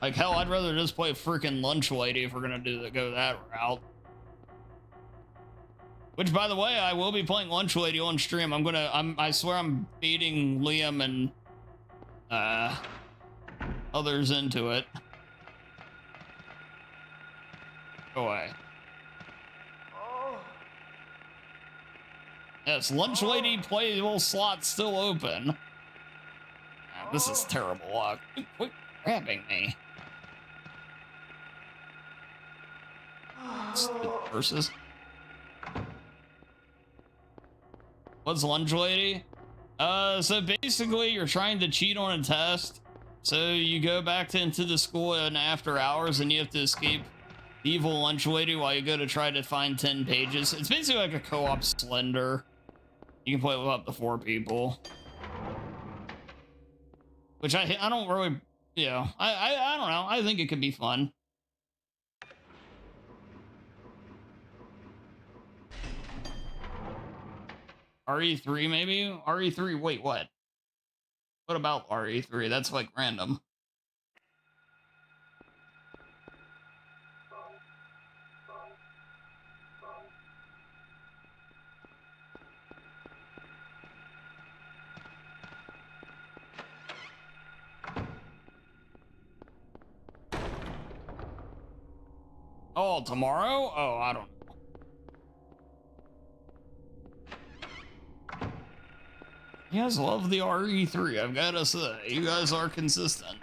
Like, hell, I'd rather just play freaking Lunch Lady if we're gonna go that route. Which, by the way, I will be playing Lunch Lady on stream. I swear I'm beating Liam and others into it. Go away. Yes, Lunch Lady playable slot still open. Ah, this is terrible luck. Quit grabbing me. Stupid versus. What's Lunch Lady? So basically you're trying to cheat on a test. So you go back into the school in after hours and you have to escape the evil Lunch Lady while you go to try to find 10 pages. It's basically like a co-op Slender. You can play with up to 4 people. Which I don't really, you know, I don't know. I think it could be fun. RE3 maybe? RE3, wait, what? What about RE3? That's like random. Oh, tomorrow? Oh, I don't know. You guys love the RE3, I've gotta say. You guys are consistent.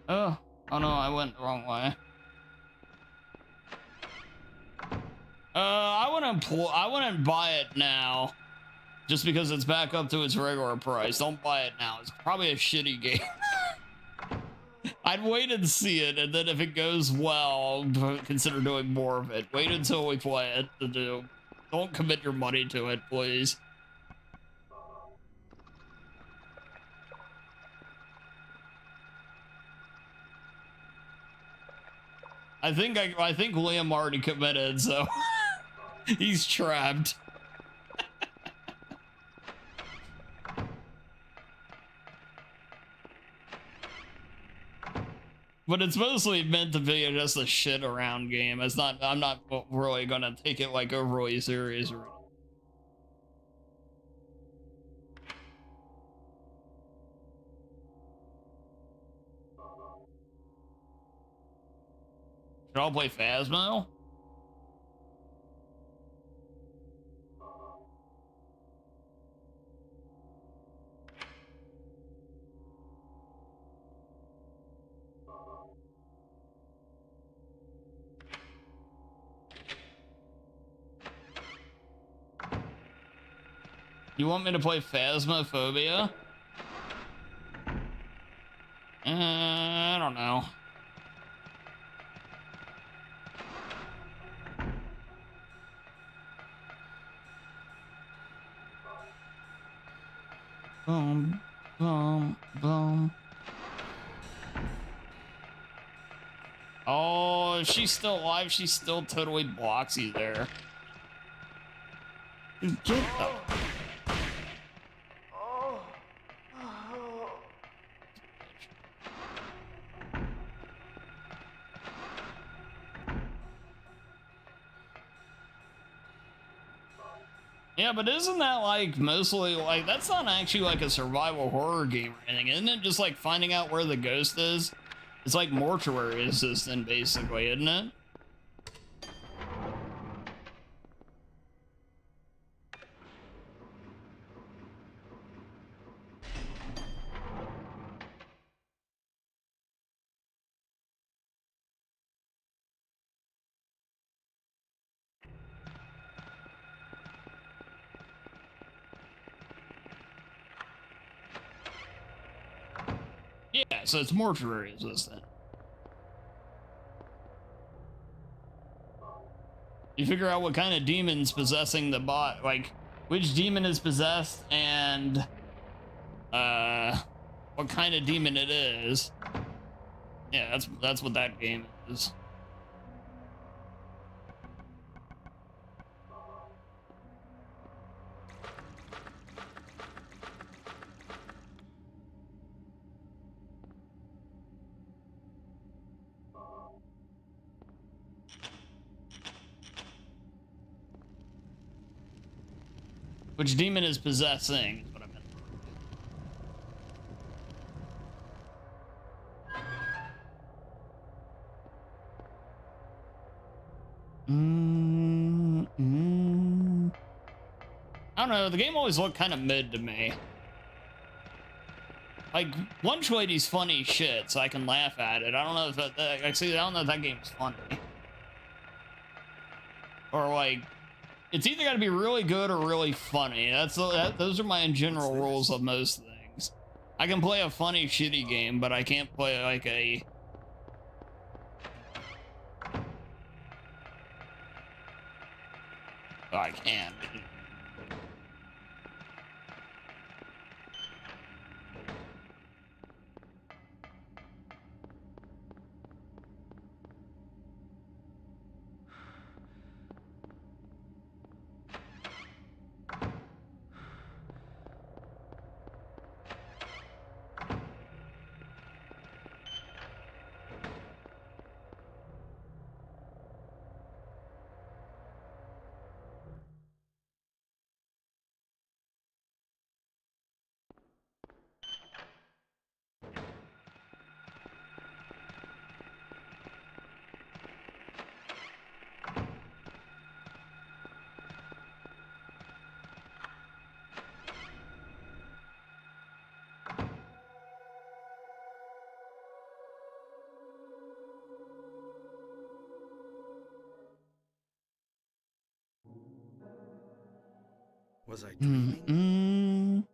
Oh no, I went the wrong way. I wouldn't buy it now. Just because it's back up to its regular price. Don't buy it now. It's probably a shitty game. I'd wait and see it, and then if it goes well, I'll consider doing more of it. Wait until we play it to do. Don't commit your money to it, please. I think Liam already committed, so he's trapped. But it's mostly meant to be just a shit around game. It's not. I'm not really gonna take it like overly serious. Should I play Phasmo? You want me to play Phasmophobia? I don't know. Boom, boom, boom. Oh, if she's still alive, she still totally blocks you there. Get the... Yeah, but isn't that like mostly like that's not actually like a survival horror game or anything, isn't it? Just like finding out where the ghost is. It's like mortuary assistant basically, isn't it? Yeah, so it's mortuary assistant. You figure out what kind of demon's possessing the bot, like which demon is possessed and what kind of demon it is. Yeah, that's what that game is. Which demon is possessing is what I meant. I don't know, the game always looked kind of mid to me. Like, 180's funny shit, so I can laugh at it. I don't know if that, actually, I don't know if that game's funny. Or like, it's either got to be really good or really funny. Those are my general rules of most things. I can play a funny, shitty game, but I can't play like a... Oh, I can. Was I dreaming?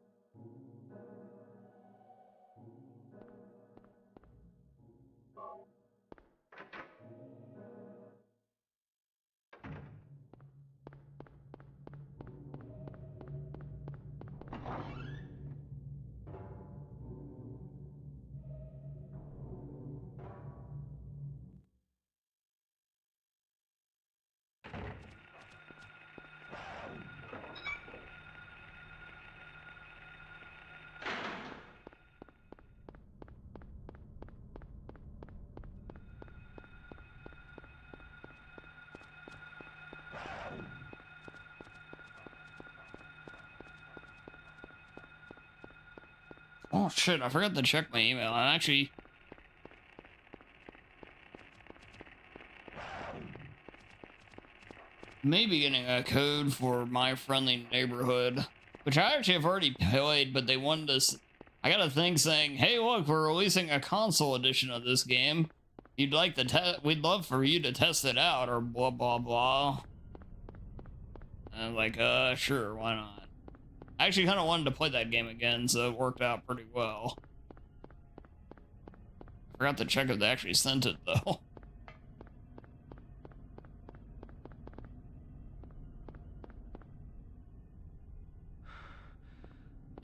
Oh shit, I forgot to check my email. I'm actually... maybe getting a code for My Friendly Neighborhood, which I actually have already played, but they wanted us... I got a thing saying, hey look, we're releasing a console edition of this game. You'd like to test... we'd love for you to test it out, or blah blah blah. And I'm like, sure, why not? I actually kind of wanted to play that game again, so it worked out pretty well. Forgot to check if they actually sent it, though.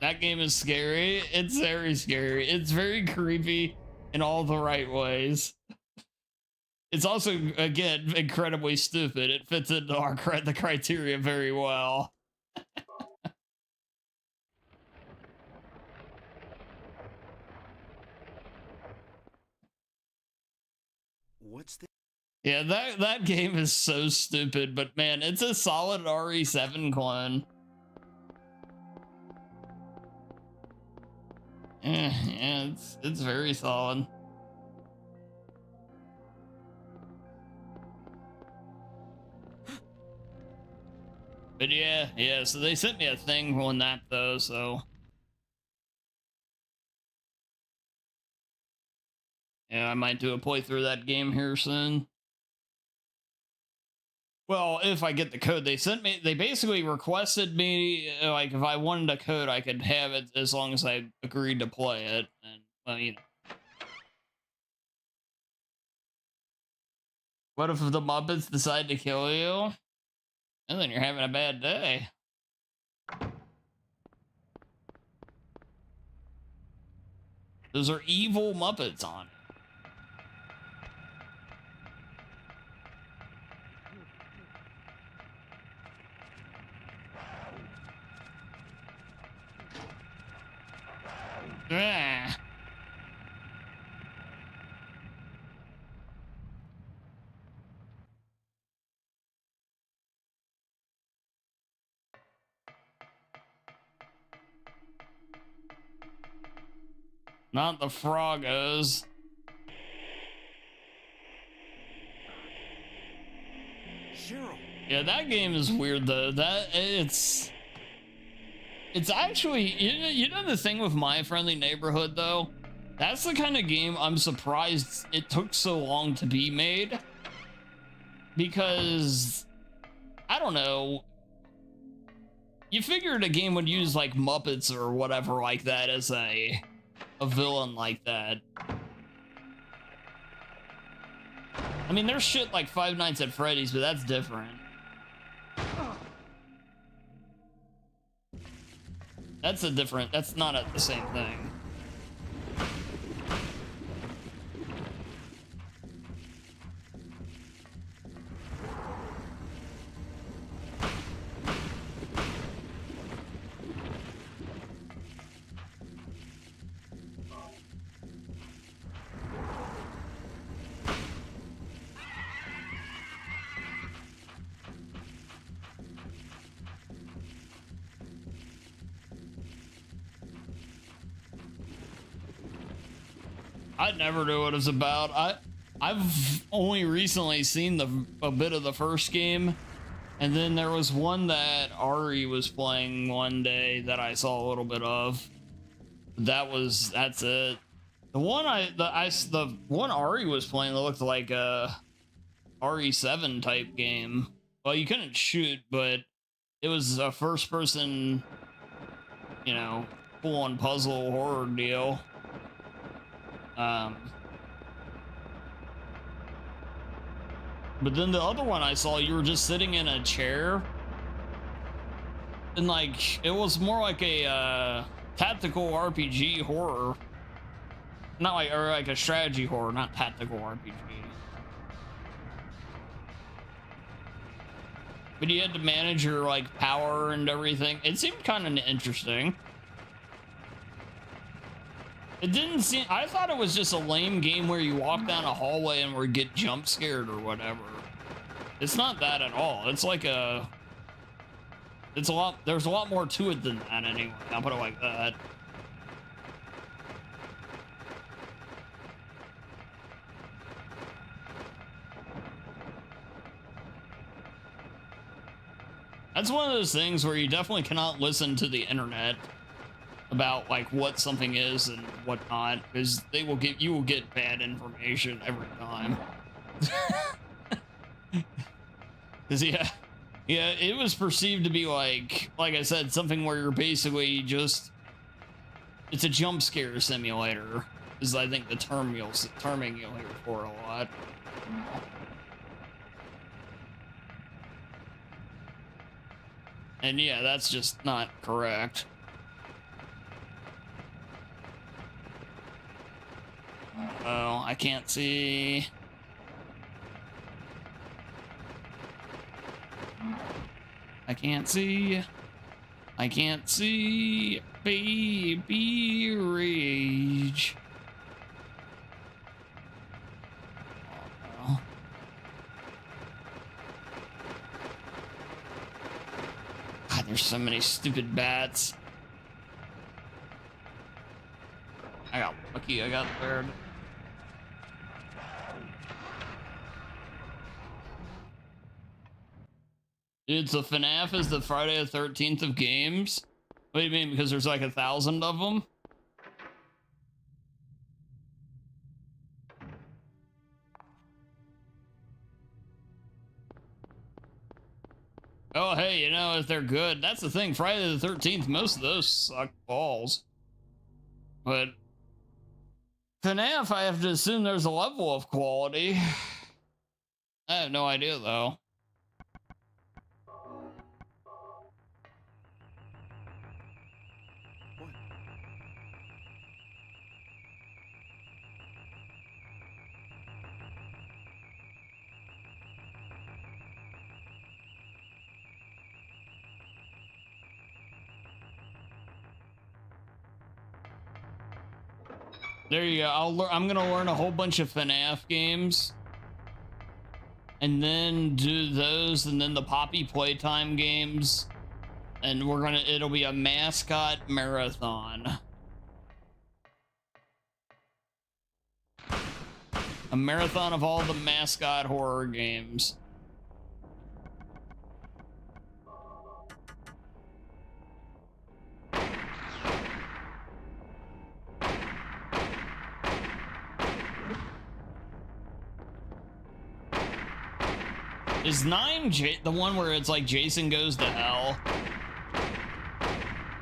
That game is scary. It's very scary. It's very creepy in all the right ways. It's also, again, incredibly stupid. It fits into the criteria very well. What's the... Yeah, that game is so stupid, but man, it's a solid RE7 clone. Yeah, it's very solid. But yeah, so they sent me a thing on that though, so yeah, I might do a playthrough of that game here soon. Well, if I get the code they sent me, they basically requested me, like, if I wanted a code, I could have it as long as I agreed to play it. And, well, you know. What if the Muppets decide to kill you? And then you're having a bad day. Those are evil Muppets on it. Ah. Not the Froggos. Cheryl. Yeah, that game is weird though. It's actually, you know the thing with My Friendly Neighborhood though? That's the kind of game I'm surprised it took so long to be made. Because, I don't know, you figured a game would use like Muppets or whatever like that as a villain like that. I mean, there's shit like Five Nights at Freddy's, but that's different. That's not the same thing. I never knew what it was about. I've only recently seen a bit of the first game, and then there was one that Ari was playing one day that I saw a little bit of. That's it. The one Ari was playing that looked like a RE7 type game. Well, you couldn't shoot, but it was a first person, you know, full on puzzle horror deal. But then the other one I saw, you were just sitting in a chair, and like it was more like a tactical RPG horror, not like, or like a strategy horror, not tactical RPG. But you had to manage your like power and everything. It seemed kind of interesting. It didn't seem, I thought it was just a lame game where you walk down a hallway and would get jump scared or whatever. It's not that at all. It's like there's a lot more to it than that anyway. I'll put it like that. That's one of those things where you definitely cannot listen to the internet about like what something is and whatnot, because you will get bad information every time. Because yeah, it was perceived to be like I said, something where you're basically just, it's a jump scare simulator is I think the terming you'll hear for a lot. And yeah, that's just not correct. Oh, I can't see. I can't see. I can't see. Baby rage. Oh, God, there's so many stupid bats. I got lucky. I got third. Dude, so FNAF is the Friday the 13th of games? What do you mean? Because there's like 1,000 of them? Oh, hey, you know, if they're good, that's the thing. Friday the 13th, most of those suck balls. But FNAF, I have to assume there's a level of quality. I have no idea, though. There you go. I'm gonna learn a whole bunch of FNAF games, and then do those, and then the Poppy Playtime games, and it'll be a mascot marathon. A marathon of all the mascot horror games. Is 9 the one where it's like Jason Goes to Hell?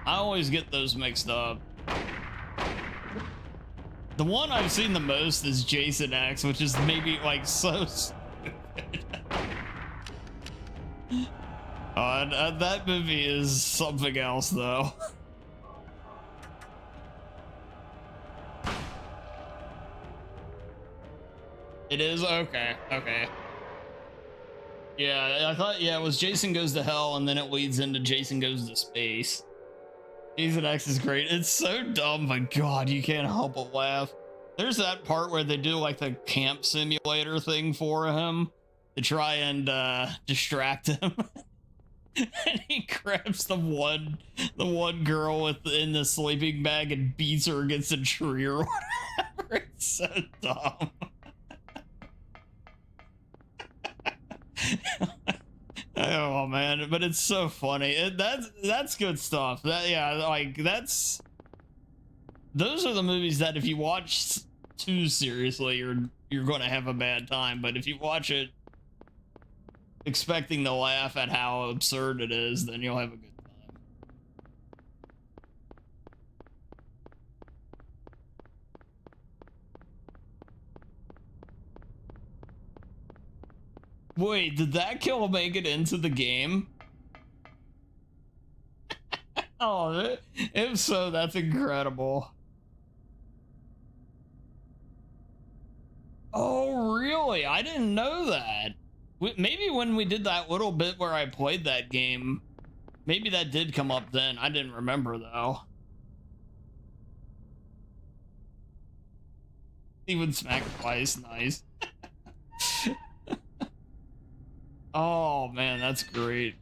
I always get those mixed up. The one I've seen the most is Jason X, which is maybe like so stupid. That movie is something else though. It is? Okay, okay. Yeah, I thought, yeah, it was Jason Goes to Hell, and then it leads into Jason Goes to Space. Jason X is great. It's so dumb, but God, you can't help but laugh. There's that part where they do like the camp simulator thing for him to try and distract him. And he grabs the one girl in the sleeping bag and beats her against a tree or whatever. It's so dumb. Oh man, but it's so funny. That's good stuff. Those are the movies that if you watch too seriously, you're going to have a bad time. But if you watch it expecting to laugh at how absurd it is, then you'll have a good time. Wait, did that kill make it into the game? Oh, if so, that's incredible. Oh, really? I didn't know that. Maybe when we did that little bit where I played that game, maybe that did come up then. I didn't remember, though. Even smacked twice. Nice. Oh, man, that's great.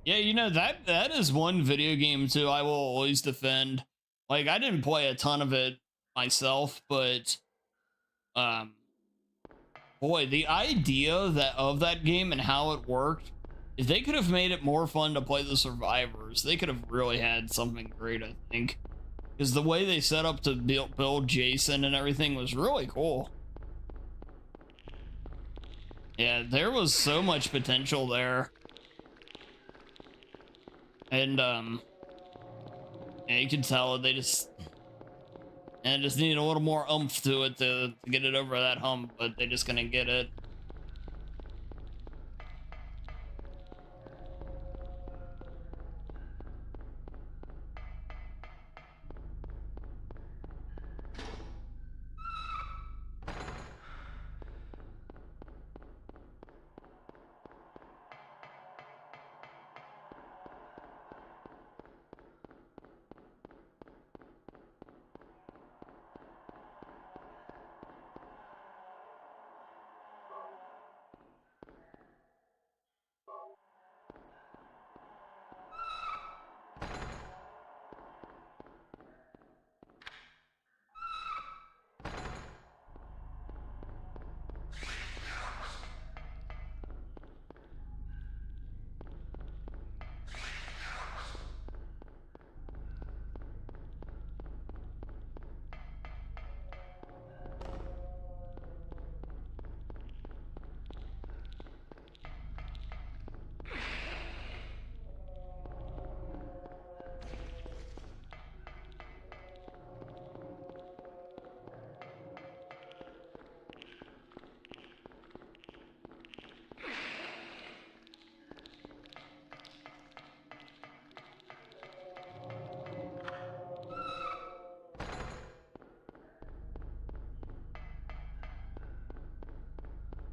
Yeah, you know, that is one video game too I will always defend. Like, I didn't play a ton of it myself, but boy, the idea of that game and how it worked, if they could have made it more fun to play the survivors, they could have really had something great, I think. Because the way they set up to build Jason and everything was really cool. Yeah, there was so much potential there. And yeah, you can tell they just need a little more oomph to it to get it over that hump, but they're just gonna get it.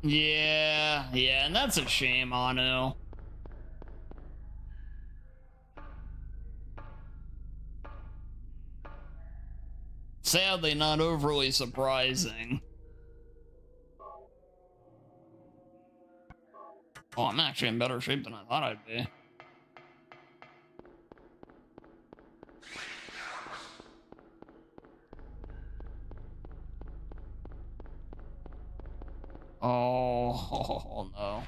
Yeah, and that's a shame, Anu. sadly not overly surprising. Oh, I'm actually in better shape than I thought I'd be. Oh, no.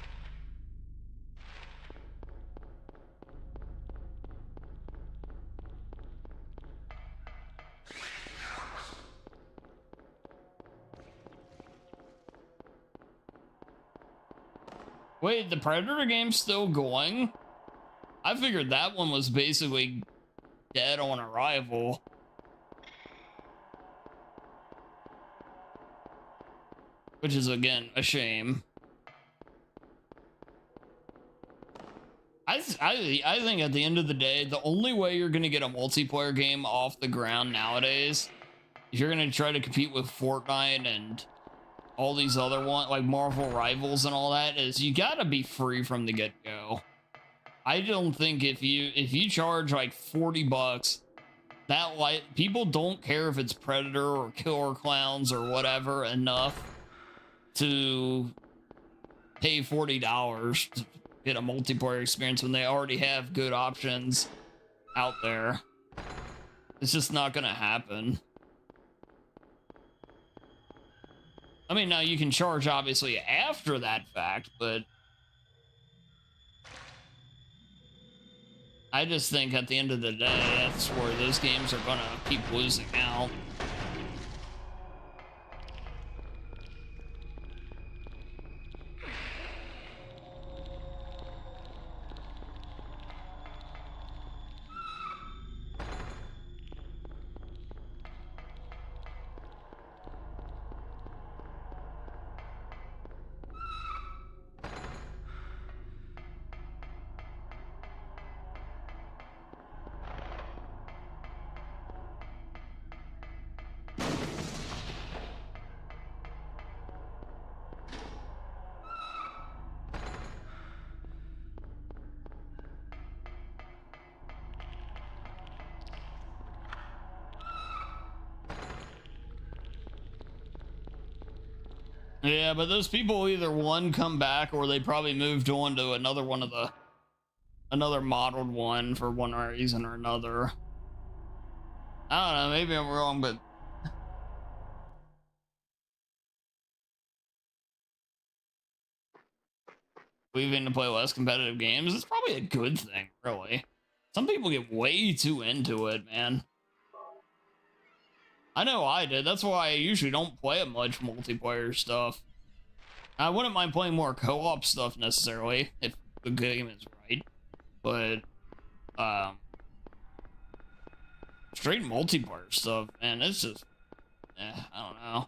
Wait, the Predator game's still going? I figured that one was basically dead on arrival. Which is, again, a shame. I think at the end of the day, the only way you're going to get a multiplayer game off the ground nowadays, if you're going to try to compete with Fortnite and all these other ones, like Marvel Rivals and all that, is you got to be free from the get-go. I don't think if you charge like $40, that people don't care if it's Predator or Killer Clowns or whatever enough to pay $40 to get a multiplayer experience when they already have good options out there. It's just not gonna happen. I mean, now you can charge obviously after that fact, but I just think at the end of the day, that's where those games are gonna keep losing out. Yeah, but those people either one come back or they probably moved on to another one of the another modeled one for one reason or another. I don't know, maybe I'm wrong, but leaving to play less competitive games is probably a good thing, really. Some people get way too into it, man. I know I did. That's why I usually don't play much multiplayer stuff. I wouldn't mind playing more co-op stuff necessarily if the game is right, but straight multiplayer stuff, man, it's just, I don't know.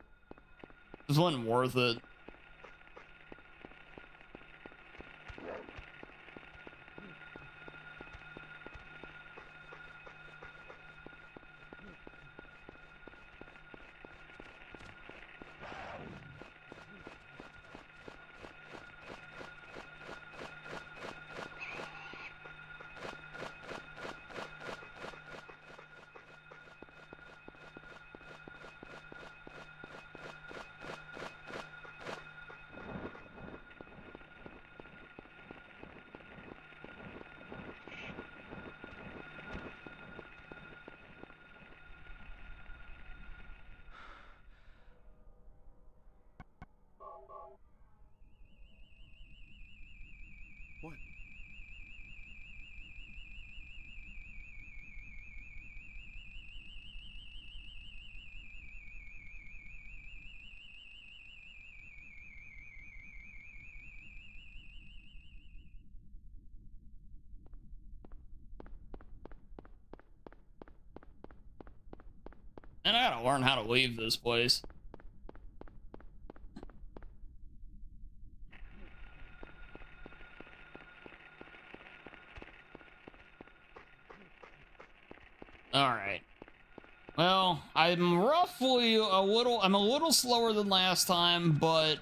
This wasn't worth it. What? And I gotta learn how to leave this place. Alright. Well, I'm roughly I'm a little slower than last time, but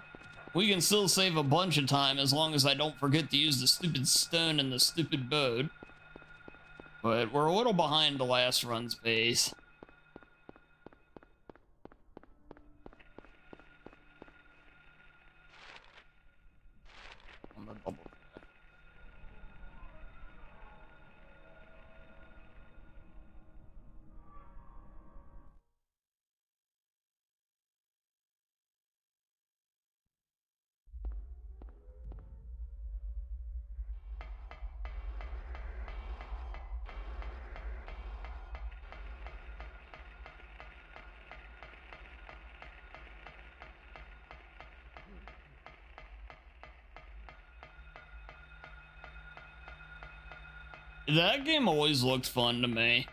we can still save a bunch of time as long as I don't forget to use the stupid stone and the stupid boat. But we're a little behind the last run's pace. That game always looked fun to me.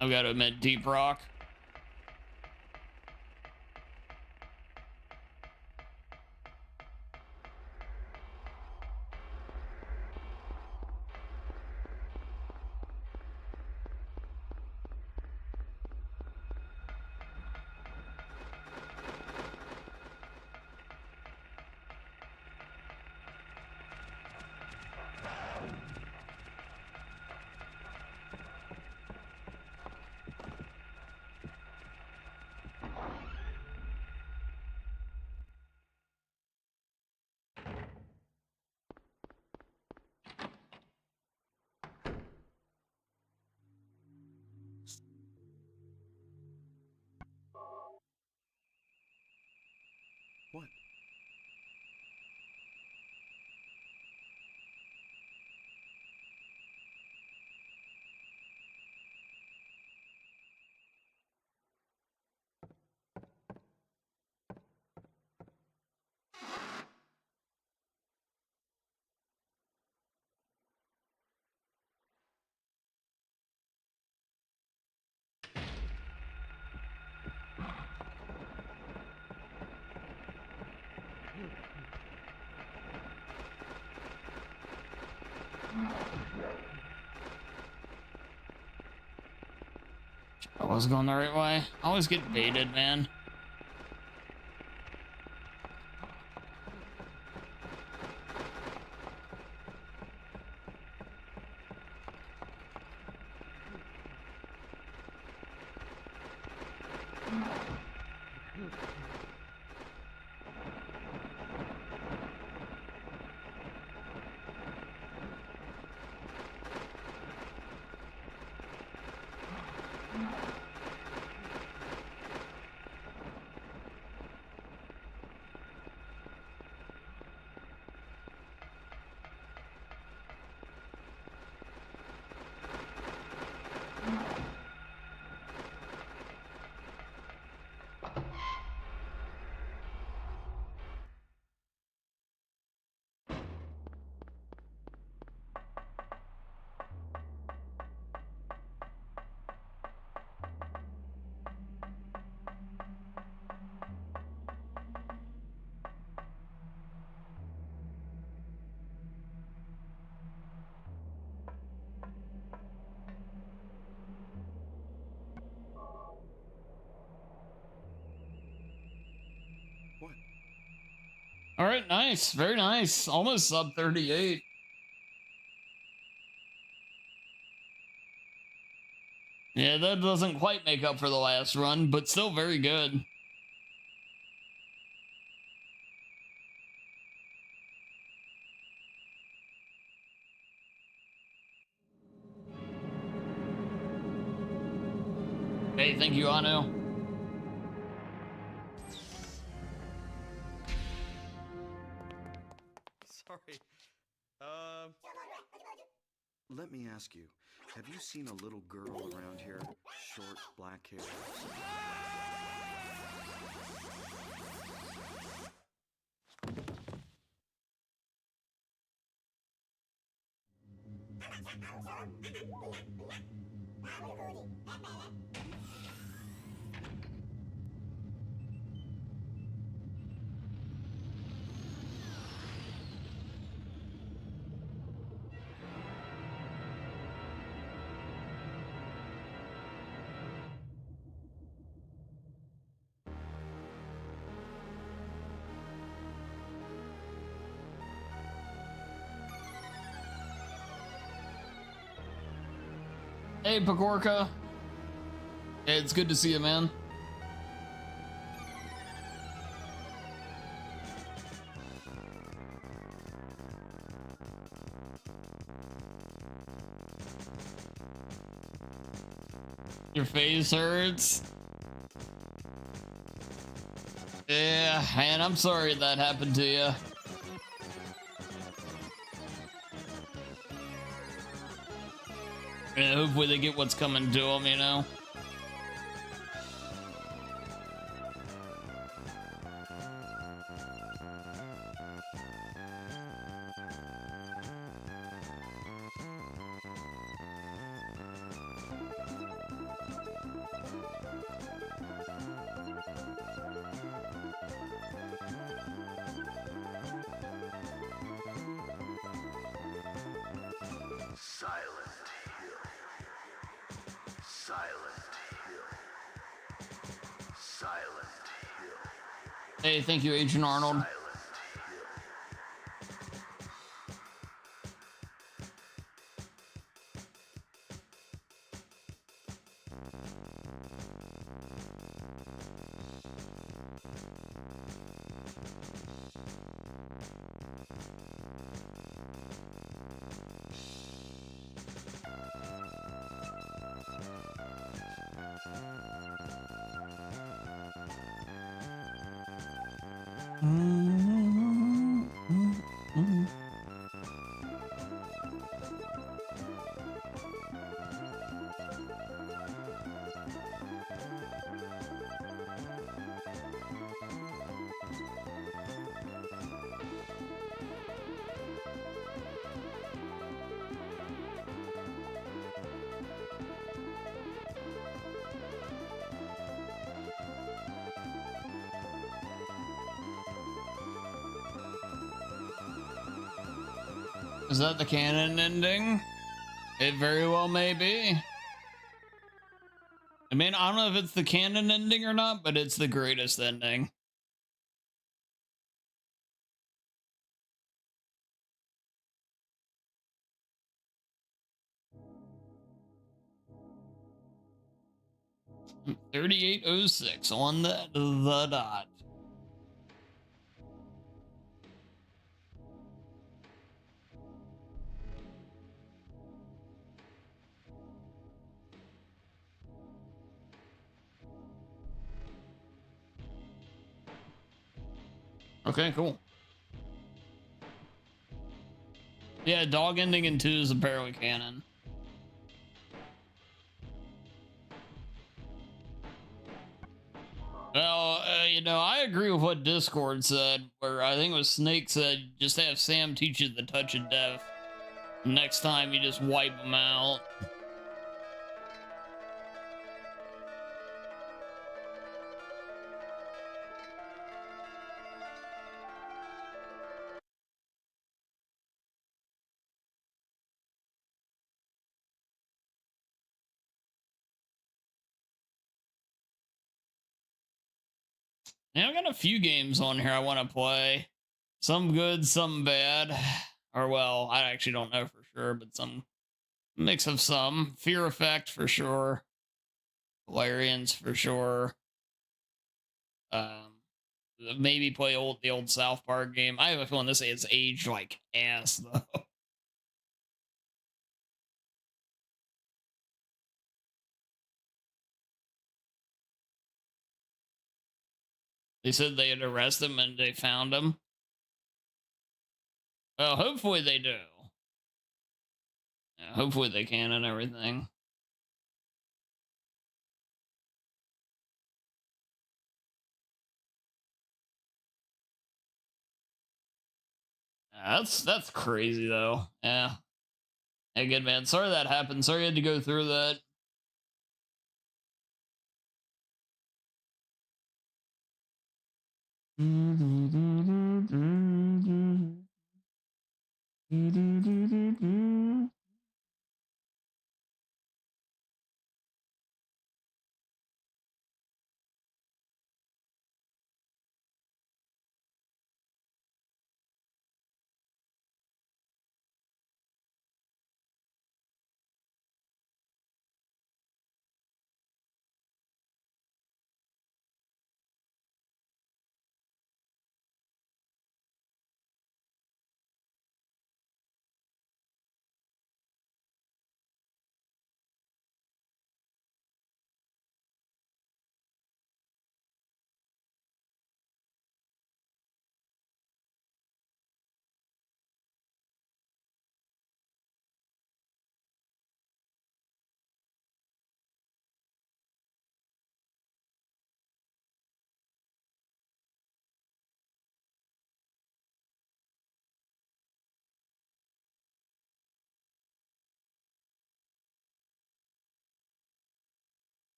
I've got to admit, Deep Rock. What? I was going the right way. I always get baited, man. What? All right, nice. Very nice. Almost sub 38. Yeah, that doesn't quite make up for the last run, but still very good. Hey, thank you, Anu. Sorry. Let me ask you, have you seen a little girl around here? Short, black hair. Hey, Pagorka. It's good to see you, man. Your face hurts. Yeah, man, I'm sorry that happened to you. Yeah, hopefully they get what's coming to them, you know? Hey, thank you, Agent Arnold. Is that the canon ending? It very well may be. I mean, I don't know if it's the canon ending or not, but it's the greatest ending. $38.06 on the dot. Okay, cool. Yeah, dog ending in 2 is apparently canon. Well, you know, I agree with what Discord said, where I think it was Snake said, just have Sam teach you the touch of death. Next time, you just wipe them out. Yeah, I've got a few games on here I want to play. Some good, some bad. Or, well, I actually don't know for sure, but some mix of some. Fear Effect for sure. Valerians for sure. Maybe play the old South Park game. I have a feeling this has aged like ass, though. They said they had arrested him and they found him. Well, hopefully they do. Yeah, hopefully they can and everything. Yeah, that's crazy though. Yeah. Hey, good man. Sorry that happened. Sorry you had to go through that.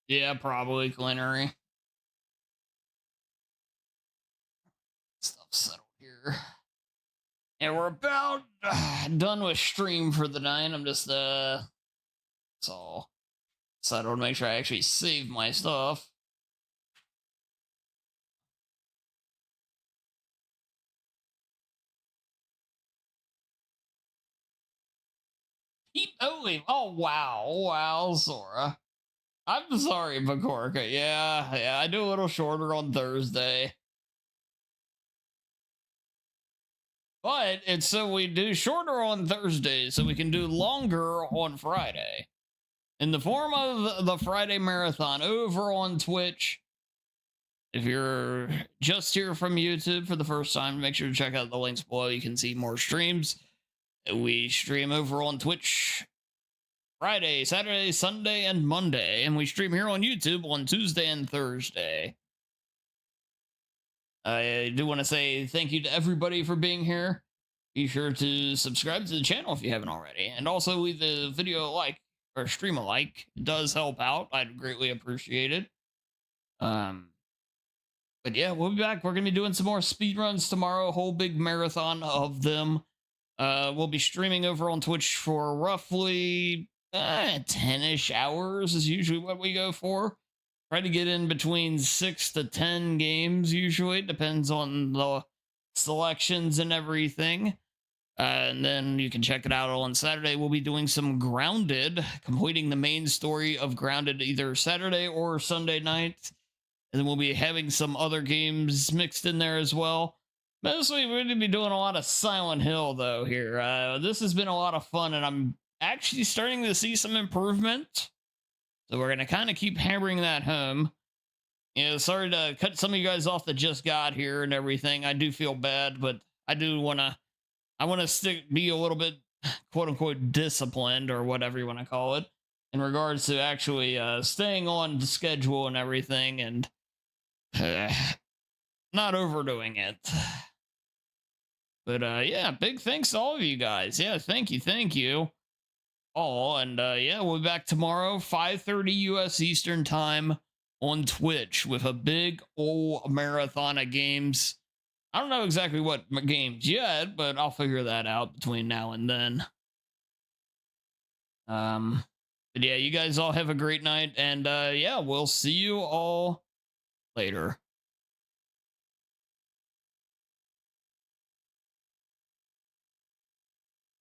Yeah, probably culinary. Stuff settled here. And we're about done with stream for the night. I'm just, so I don't make sure I actually save my stuff. Keep going. Oh, wow. Wow, Sora. I'm sorry, Bakorka. Yeah, I do a little shorter on Thursday. But it's so we do shorter on Thursday so we can do longer on Friday. In the form of the Friday Marathon over on Twitch. If you're just here from YouTube for the first time, make sure to check out the links below. You can see more streams. We stream over on Twitch Friday, Saturday, Sunday, and Monday. And we stream here on YouTube on Tuesday and Thursday. I do want to say thank you to everybody for being here. Be sure to subscribe to the channel if you haven't already. And also leave the video a like or stream a like. It does help out. I'd greatly appreciate it. But yeah, we'll be back. We're going to be doing some more speedruns tomorrow. A whole big marathon of them. We'll be streaming over on Twitch for roughly 10-ish hours is usually what we go for. Try to get in between 6 to 10 games usually. It depends on the selections and everything. And then you can check it out on Saturday. We'll be doing some Grounded, completing the main story of Grounded either Saturday or Sunday night. And then we'll be having some other games mixed in there as well. Mostly we're going to be doing a lot of Silent Hill, though, here. This has been a lot of fun, and I'm actually starting to see some improvement. So we're going to kind of keep hammering that home. You know, sorry to cut some of you guys off that just got here and everything. I do feel bad, but I do want to... I want to be a little bit, quote-unquote, disciplined, or whatever you want to call it, in regards to actually staying on the schedule and everything, and not overdoing it. But yeah, big thanks to all of you guys. Yeah, thank you all. And yeah, we'll be back tomorrow, 5:30 US Eastern Time on Twitch with a big old marathon of games. I don't know exactly what games yet, but I'll figure that out between now and then. But yeah, you guys all have a great night, and yeah, we'll see you all later.